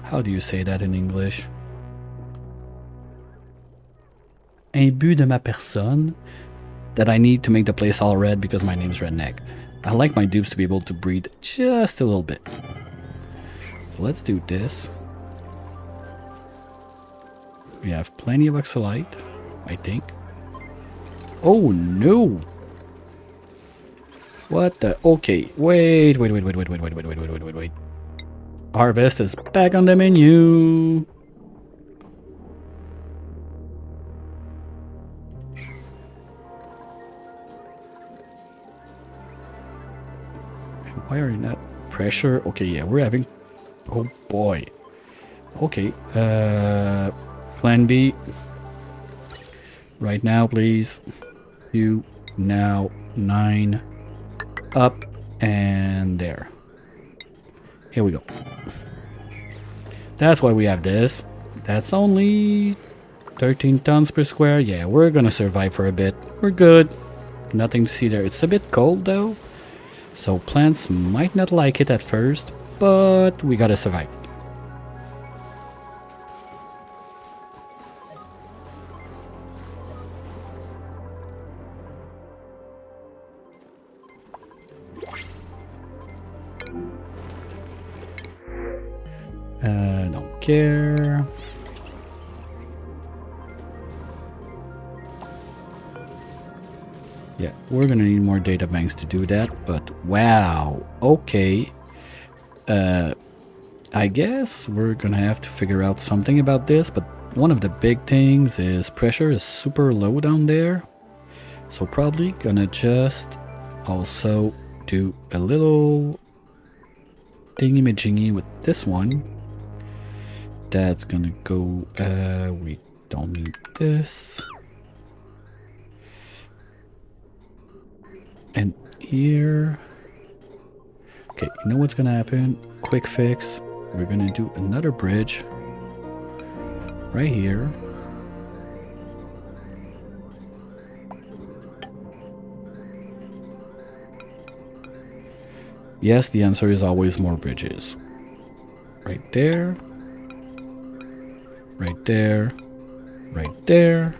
how do you say that in English? Imbu de ma personne that I need to make the place all red because my name's Redneck. I like my dupes to be able to breathe just a little bit. So let's do this. We have plenty of oxalite, I think. Oh no! What the? Okay, wait. Harvest is back on the menu. Why are you not pressure? Okay, yeah, we're having... Oh boy. Okay, plan B. Right now, please. You now 9 up and there. Here we go. That's why we have this. That's only 13 tons per square. Yeah, we're gonna survive for a bit. We're good. Nothing to see there. It's a bit cold though, so plants might not like it at first, but we gotta survive. Don't care. Yeah, we're gonna need more data banks to do that, but wow, okay. I guess we're gonna have to figure out something about this, but one of the big things is pressure is super low down there. So probably gonna just also do a little thingy-majingy with this one. That's gonna go, we don't need this. And here, okay, you know what's gonna happen? Quick fix. We're gonna do another bridge right here. Yes, the answer is always more bridges. Right there. Right there. Right there.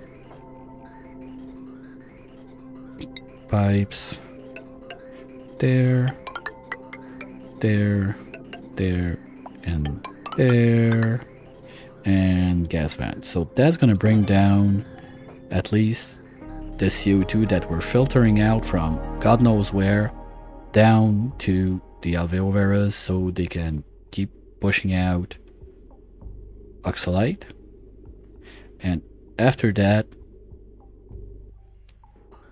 Pipes. There. There. There. And there. And gas vent. So that's gonna bring down at least the CO2 that we're filtering out from God knows where down to the alveoveras so they can keep pushing out oxalite. And after that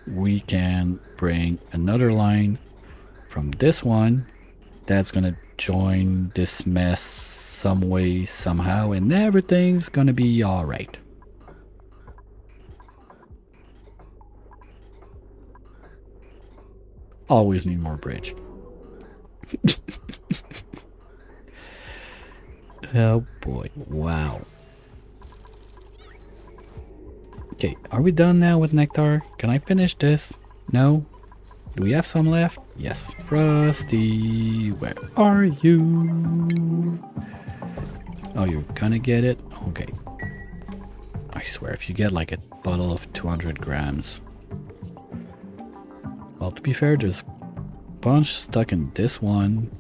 we can bring another line from this one that's gonna join this mess some way somehow, and everything's gonna be all right. Always need more bridge. Oh boy, wow. Okay, are we done now with nectar? Can I finish this? No? Do we have some left? Yes. Frosty, where are you? Oh, you're gonna get it? Okay. I swear, if you get like a bottle of 200 grams. Well, to be fair, there's a bunch stuck in this one,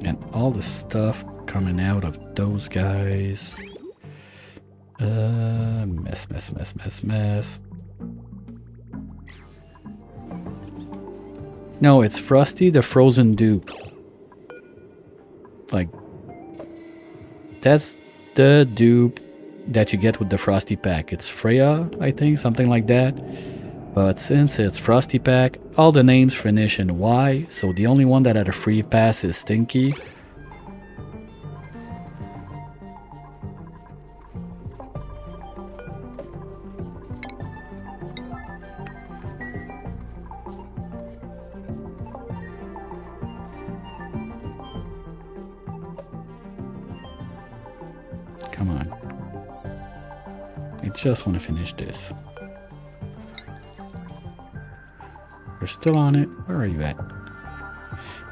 and all the stuff coming out of those guys. Mess. No, it's Frosty the Frozen Dupe. Like, that's the dupe that you get with the Frosty pack. It's Freya, I think, something like that. But since it's Frosty pack, all the names finish in Y, so the only one that had a free pass is Stinky. Come on. I just want to finish this. We're still on it. Where are you at?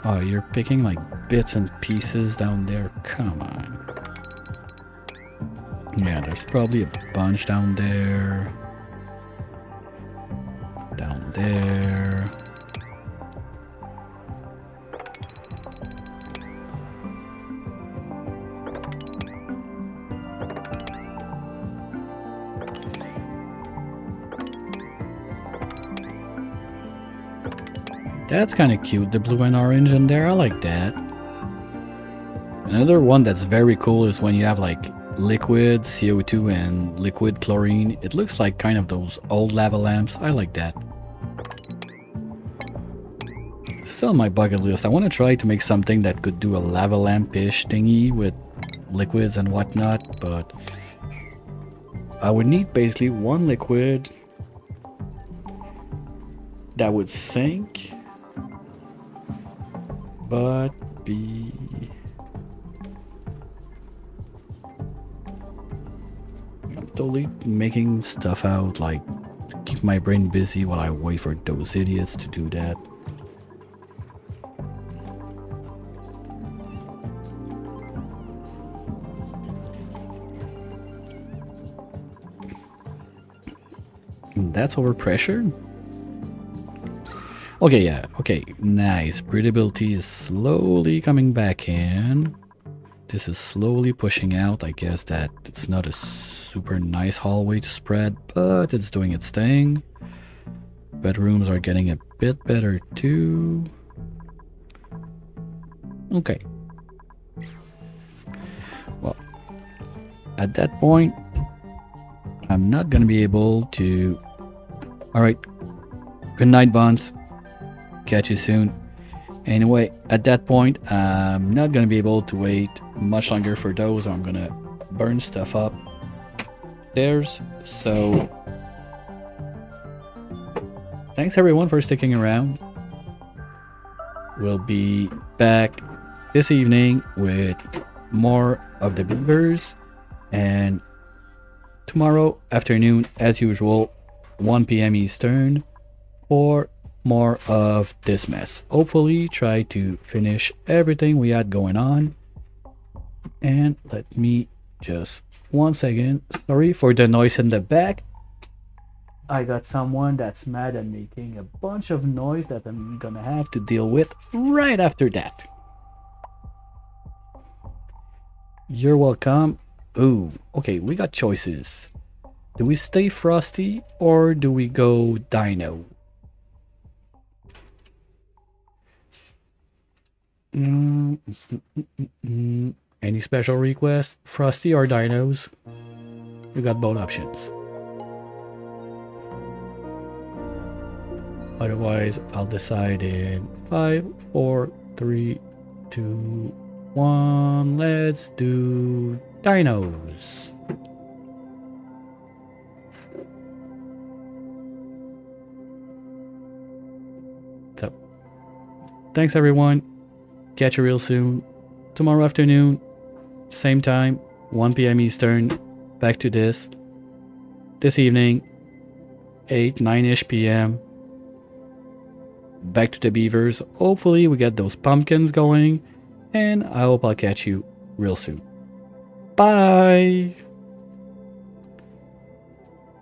Oh, you're picking like bits and pieces down there. Come on. Yeah, there's probably a bunch down there. Down there. That's kind of cute, the blue and orange in there. I like that. Another one that's very cool is when you have like liquid CO2 and liquid chlorine. It looks like kind of those old lava lamps. I like that. Still on my bucket list. I want to try to make something that could do a lava lamp-ish thingy with liquids and whatnot, but I would need basically one liquid that would sink, but be... I'm totally making stuff out, like, to keep my brain busy while I wait for those idiots to do that. That's overpressure? Okay, yeah, okay, nice. Breathability is slowly coming back in. This is slowly pushing out. I guess that it's not a super nice hallway to spread, but it's doing its thing. Bedrooms are getting a bit better too. Okay. Well, at that point, I'm not gonna be able to... Alright, good night, Bonds. Catch you soon. Anyway, at that point, I'm not gonna be able to wait much longer for those. I'm gonna burn stuff up. There's so... Thanks everyone for sticking around. We'll be back this evening with more of the beavers, and tomorrow afternoon, as usual, 1 p.m. Eastern, for more of this mess. Hopefully try to finish everything we had going on. And let me just once again, sorry for the noise in the back. I got someone that's mad and making a bunch of noise that I'm gonna have to deal with right after that. You're welcome. Ooh, okay, we got choices. Do we stay Frosty or do we go Dino? Any special request? Frosty or Dinos? You got both options. Otherwise, I'll decide in 5, 4, 3, 2, 1. Let's do Dinos. So, thanks everyone. Catch you real soon. Tomorrow afternoon, same time, 1 p.m. Eastern. Back to this. This evening, 8, 9-ish p.m. Back to the beavers. Hopefully we get those pumpkins going. And I hope I'll catch you real soon. Bye!